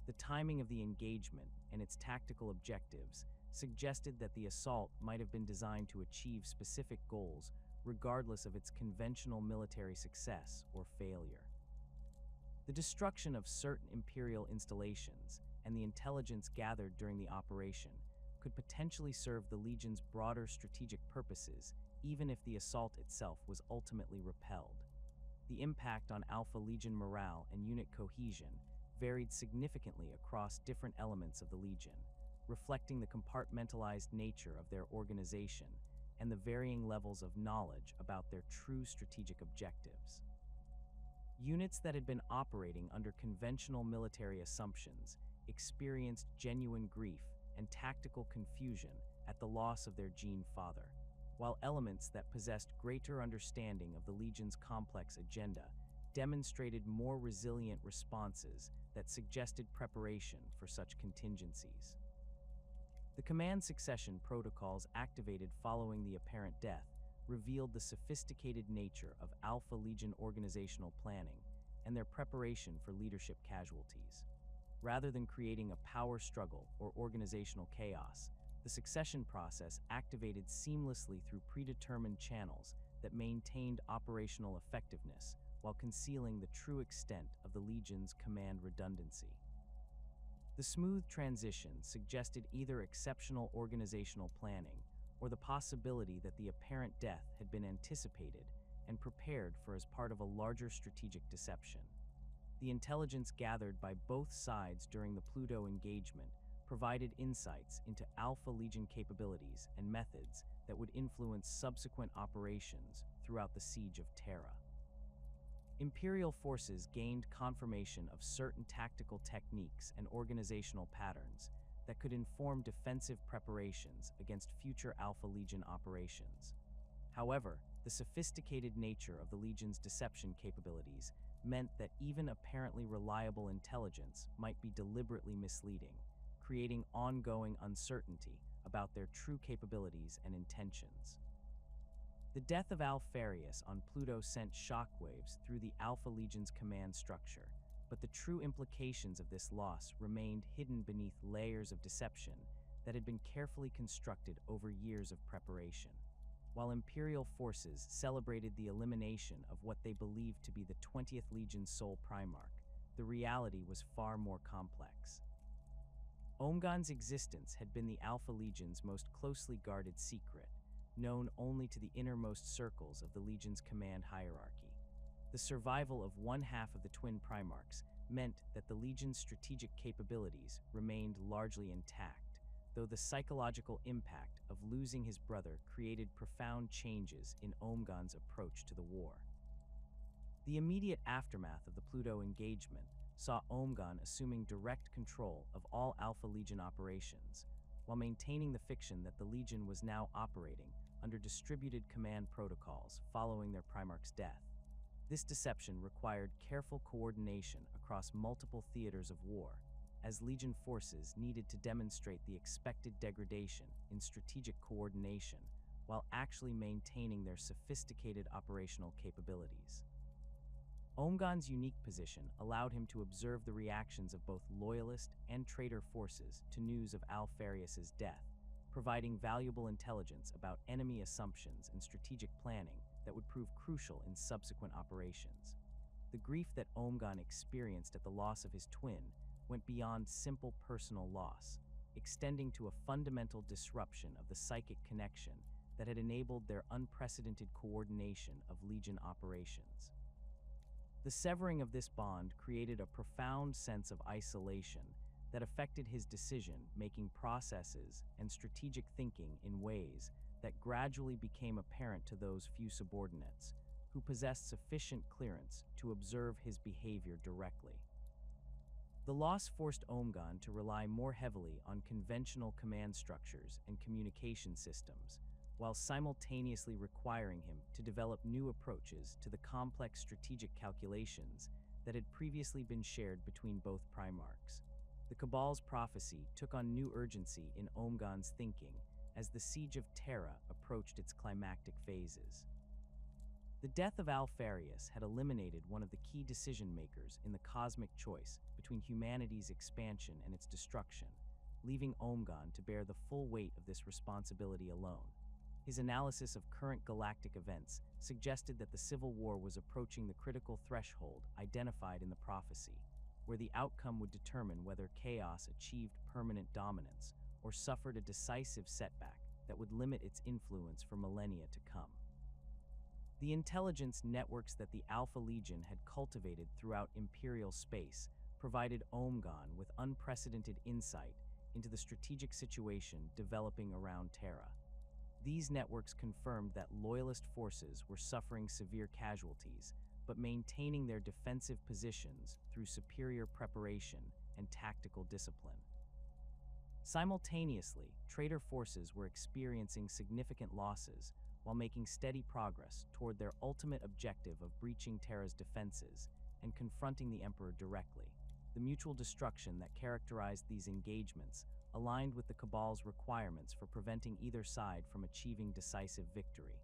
The timing of the engagement and its tactical objectives suggested that the assault might have been designed to achieve specific goals regardless of its conventional military success or failure. The destruction of certain Imperial installations and the intelligence gathered during the operation could potentially serve the Legion's broader strategic purposes, even if the assault itself was ultimately repelled. The impact on Alpha Legion morale and unit cohesion varied significantly across different elements of the Legion, reflecting the compartmentalized nature of their organization and the varying levels of knowledge about their true strategic objectives. Units that had been operating under conventional military assumptions experienced genuine grief and tactical confusion at the loss of their Gene Father, while elements that possessed greater understanding of the Legion's complex agenda demonstrated more resilient responses that suggested preparation for such contingencies. The command succession protocols activated following the apparent death revealed the sophisticated nature of Alpha Legion organizational planning and their preparation for leadership casualties. Rather than creating a power struggle or organizational chaos, the succession process activated seamlessly through predetermined channels that maintained operational effectiveness while concealing the true extent of the Legion's command redundancy. The smooth transition suggested either exceptional organizational planning or the possibility that the apparent death had been anticipated and prepared for as part of a larger strategic deception. The intelligence gathered by both sides during the Pluto engagement provided insights into Alpha Legion capabilities and methods that would influence subsequent operations throughout the Siege of Terra. Imperial forces gained confirmation of certain tactical techniques and organizational patterns that could inform defensive preparations against future Alpha Legion operations. However, the sophisticated nature of the Legion's deception capabilities meant that even apparently reliable intelligence might be deliberately misleading, creating ongoing uncertainty about their true capabilities and intentions. The death of Alpharius on Pluto sent shockwaves through the Alpha Legion's command structure, but the true implications of this loss remained hidden beneath layers of deception that had been carefully constructed over years of preparation. While Imperial forces celebrated the elimination of what they believed to be the 20th Legion's sole Primarch, the reality was far more complex. Omegon's existence had been the Alpha Legion's most closely guarded secret, known only to the innermost circles of the Legion's command hierarchy. The survival of one half of the twin Primarchs meant that the Legion's strategic capabilities remained largely intact, though the psychological impact of losing his brother created profound changes in Omegon's approach to the war. The immediate aftermath of the Pluto engagement saw Omegon assuming direct control of all Alpha Legion operations, while maintaining the fiction that the Legion was now operating under distributed command protocols following their Primarch's death. This deception required careful coordination across multiple theaters of war, as Legion forces needed to demonstrate the expected degradation in strategic coordination while actually maintaining their sophisticated operational capabilities. Omegon's unique position allowed him to observe the reactions of both loyalist and traitor forces to news of Alpharius's death, providing valuable intelligence about enemy assumptions and strategic planning that would prove crucial in subsequent operations. The grief that Omegon experienced at the loss of his twin went beyond simple personal loss, extending to a fundamental disruption of the psychic connection that had enabled their unprecedented coordination of Legion operations. The severing of this bond created a profound sense of isolation that affected his decision-making processes and strategic thinking in ways that gradually became apparent to those few subordinates who possessed sufficient clearance to observe his behavior directly. The loss forced Omegon to rely more heavily on conventional command structures and communication systems, while simultaneously requiring him to develop new approaches to the complex strategic calculations that had previously been shared between both Primarchs. The Cabal's prophecy took on new urgency in Omegon's thinking as the Siege of Terra approached its climactic phases. The death of Alpharius had eliminated one of the key decision-makers in the cosmic choice between humanity's expansion and its destruction, leaving Omegon to bear the full weight of this responsibility alone. His analysis of current galactic events suggested that the Civil War was approaching the critical threshold identified in the prophecy, where the outcome would determine whether chaos achieved permanent dominance or suffered a decisive setback that would limit its influence for millennia to come. The intelligence networks that the Alpha Legion had cultivated throughout Imperial space provided Omegon with unprecedented insight into the strategic situation developing around Terra. These networks confirmed that Loyalist forces were suffering severe casualties, but maintaining their defensive positions through superior preparation and tactical discipline. Simultaneously, traitor forces were experiencing significant losses while making steady progress toward their ultimate objective of breaching Terra's defenses and confronting the Emperor directly. The mutual destruction that characterized these engagements aligned with the Cabal's requirements for preventing either side from achieving decisive victory.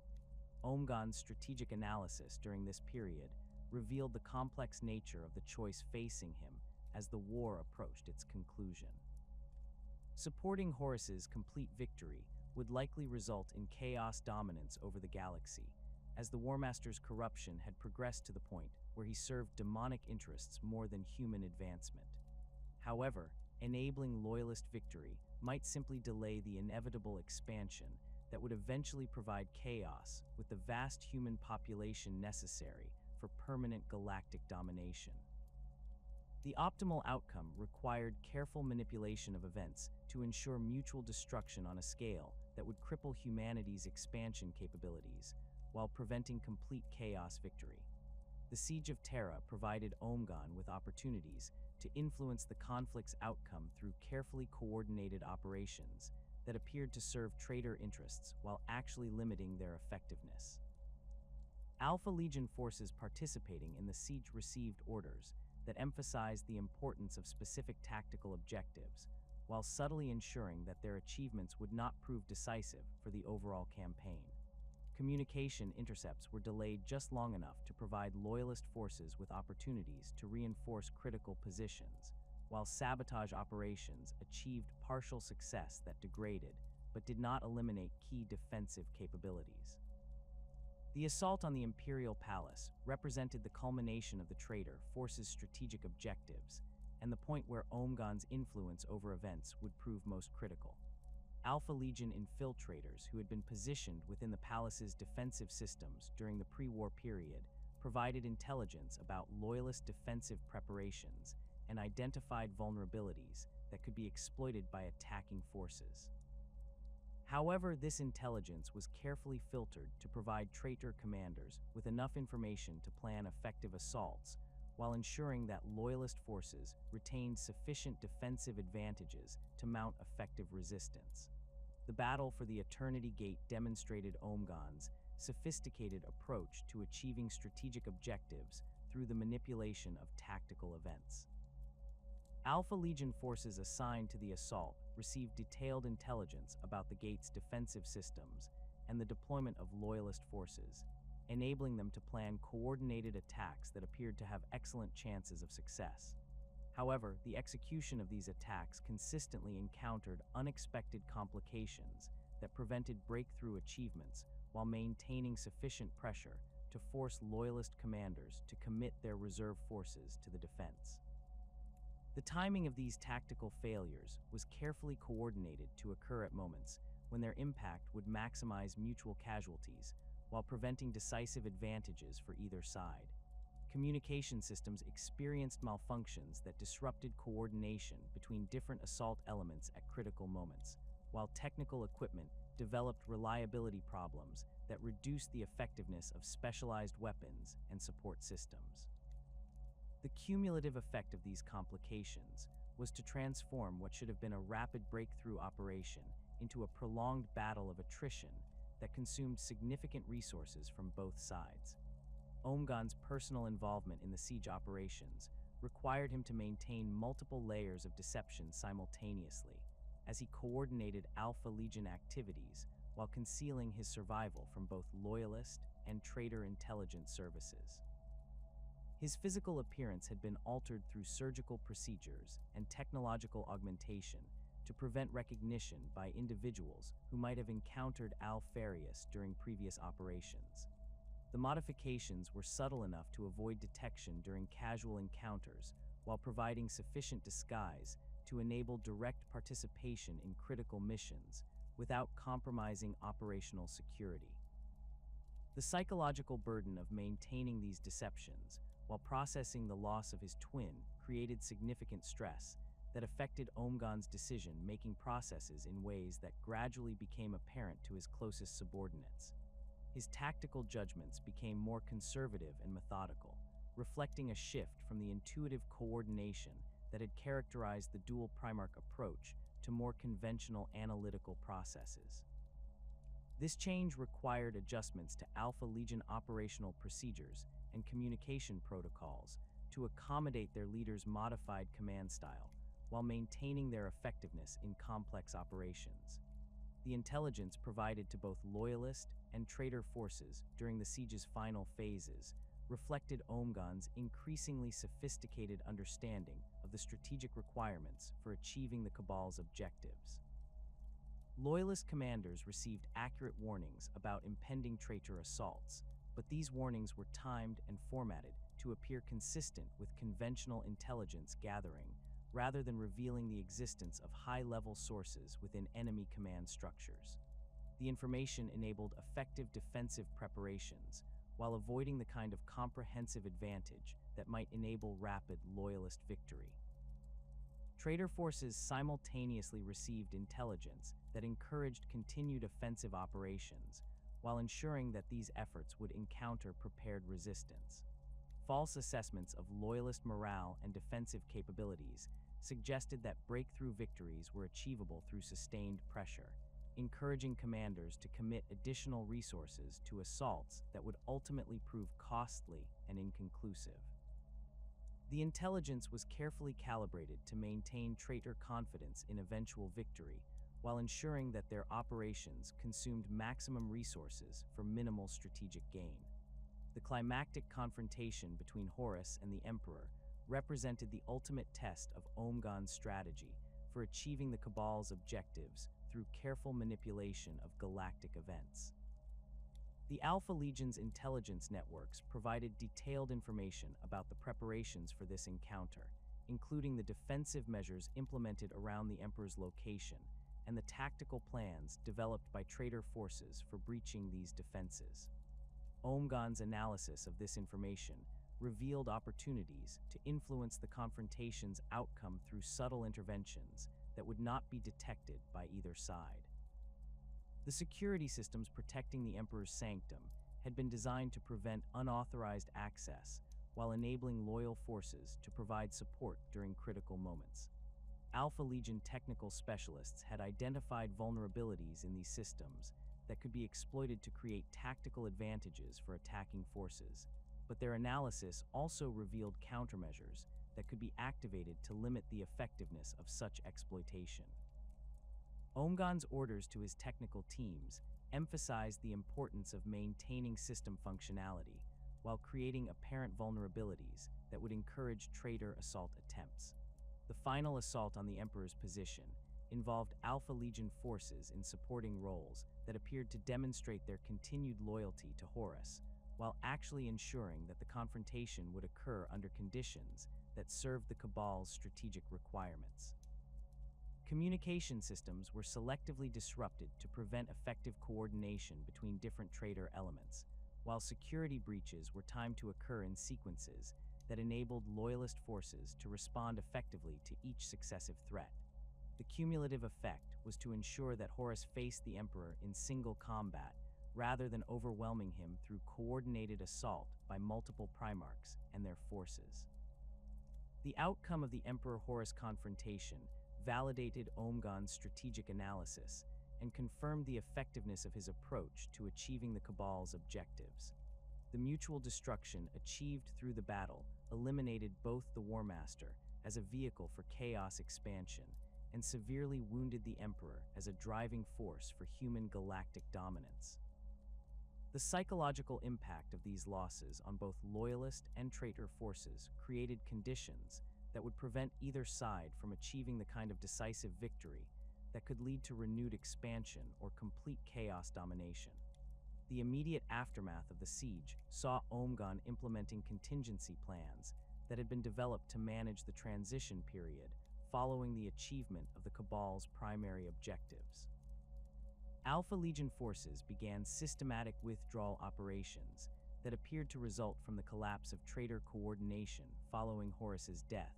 Omegon's strategic analysis during this period revealed the complex nature of the choice facing him as the war approached its conclusion. Supporting Horus's complete victory would likely result in chaos dominance over the galaxy, as the Warmaster's corruption had progressed to the point where he served demonic interests more than human advancement. However, enabling Loyalist victory might simply delay the inevitable expansion that would eventually provide chaos with the vast human population necessary for permanent galactic domination. The optimal outcome required careful manipulation of events to ensure mutual destruction on a scale that would cripple humanity's expansion capabilities while preventing complete chaos victory. The Siege of Terra provided Omegon with opportunities to influence the conflict's outcome through carefully coordinated operations that appeared to serve traitor interests while actually limiting their effectiveness. Alpha Legion forces participating in the siege received orders that emphasized the importance of specific tactical objectives, while subtly ensuring that their achievements would not prove decisive for the overall campaign. Communication intercepts were delayed just long enough to provide loyalist forces with opportunities to reinforce critical positions, while sabotage operations achieved partial success that degraded but did not eliminate key defensive capabilities. The assault on the Imperial Palace represented the culmination of the traitor force's strategic objectives and the point where Omegon's influence over events would prove most critical. Alpha Legion infiltrators who had been positioned within the palace's defensive systems during the pre-war period provided intelligence about loyalist defensive preparations and identified vulnerabilities that could be exploited by attacking forces. However, this intelligence was carefully filtered to provide traitor commanders with enough information to plan effective assaults, while ensuring that loyalist forces retained sufficient defensive advantages to mount effective resistance. The battle for the Eternity Gate demonstrated Omegon's sophisticated approach to achieving strategic objectives through the manipulation of tactical events. Alpha Legion forces assigned to the assault received detailed intelligence about the gate's defensive systems and the deployment of loyalist forces, enabling them to plan coordinated attacks that appeared to have excellent chances of success. However, the execution of these attacks consistently encountered unexpected complications that prevented breakthrough achievements while maintaining sufficient pressure to force loyalist commanders to commit their reserve forces to the defense. The timing of these tactical failures was carefully coordinated to occur at moments when their impact would maximize mutual casualties while preventing decisive advantages for either side. Communication systems experienced malfunctions that disrupted coordination between different assault elements at critical moments, while technical equipment developed reliability problems that reduced the effectiveness of specialized weapons and support systems. The cumulative effect of these complications was to transform what should have been a rapid breakthrough operation into a prolonged battle of attrition that consumed significant resources from both sides. Omegon's personal involvement in the siege operations required him to maintain multiple layers of deception simultaneously, as he coordinated Alpha Legion activities while concealing his survival from both loyalist and traitor intelligence services. His physical appearance had been altered through surgical procedures and technological augmentation to prevent recognition by individuals who might have encountered Alpharius during previous operations. The modifications were subtle enough to avoid detection during casual encounters, while providing sufficient disguise to enable direct participation in critical missions without compromising operational security. The psychological burden of maintaining these deceptions while processing the loss of his twin created significant stress that affected Omegon's decision-making processes in ways that gradually became apparent to his closest subordinates. His tactical judgments became more conservative and methodical, reflecting a shift from the intuitive coordination that had characterized the dual Primarch approach to more conventional analytical processes. This change required adjustments to Alpha Legion operational procedures and communication protocols to accommodate their leader's modified command style, while maintaining their effectiveness in complex operations. The intelligence provided to both loyalist and traitor forces during the siege's final phases reflected Omegon's increasingly sophisticated understanding of the strategic requirements for achieving the Cabal's objectives. Loyalist commanders received accurate warnings about impending traitor assaults, but these warnings were timed and formatted to appear consistent with conventional intelligence gathering, rather than revealing the existence of high-level sources within enemy command structures. The information enabled effective defensive preparations, while avoiding the kind of comprehensive advantage that might enable rapid loyalist victory. Traitor forces simultaneously received intelligence that encouraged continued offensive operations, while ensuring that these efforts would encounter prepared resistance. False assessments of loyalist morale and defensive capabilities suggested that breakthrough victories were achievable through sustained pressure, encouraging commanders to commit additional resources to assaults that would ultimately prove costly and inconclusive. The intelligence was carefully calibrated to maintain traitor confidence in eventual victory, while ensuring that their operations consumed maximum resources for minimal strategic gain. The climactic confrontation between Horus and the Emperor represented the ultimate test of Omegon's strategy for achieving the Cabal's objectives through careful manipulation of galactic events. The Alpha Legion's intelligence networks provided detailed information about the preparations for this encounter, including the defensive measures implemented around the Emperor's location and the tactical plans developed by traitor forces for breaching these defenses. Omegon's analysis of this information revealed opportunities to influence the confrontation's outcome through subtle interventions that would not be detected by either side. The security systems protecting the Emperor's sanctum had been designed to prevent unauthorized access while enabling loyal forces to provide support during critical moments. Alpha Legion technical specialists had identified vulnerabilities in these systems that could be exploited to create tactical advantages for attacking forces, but their analysis also revealed countermeasures that could be activated to limit the effectiveness of such exploitation. Omegon's orders to his technical teams emphasized the importance of maintaining system functionality while creating apparent vulnerabilities that would encourage traitor assault attempts. The final assault on the Emperor's position involved Alpha Legion forces in supporting roles that appeared to demonstrate their continued loyalty to Horus, while actually ensuring that the confrontation would occur under conditions that served the Cabal's strategic requirements. Communication systems were selectively disrupted to prevent effective coordination between different traitor elements, while security breaches were timed to occur in sequences that enabled loyalist forces to respond effectively to each successive threat. The cumulative effect was to ensure that Horus faced the Emperor in single combat rather than overwhelming him through coordinated assault by multiple Primarchs and their forces. The outcome of the Emperor-Horus confrontation validated Omegon's strategic analysis and confirmed the effectiveness of his approach to achieving the Cabal's objectives. The mutual destruction achieved through the battle eliminated both the Warmaster as a vehicle for chaos expansion and severely wounded the Emperor as a driving force for human galactic dominance. The psychological impact of these losses on both loyalist and traitor forces created conditions that would prevent either side from achieving the kind of decisive victory that could lead to renewed expansion or complete chaos domination. The immediate aftermath of the siege saw Omegon implementing contingency plans that had been developed to manage the transition period following the achievement of the Cabal's primary objectives. Alpha Legion forces began systematic withdrawal operations that appeared to result from the collapse of traitor coordination following Horus's death,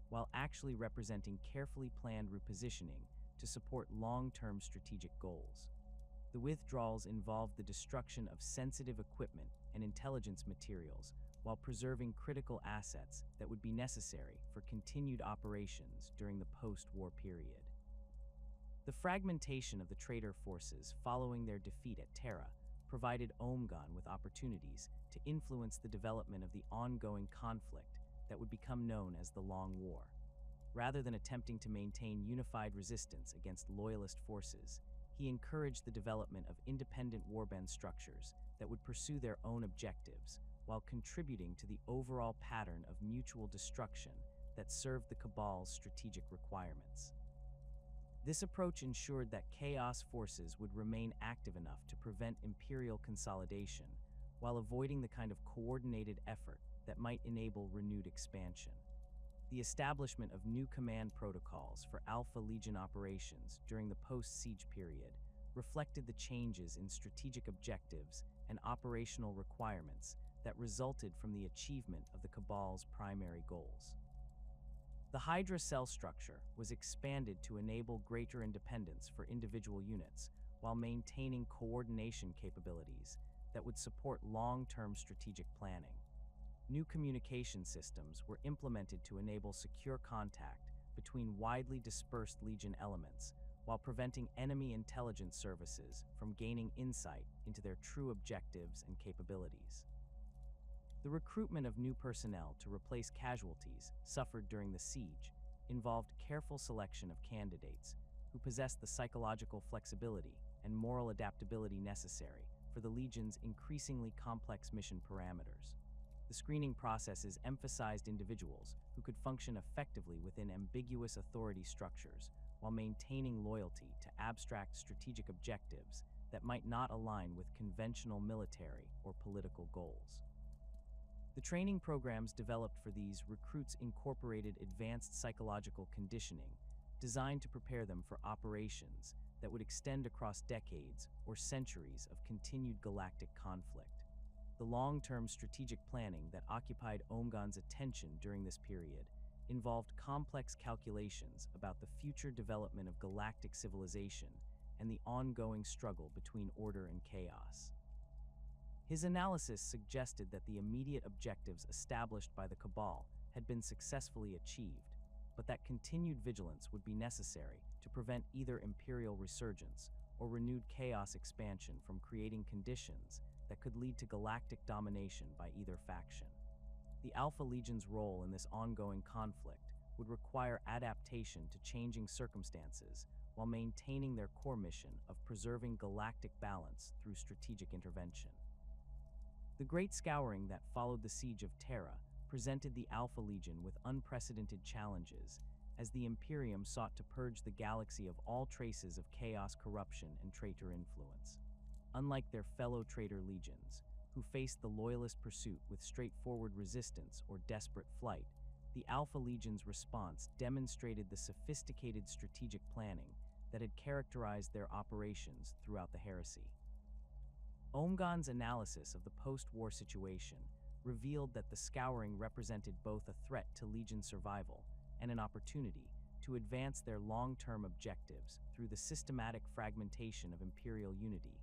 while actually representing carefully planned repositioning to support long-term strategic goals. The withdrawals involved the destruction of sensitive equipment and intelligence materials while preserving critical assets that would be necessary for continued operations during the post-war period. The fragmentation of the traitor forces following their defeat at Terra provided Omegon with opportunities to influence the development of the ongoing conflict that would become known as the Long War. Rather than attempting to maintain unified resistance against loyalist forces, he encouraged the development of independent warband structures that would pursue their own objectives while contributing to the overall pattern of mutual destruction that served the Cabal's strategic requirements. This approach ensured that chaos forces would remain active enough to prevent Imperial consolidation, while avoiding the kind of coordinated effort that might enable renewed expansion. The establishment of new command protocols for Alpha Legion operations during the post-siege period reflected the changes in strategic objectives and operational requirements that resulted from the achievement of the Cabal's primary goals. The Hydra cell structure was expanded to enable greater independence for individual units while maintaining coordination capabilities that would support long-term strategic planning. New communication systems were implemented to enable secure contact between widely dispersed Legion elements, while preventing enemy intelligence services from gaining insight into their true objectives and capabilities. The recruitment of new personnel to replace casualties suffered during the siege involved careful selection of candidates who possessed the psychological flexibility and moral adaptability necessary for the Legion's increasingly complex mission parameters. The screening processes emphasized individuals who could function effectively within ambiguous authority structures while maintaining loyalty to abstract strategic objectives that might not align with conventional military or political goals. The training programs developed for these recruits incorporated advanced psychological conditioning designed to prepare them for operations that would extend across decades or centuries of continued galactic conflict. The long-term strategic planning that occupied Omegon's attention during this period involved complex calculations about the future development of galactic civilization and the ongoing struggle between order and chaos. His analysis suggested that the immediate objectives established by the Cabal had been successfully achieved, but that continued vigilance would be necessary to prevent either Imperial resurgence or renewed chaos expansion from creating conditions that could lead to galactic domination by either faction. The Alpha Legion's role in this ongoing conflict would require adaptation to changing circumstances while maintaining their core mission of preserving galactic balance through strategic intervention. The Great Scouring that followed the Siege of Terra presented the Alpha Legion with unprecedented challenges as the Imperium sought to purge the galaxy of all traces of chaos, corruption, and traitor influence. Unlike their fellow traitor legions, who faced the Loyalist pursuit with straightforward resistance or desperate flight, the Alpha Legion's response demonstrated the sophisticated strategic planning that had characterized their operations throughout the Heresy. Omegon's analysis of the post-war situation revealed that the Scouring represented both a threat to Legion survival and an opportunity to advance their long-term objectives through the systematic fragmentation of Imperial unity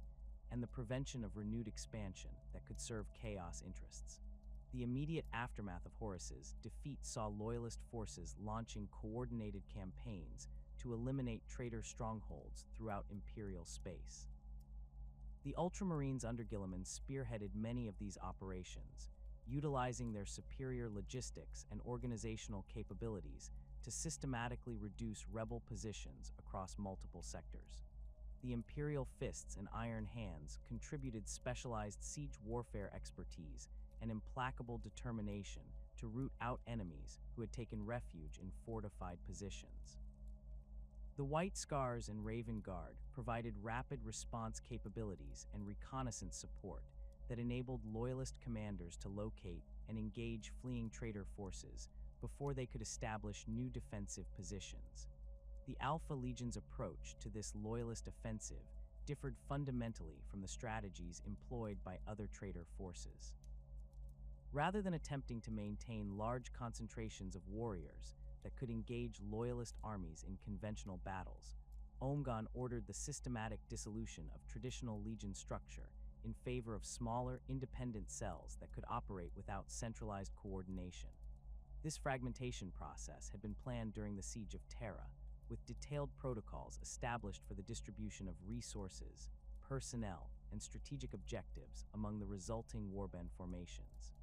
and the prevention of renewed expansion that could serve chaos interests. The immediate aftermath of Horus's defeat saw Loyalist forces launching coordinated campaigns to eliminate traitor strongholds throughout Imperial space. The Ultramarines under Guilliman spearheaded many of these operations, utilizing their superior logistics and organizational capabilities to systematically reduce rebel positions across multiple sectors. The Imperial Fists and Iron Hands contributed specialized siege warfare expertise and implacable determination to root out enemies who had taken refuge in fortified positions. The White Scars and Raven Guard provided rapid response capabilities and reconnaissance support that enabled Loyalist commanders to locate and engage fleeing traitor forces before they could establish new defensive positions. The Alpha Legion's approach to this Loyalist offensive differed fundamentally from the strategies employed by other traitor forces. Rather than attempting to maintain large concentrations of warriors that could engage Loyalist armies in conventional battles, Omegon ordered the systematic dissolution of traditional Legion structure in favor of smaller, independent cells that could operate without centralized coordination. This fragmentation process had been planned during the Siege of Terra, with detailed protocols established for the distribution of resources, personnel, and strategic objectives among the resulting warband formations.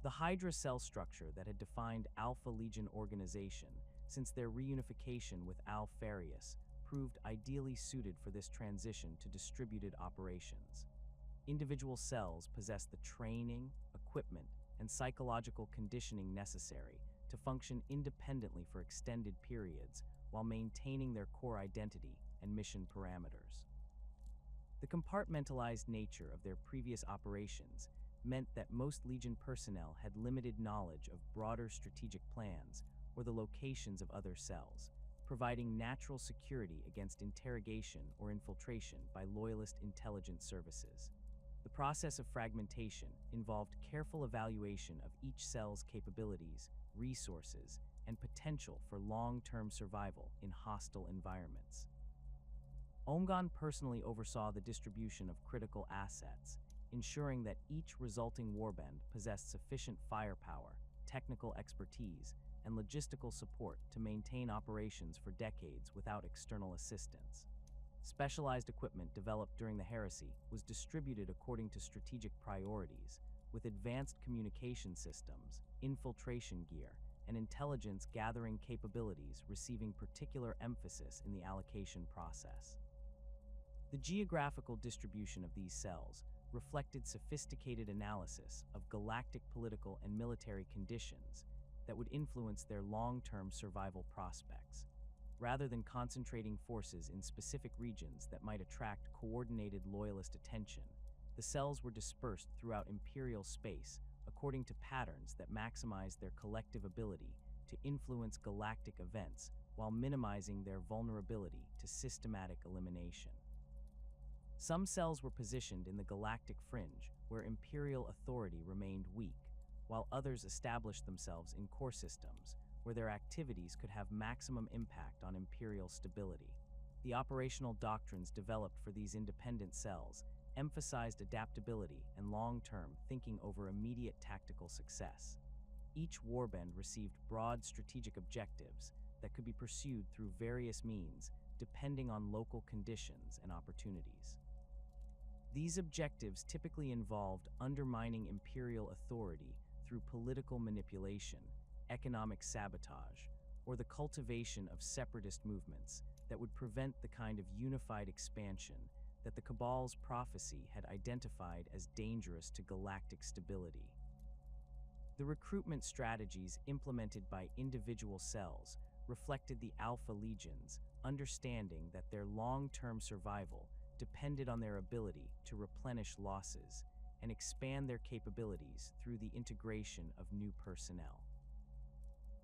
The Hydra cell structure that had defined Alpha Legion organization since their reunification with Alpharius proved ideally suited for this transition to distributed operations. Individual cells possessed the training, equipment, and psychological conditioning necessary to function independently for extended periods while maintaining their core identity and mission parameters. The compartmentalized nature of their previous operations meant that most Legion personnel had limited knowledge of broader strategic plans or the locations of other cells, providing natural security against interrogation or infiltration by Loyalist intelligence services. The process of fragmentation involved careful evaluation of each cell's capabilities, resources, and potential for long-term survival in hostile environments. Omegon personally oversaw the distribution of critical assets, ensuring that each resulting warband possessed sufficient firepower, technical expertise, and logistical support to maintain operations for decades without external assistance. Specialized equipment developed during the Heresy was distributed according to strategic priorities, with advanced communication systems, infiltration gear, and intelligence-gathering capabilities receiving particular emphasis in the allocation process. The geographical distribution of these cells reflected sophisticated analysis of galactic political and military conditions that would influence their long-term survival prospects. Rather than concentrating forces in specific regions that might attract coordinated loyalist attention, the cells were dispersed throughout Imperial space according to patterns that maximized their collective ability to influence galactic events while minimizing their vulnerability to systematic elimination. Some cells were positioned in the galactic fringe, where Imperial authority remained weak, while others established themselves in core systems, where their activities could have maximum impact on Imperial stability. The operational doctrines developed for these independent cells emphasized adaptability and long-term thinking over immediate tactical success. Each warband received broad strategic objectives that could be pursued through various means depending on local conditions and opportunities. These objectives typically involved undermining Imperial authority through political manipulation, economic sabotage, or the cultivation of separatist movements that would prevent the kind of unified expansion that the Cabal's prophecy had identified as dangerous to galactic stability. The recruitment strategies implemented by individual cells reflected the Alpha Legions, understanding that their long-term survival depended on their ability to replenish losses and expand their capabilities through the integration of new personnel.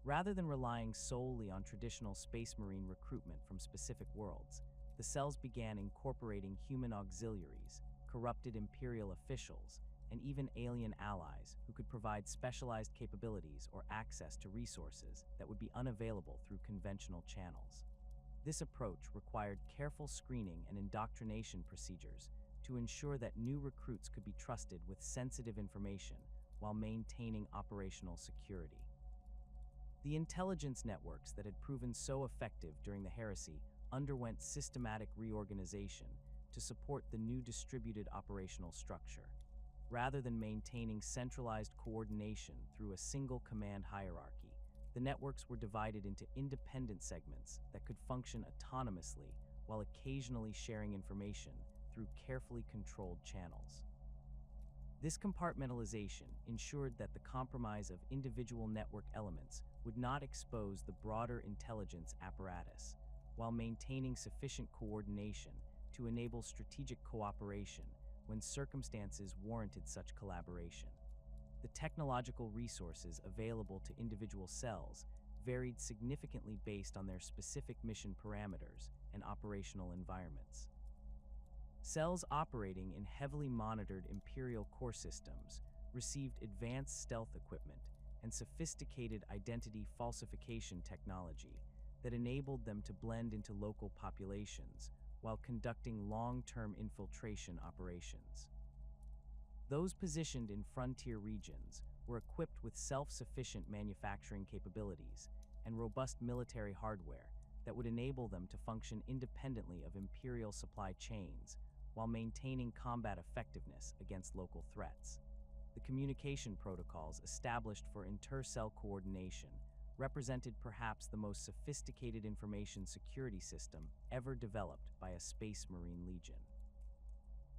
Rather than relying solely on traditional Space Marine recruitment from specific worlds, the cells began incorporating human auxiliaries, corrupted Imperial officials, and even alien allies who could provide specialized capabilities or access to resources that would be unavailable through conventional channels. This approach required careful screening and indoctrination procedures to ensure that new recruits could be trusted with sensitive information while maintaining operational security. The intelligence networks that had proven so effective during the Heresy underwent systematic reorganization to support the new distributed operational structure. Rather than maintaining centralized coordination through a single command hierarchy, the networks were divided into independent segments that could function autonomously while occasionally sharing information through carefully controlled channels. This compartmentalization ensured that the compromise of individual network elements would not expose the broader intelligence apparatus, while maintaining sufficient coordination to enable strategic cooperation when circumstances warranted such collaboration. The technological resources available to individual cells varied significantly based on their specific mission parameters and operational environments. Cells operating in heavily monitored Imperial core systems received advanced stealth equipment and sophisticated identity falsification technology that enabled them to blend into local populations while conducting long-term infiltration operations. Those positioned in frontier regions were equipped with self-sufficient manufacturing capabilities and robust military hardware that would enable them to function independently of Imperial supply chains while maintaining combat effectiveness against local threats. The communication protocols established for inter-cell coordination represented perhaps the most sophisticated information security system ever developed by a Space Marine Legion.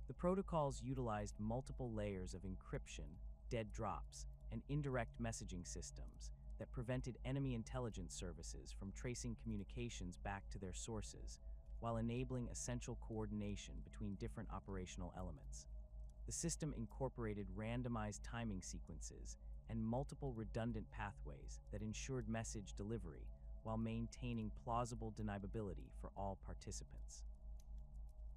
The protocols utilized multiple layers of encryption, dead drops, and indirect messaging systems that prevented enemy intelligence services from tracing communications back to their sources, while enabling essential coordination between different operational elements. The system incorporated randomized timing sequences and multiple redundant pathways that ensured message delivery while maintaining plausible deniability for all participants.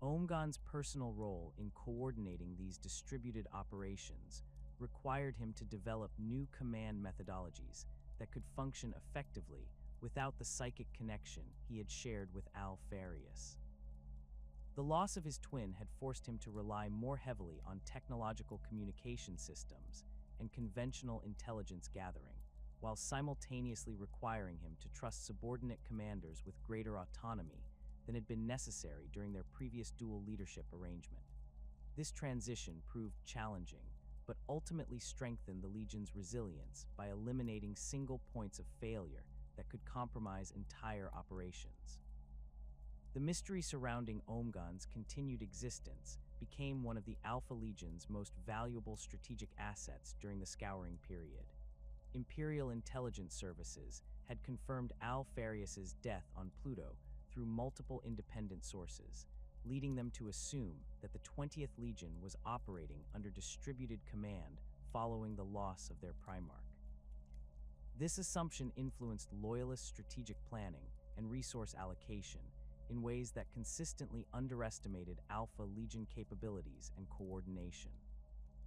Omegon's personal role in coordinating these distributed operations required him to develop new command methodologies that could function effectively without the psychic connection he had shared with Alpharius. The loss of his twin had forced him to rely more heavily on technological communication systems and conventional intelligence gathering, while simultaneously requiring him to trust subordinate commanders with greater autonomy than had been necessary during their previous dual leadership arrangement. This transition proved challenging, but ultimately strengthened the Legion's resilience by eliminating single points of failure that could compromise entire operations. The mystery surrounding Omegon's continued existence became one of the Alpha Legion's most valuable strategic assets during the Scouring period. Imperial intelligence services had confirmed Alpharius's death on Pluto through multiple independent sources, leading them to assume that the 20th Legion was operating under distributed command following the loss of their Primarch. This assumption influenced Loyalist strategic planning and resource allocation in ways that consistently underestimated Alpha Legion capabilities and coordination.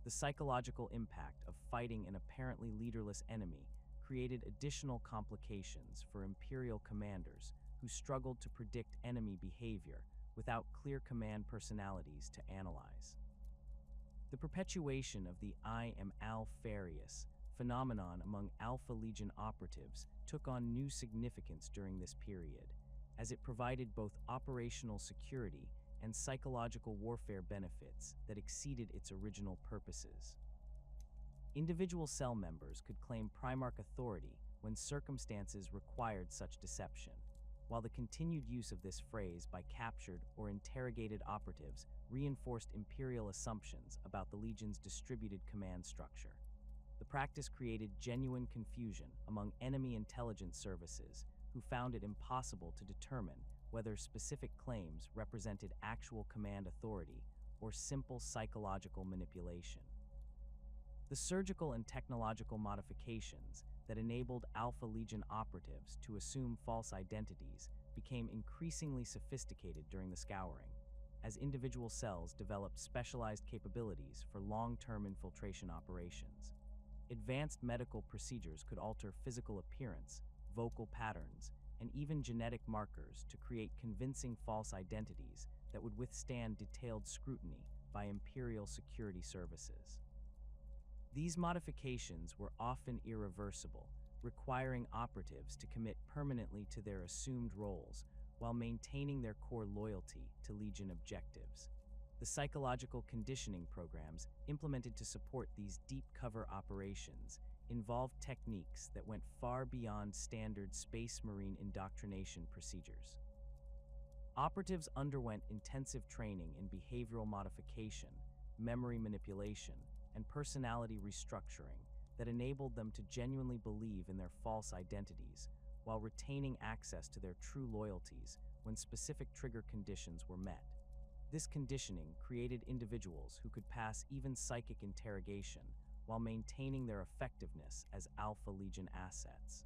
The psychological impact of fighting an apparently leaderless enemy created additional complications for Imperial commanders who struggled to predict enemy behavior without clear command personalities to analyze. The perpetuation of the "I am Alpharius" phenomenon among Alpha Legion operatives took on new significance during this period, as it provided both operational security and psychological warfare benefits that exceeded its original purposes. Individual cell members could claim Primarch authority when circumstances required such deception, while the continued use of this phrase by captured or interrogated operatives reinforced Imperial assumptions about the Legion's distributed command structure. The practice created genuine confusion among enemy intelligence services, who found it impossible to determine whether specific claims represented actual command authority or simple psychological manipulation. The surgical and technological modifications that enabled Alpha Legion operatives to assume false identities became increasingly sophisticated during the Scouring, as individual cells developed specialized capabilities for long-term infiltration operations. Advanced medical procedures could alter physical appearance, vocal patterns, and even genetic markers to create convincing false identities that would withstand detailed scrutiny by Imperial security services. These modifications were often irreversible, requiring operatives to commit permanently to their assumed roles while maintaining their core loyalty to Legion objectives. The psychological conditioning programs implemented to support these deep cover operations involved techniques that went far beyond standard Space Marine indoctrination procedures. Operatives underwent intensive training in behavioral modification, memory manipulation, and personality restructuring that enabled them to genuinely believe in their false identities while retaining access to their true loyalties when specific trigger conditions were met. This conditioning created individuals who could pass even psychic interrogation while maintaining their effectiveness as Alpha Legion assets.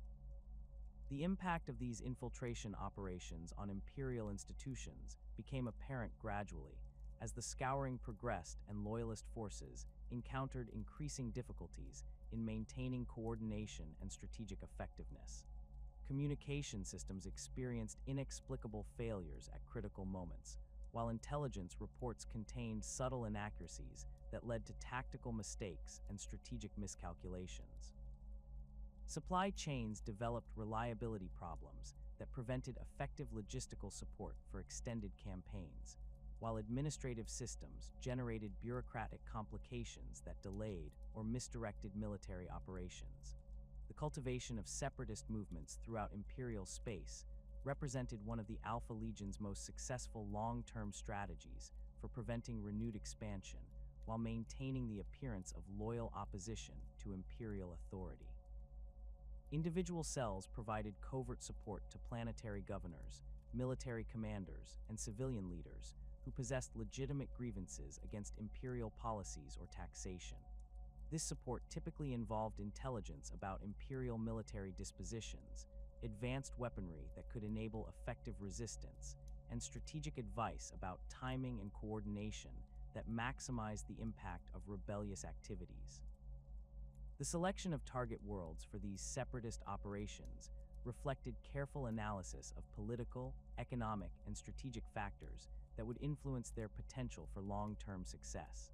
The impact of these infiltration operations on Imperial institutions became apparent gradually as the Scouring progressed and Loyalist forces encountered increasing difficulties in maintaining coordination and strategic effectiveness. Communication systems experienced inexplicable failures at critical moments, while intelligence reports contained subtle inaccuracies that led to tactical mistakes and strategic miscalculations. Supply chains developed reliability problems that prevented effective logistical support for extended campaigns, while administrative systems generated bureaucratic complications that delayed or misdirected military operations. The cultivation of separatist movements throughout Imperial space represented one of the Alpha Legion's most successful long-term strategies for preventing renewed expansion while maintaining the appearance of loyal opposition to Imperial authority. Individual cells provided covert support to planetary governors, military commanders, and civilian leaders who possessed legitimate grievances against Imperial policies or taxation. This support typically involved intelligence about Imperial military dispositions, advanced weaponry that could enable effective resistance, and strategic advice about timing and coordination that maximized the impact of rebellious activities. The selection of target worlds for these separatist operations reflected careful analysis of political, economic, and strategic factors that would influence their potential for long-term success.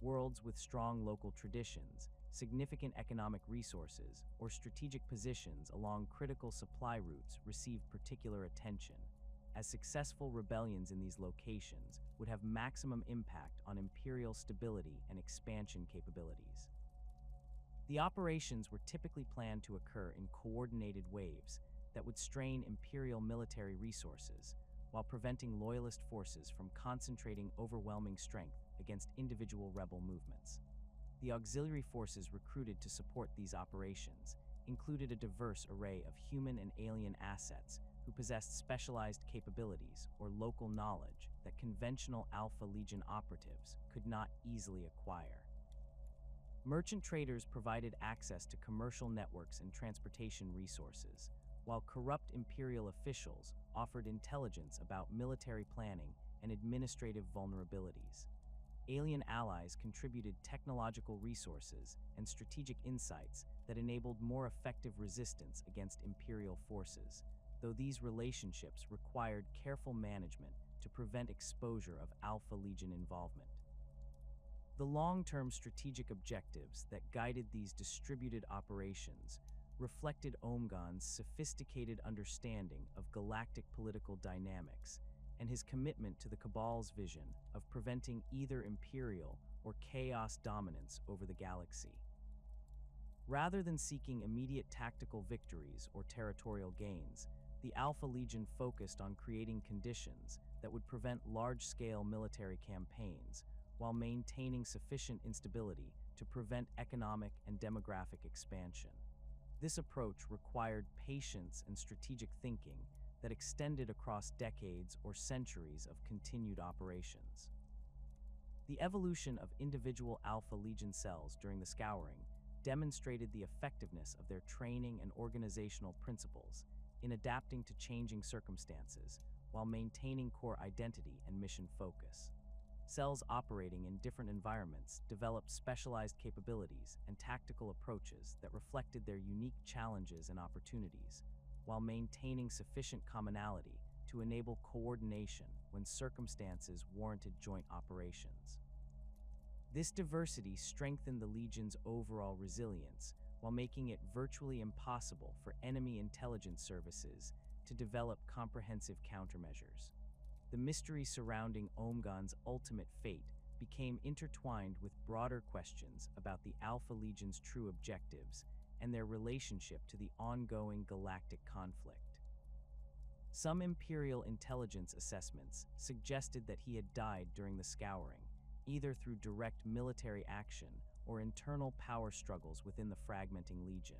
Worlds with strong local traditions, significant economic resources, or strategic positions along critical supply routes received particular attention, as successful rebellions in these locations would have maximum impact on imperial stability and expansion capabilities. The operations were typically planned to occur in coordinated waves that would strain imperial military resources while preventing loyalist forces from concentrating overwhelming strength against individual rebel movements. The auxiliary forces recruited to support these operations included a diverse array of human and alien assets who possessed specialized capabilities or local knowledge that conventional Alpha Legion operatives could not easily acquire. Merchant traders provided access to commercial networks and transportation resources, while corrupt imperial officials offered intelligence about military planning and administrative vulnerabilities. Alien allies contributed technological resources and strategic insights that enabled more effective resistance against imperial forces, though these relationships required careful management to prevent exposure of Alpha Legion involvement. The long-term strategic objectives that guided these distributed operations reflected Omegon's sophisticated understanding of galactic political dynamics and his commitment to the Cabal's vision of preventing either imperial or chaos dominance over the galaxy. Rather than seeking immediate tactical victories or territorial gains, the Alpha Legion focused on creating conditions that would prevent large-scale military campaigns while maintaining sufficient instability to prevent economic and demographic expansion. This approach required patience and strategic thinking that extended across decades or centuries of continued operations. The evolution of individual Alpha Legion cells during the Scouring demonstrated the effectiveness of their training and organizational principles in adapting to changing circumstances while maintaining core identity and mission focus. Cells operating in different environments developed specialized capabilities and tactical approaches that reflected their unique challenges and opportunities, while maintaining sufficient commonality to enable coordination when circumstances warranted joint operations. This diversity strengthened the Legion's overall resilience while making it virtually impossible for enemy intelligence services to develop comprehensive countermeasures. The mystery surrounding Omegon's ultimate fate became intertwined with broader questions about the Alpha Legion's true objectives and their relationship to the ongoing galactic conflict. Some Imperial intelligence assessments suggested that he had died during the Scouring, either through direct military action or internal power struggles within the fragmenting Legion.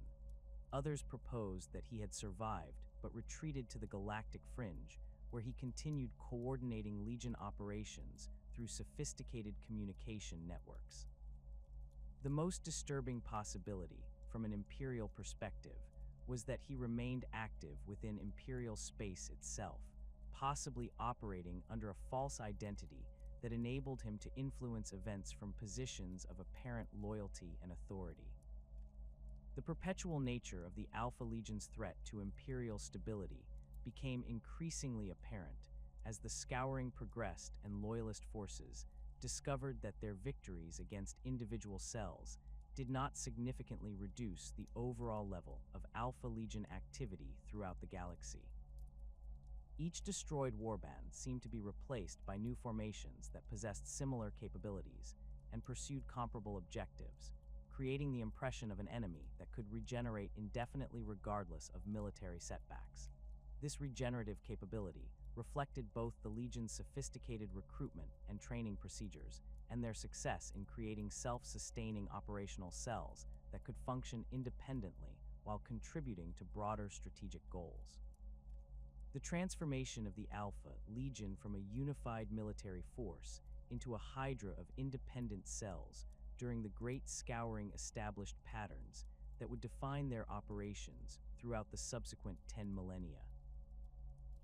Others proposed that he had survived but retreated to the galactic fringe, where he continued coordinating Legion operations through sophisticated communication networks. The most disturbing possibility, from an Imperial perspective, was that he remained active within Imperial space itself, possibly operating under a false identity that enabled him to influence events from positions of apparent loyalty and authority. The perpetual nature of the Alpha Legion's threat to Imperial stability became increasingly apparent as the Scouring progressed and Loyalist forces discovered that their victories against individual cells did not significantly reduce the overall level of Alpha Legion activity throughout the galaxy. Each destroyed warband seemed to be replaced by new formations that possessed similar capabilities and pursued comparable objectives, creating the impression of an enemy that could regenerate indefinitely regardless of military setbacks. This regenerative capability reflected both the Legion's sophisticated recruitment and training procedures and their success in creating self-sustaining operational cells that could function independently while contributing to broader strategic goals. The transformation of the Alpha Legion from a unified military force into a hydra of independent cells during the Great Scouring established patterns that would define their operations throughout the subsequent 10 millennia.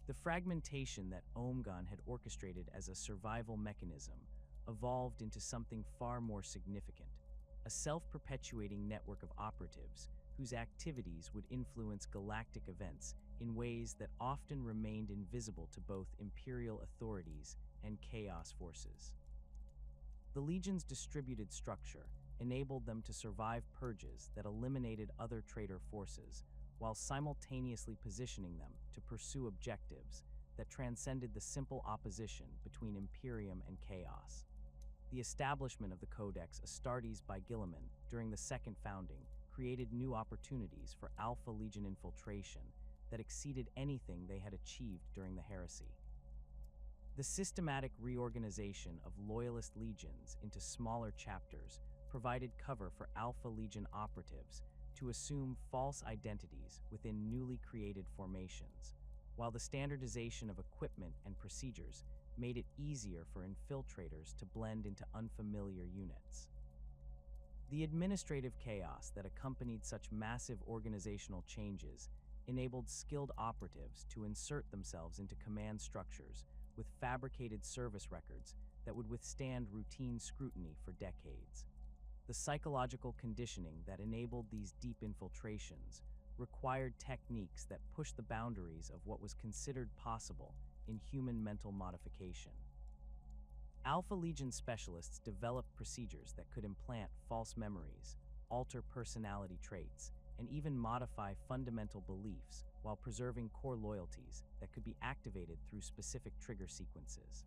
The fragmentation that Omegon had orchestrated as a survival mechanism evolved into something far more significant, a self-perpetuating network of operatives whose activities would influence galactic events in ways that often remained invisible to both Imperial authorities and Chaos forces. The Legion's distributed structure enabled them to survive purges that eliminated other traitor forces, while simultaneously positioning them to pursue objectives that transcended the simple opposition between Imperium and Chaos. The establishment of the Codex Astartes by Guilliman during the Second Founding created new opportunities for Alpha Legion infiltration that exceeded anything they had achieved during the Heresy. The systematic reorganization of Loyalist legions into smaller chapters provided cover for Alpha Legion operatives to assume false identities within newly created formations, while the standardization of equipment and procedures made it easier for infiltrators to blend into unfamiliar units. The administrative chaos that accompanied such massive organizational changes enabled skilled operatives to insert themselves into command structures with fabricated service records that would withstand routine scrutiny for decades. The psychological conditioning that enabled these deep infiltrations required techniques that pushed the boundaries of what was considered possible in human mental modification. Alpha Legion specialists developed procedures that could implant false memories, alter personality traits, and even modify fundamental beliefs while preserving core loyalties that could be activated through specific trigger sequences.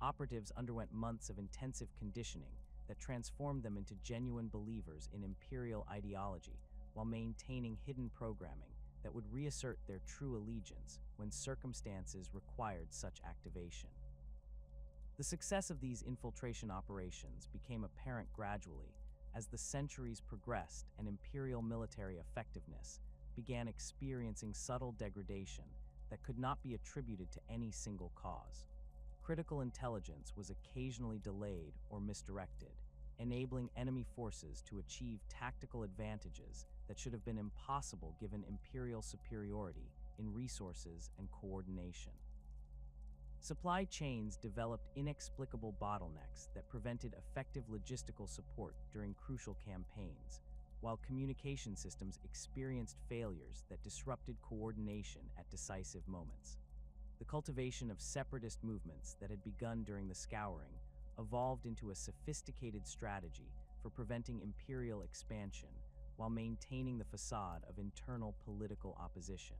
Operatives underwent months of intensive conditioning that transformed them into genuine believers in Imperial ideology while maintaining hidden programming that would reassert their true allegiance when circumstances required such activation. The success of these infiltration operations became apparent gradually as the centuries progressed and Imperial military effectiveness began experiencing subtle degradation that could not be attributed to any single cause. Critical intelligence was occasionally delayed or misdirected, enabling enemy forces to achieve tactical advantages that should have been impossible given Imperial superiority in resources and coordination. Supply chains developed inexplicable bottlenecks that prevented effective logistical support during crucial campaigns, while communication systems experienced failures that disrupted coordination at decisive moments. The cultivation of separatist movements that had begun during the Scouring evolved into a sophisticated strategy for preventing Imperial expansion while maintaining the facade of internal political opposition.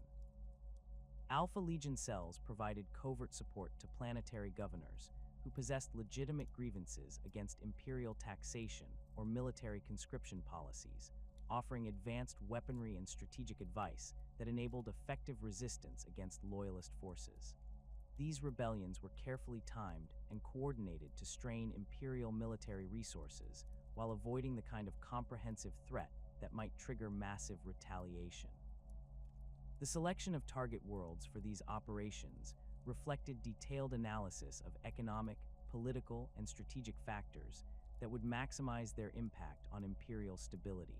Alpha Legion cells provided covert support to planetary governors who possessed legitimate grievances against Imperial taxation or military conscription policies, offering advanced weaponry and strategic advice that enabled effective resistance against Loyalist forces. These rebellions were carefully timed and coordinated to strain Imperial military resources while avoiding the kind of comprehensive threat that might trigger massive retaliation. The selection of target worlds for these operations reflected detailed analysis of economic, political, and strategic factors that would maximize their impact on Imperial stability.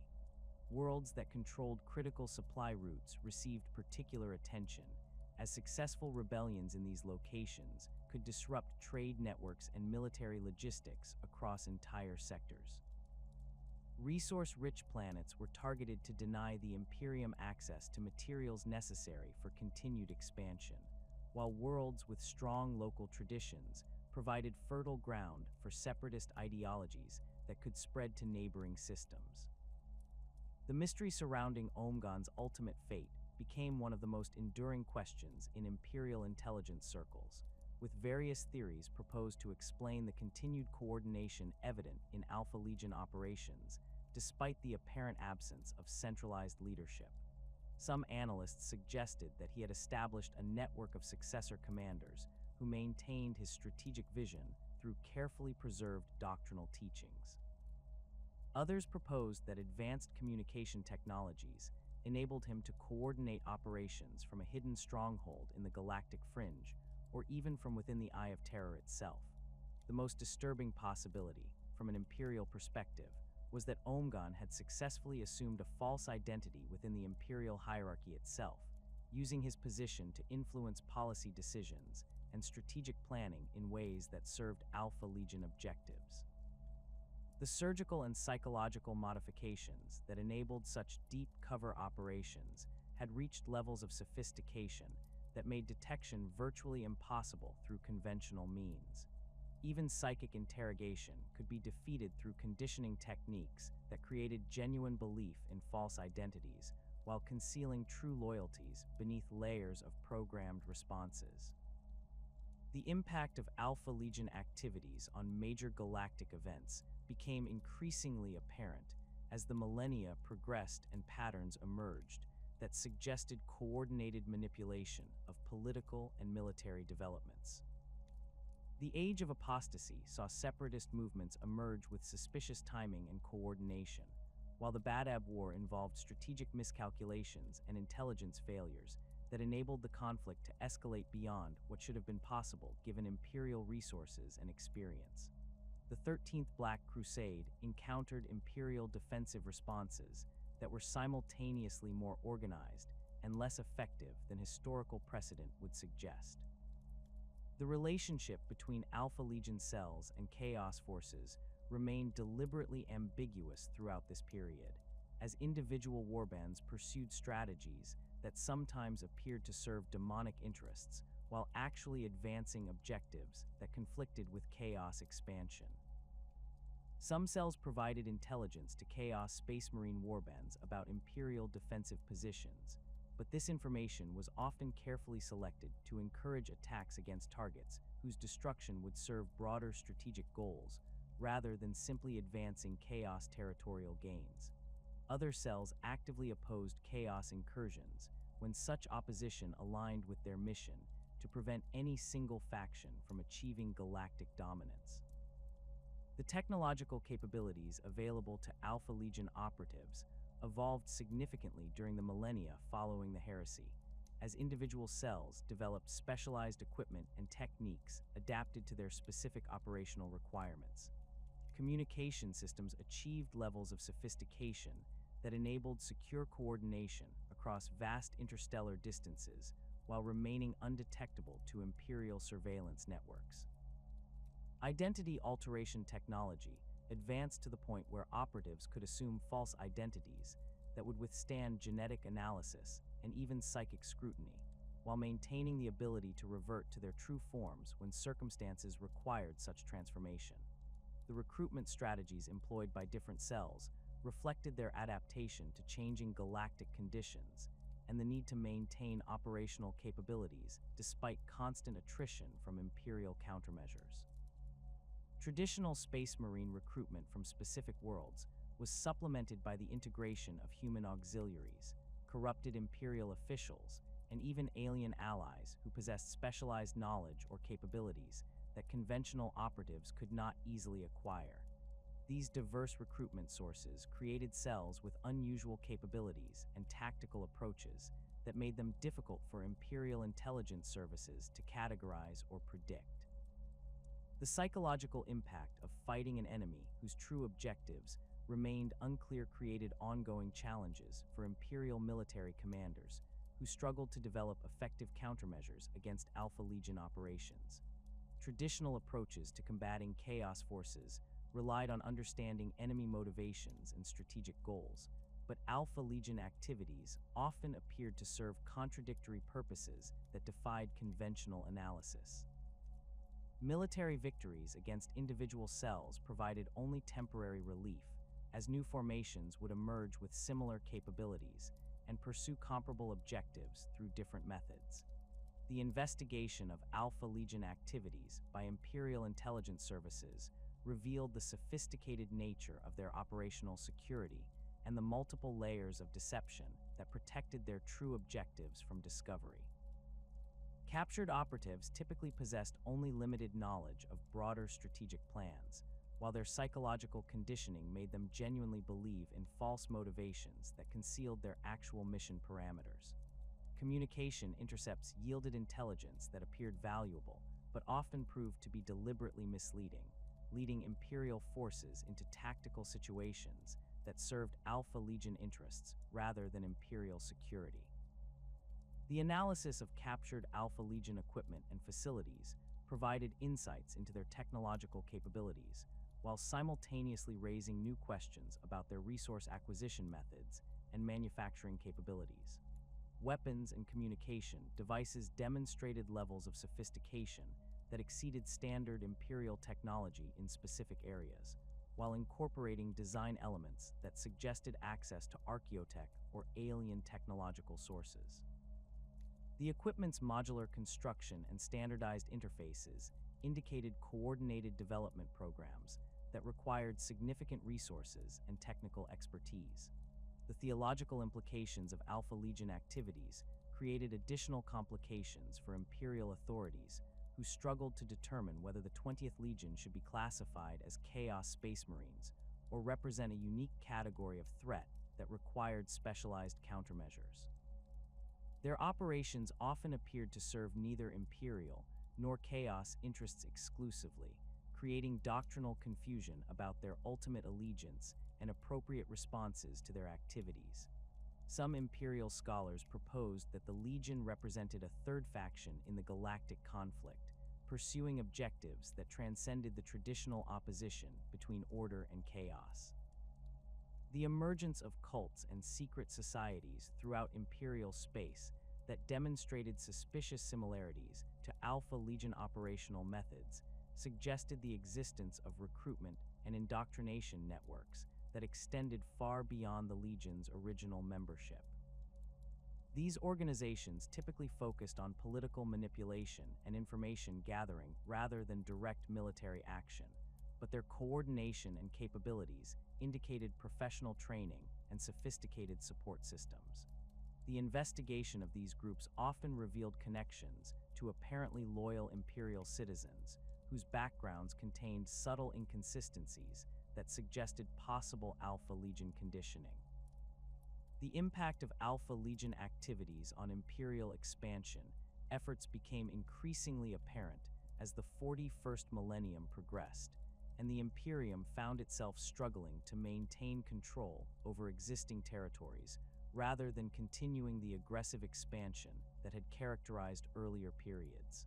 Worlds that controlled critical supply routes received particular attention, as successful rebellions in these locations could disrupt trade networks and military logistics across entire sectors. Resource-rich planets were targeted to deny the Imperium access to materials necessary for continued expansion, while worlds with strong local traditions provided fertile ground for separatist ideologies that could spread to neighboring systems. The mystery surrounding Omegon's ultimate fate became one of the most enduring questions in Imperial intelligence circles, with various theories proposed to explain the continued coordination evident in Alpha Legion operations, despite the apparent absence of centralized leadership. Some analysts suggested that he had established a network of successor commanders who maintained his strategic vision through carefully preserved doctrinal teachings. Others proposed that advanced communication technologies enabled him to coordinate operations from a hidden stronghold in the galactic fringe, or even from within the Eye of Terror itself. The most disturbing possibility, from an Imperial perspective, was that Omegon had successfully assumed a false identity within the Imperial hierarchy itself, using his position to influence policy decisions and strategic planning in ways that served Alpha Legion objectives. The surgical and psychological modifications that enabled such deep cover operations had reached levels of sophistication that made detection virtually impossible through conventional means. Even psychic interrogation could be defeated through conditioning techniques that created genuine belief in false identities while concealing true loyalties beneath layers of programmed responses. The impact of Alpha Legion activities on major galactic events became increasingly apparent as the millennia progressed and patterns emerged that suggested coordinated manipulation of political and military developments. The Age of Apostasy saw separatist movements emerge with suspicious timing and coordination, while the Badab War involved strategic miscalculations and intelligence failures that enabled the conflict to escalate beyond what should have been possible given Imperial resources and experience. The 13th Black Crusade encountered Imperial defensive responses that were simultaneously more organized and less effective than historical precedent would suggest. The relationship between Alpha Legion cells and Chaos forces remained deliberately ambiguous throughout this period, as individual warbands pursued strategies that sometimes appeared to serve demonic interests while actually advancing objectives that conflicted with Chaos expansion. Some cells provided intelligence to Chaos Space Marine warbands about Imperial defensive positions, but this information was often carefully selected to encourage attacks against targets whose destruction would serve broader strategic goals rather than simply advancing Chaos territorial gains. Other cells actively opposed Chaos incursions when such opposition aligned with their mission to prevent any single faction from achieving galactic dominance. The technological capabilities available to Alpha Legion operatives evolved significantly during the millennia following the heresy, as individual cells developed specialized equipment and techniques adapted to their specific operational requirements. Communication systems achieved levels of sophistication that enabled secure coordination across vast interstellar distances while remaining undetectable to Imperial surveillance networks. Identity alteration technology advanced to the point where operatives could assume false identities that would withstand genetic analysis and even psychic scrutiny, while maintaining the ability to revert to their true forms when circumstances required such transformation. The recruitment strategies employed by different cells reflected their adaptation to changing galactic conditions and the need to maintain operational capabilities despite constant attrition from Imperial countermeasures. Traditional Space Marine recruitment from specific worlds was supplemented by the integration of human auxiliaries, corrupted Imperial officials, and even alien allies who possessed specialized knowledge or capabilities that conventional operatives could not easily acquire. These diverse recruitment sources created cells with unusual capabilities and tactical approaches that made them difficult for Imperial intelligence services to categorize or predict. The psychological impact of fighting an enemy whose true objectives remained unclear created ongoing challenges for Imperial military commanders who struggled to develop effective countermeasures against Alpha Legion operations. Traditional approaches to combating Chaos forces relied on understanding enemy motivations and strategic goals, but Alpha Legion activities often appeared to serve contradictory purposes that defied conventional analysis. Military victories against individual cells provided only temporary relief, as new formations would emerge with similar capabilities and pursue comparable objectives through different methods. The investigation of Alpha Legion activities by Imperial intelligence services revealed the sophisticated nature of their operational security and the multiple layers of deception that protected their true objectives from discovery. Captured operatives typically possessed only limited knowledge of broader strategic plans, while their psychological conditioning made them genuinely believe in false motivations that concealed their actual mission parameters. Communication intercepts yielded intelligence that appeared valuable, but often proved to be deliberately misleading, leading Imperial forces into tactical situations that served Alpha Legion interests rather than Imperial security. The analysis of captured Alpha Legion equipment and facilities provided insights into their technological capabilities, while simultaneously raising new questions about their resource acquisition methods and manufacturing capabilities. Weapons and communication devices demonstrated levels of sophistication that exceeded standard Imperial technology in specific areas, while incorporating design elements that suggested access to archaeotech or alien technological sources. The equipment's modular construction and standardized interfaces indicated coordinated development programs that required significant resources and technical expertise. The theological implications of Alpha Legion activities created additional complications for Imperial authorities who struggled to determine whether the 20th Legion should be classified as Chaos Space Marines or represent a unique category of threat that required specialized countermeasures. Their operations often appeared to serve neither Imperial nor Chaos interests exclusively, creating doctrinal confusion about their ultimate allegiance and appropriate responses to their activities. Some Imperial scholars proposed that the Legion represented a third faction in the galactic conflict, pursuing objectives that transcended the traditional opposition between order and chaos. The emergence of cults and secret societies throughout Imperial space that demonstrated suspicious similarities to Alpha Legion operational methods suggested the existence of recruitment and indoctrination networks that extended far beyond the Legion's original membership. These organizations typically focused on political manipulation and information gathering rather than direct military action, but their coordination and capabilities indicated professional training and sophisticated support systems. The investigation of these groups often revealed connections to apparently loyal Imperial citizens whose backgrounds contained subtle inconsistencies that suggested possible Alpha Legion conditioning. The impact of Alpha Legion activities on Imperial expansion efforts became increasingly apparent as the 41st millennium progressed, and the Imperium found itself struggling to maintain control over existing territories rather than continuing the aggressive expansion that had characterized earlier periods.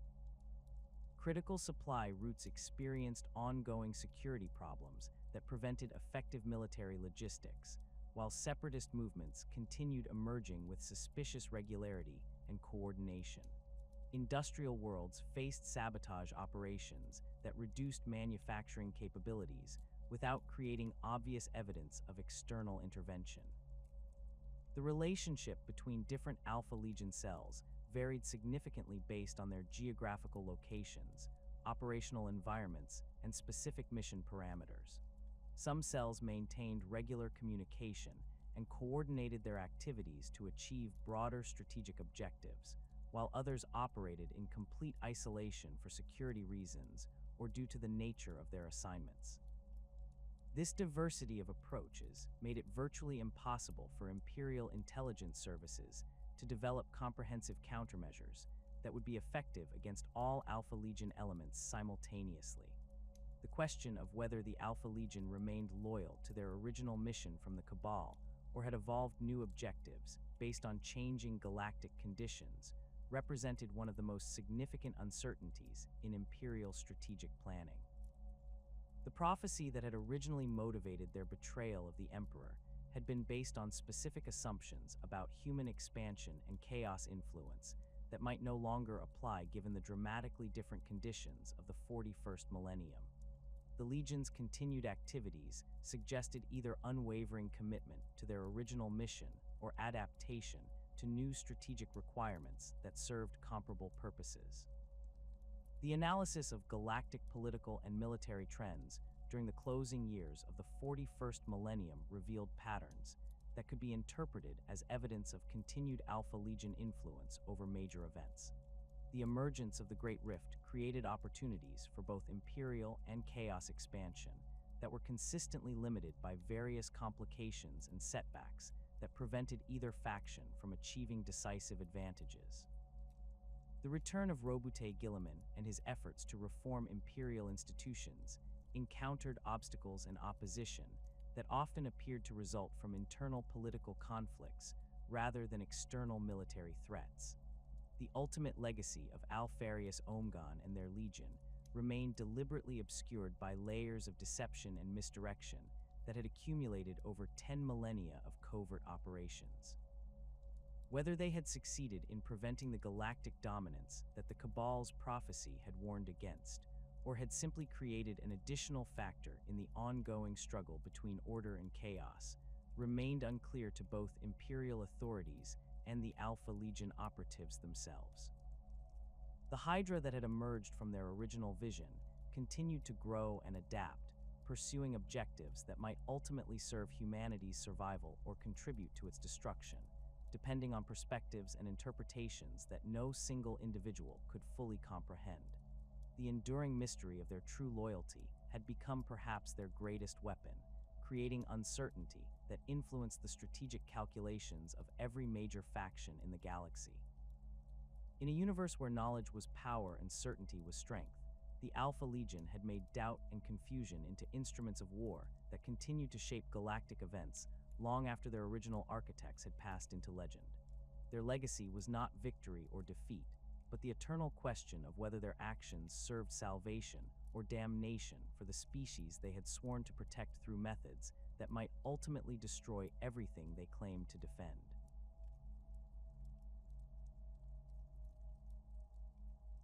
Critical supply routes experienced ongoing security problems that prevented effective military logistics, while separatist movements continued emerging with suspicious regularity and coordination. Industrial worlds faced sabotage operations that reduced manufacturing capabilities without creating obvious evidence of external intervention. The relationship between different Alpha Legion cells varied significantly based on their geographical locations, operational environments, and specific mission parameters. Some cells maintained regular communication and coordinated their activities to achieve broader strategic objectives, while others operated in complete isolation for security reasons or due to the nature of their assignments. This diversity of approaches made it virtually impossible for Imperial intelligence services to develop comprehensive countermeasures that would be effective against all Alpha Legion elements simultaneously. The question of whether the Alpha Legion remained loyal to their original mission from the Cabal or had evolved new objectives based on changing galactic conditions represented one of the most significant uncertainties in Imperial strategic planning. The prophecy that had originally motivated their betrayal of the Emperor had been based on specific assumptions about human expansion and chaos influence that might no longer apply given the dramatically different conditions of the 41st millennium. The Legion's continued activities suggested either unwavering commitment to their original mission or adaptation to new strategic requirements that served comparable purposes. The analysis of galactic political and military trends during the closing years of the 41st millennium revealed patterns that could be interpreted as evidence of continued Alpha Legion influence over major events. The emergence of the Great Rift created opportunities for both Imperial and Chaos expansion that were consistently limited by various complications and setbacks that prevented either faction from achieving decisive advantages. The return of Robute Guilliman and his efforts to reform Imperial institutions encountered obstacles and opposition that often appeared to result from internal political conflicts rather than external military threats. The ultimate legacy of Alpharius and Omegon and their Legion remained deliberately obscured by layers of deception and misdirection that had accumulated over 10 millennia of covert operations. Whether they had succeeded in preventing the galactic dominance that the Cabal's prophecy had warned against, or had simply created an additional factor in the ongoing struggle between order and chaos, remained unclear to both Imperial authorities and the Alpha Legion operatives themselves. The Hydra that had emerged from their original vision continued to grow and adapt, pursuing objectives that might ultimately serve humanity's survival or contribute to its destruction, depending on perspectives and interpretations that no single individual could fully comprehend. The enduring mystery of their true loyalty had become perhaps their greatest weapon, creating uncertainty that influenced the strategic calculations of every major faction in the galaxy. In a universe where knowledge was power and certainty was strength, the Alpha Legion had made doubt and confusion into instruments of war that continued to shape galactic events long after their original architects had passed into legend. Their legacy was not victory or defeat, but the eternal question of whether their actions served salvation or damnation for the species they had sworn to protect through methods that might ultimately destroy everything they claimed to defend.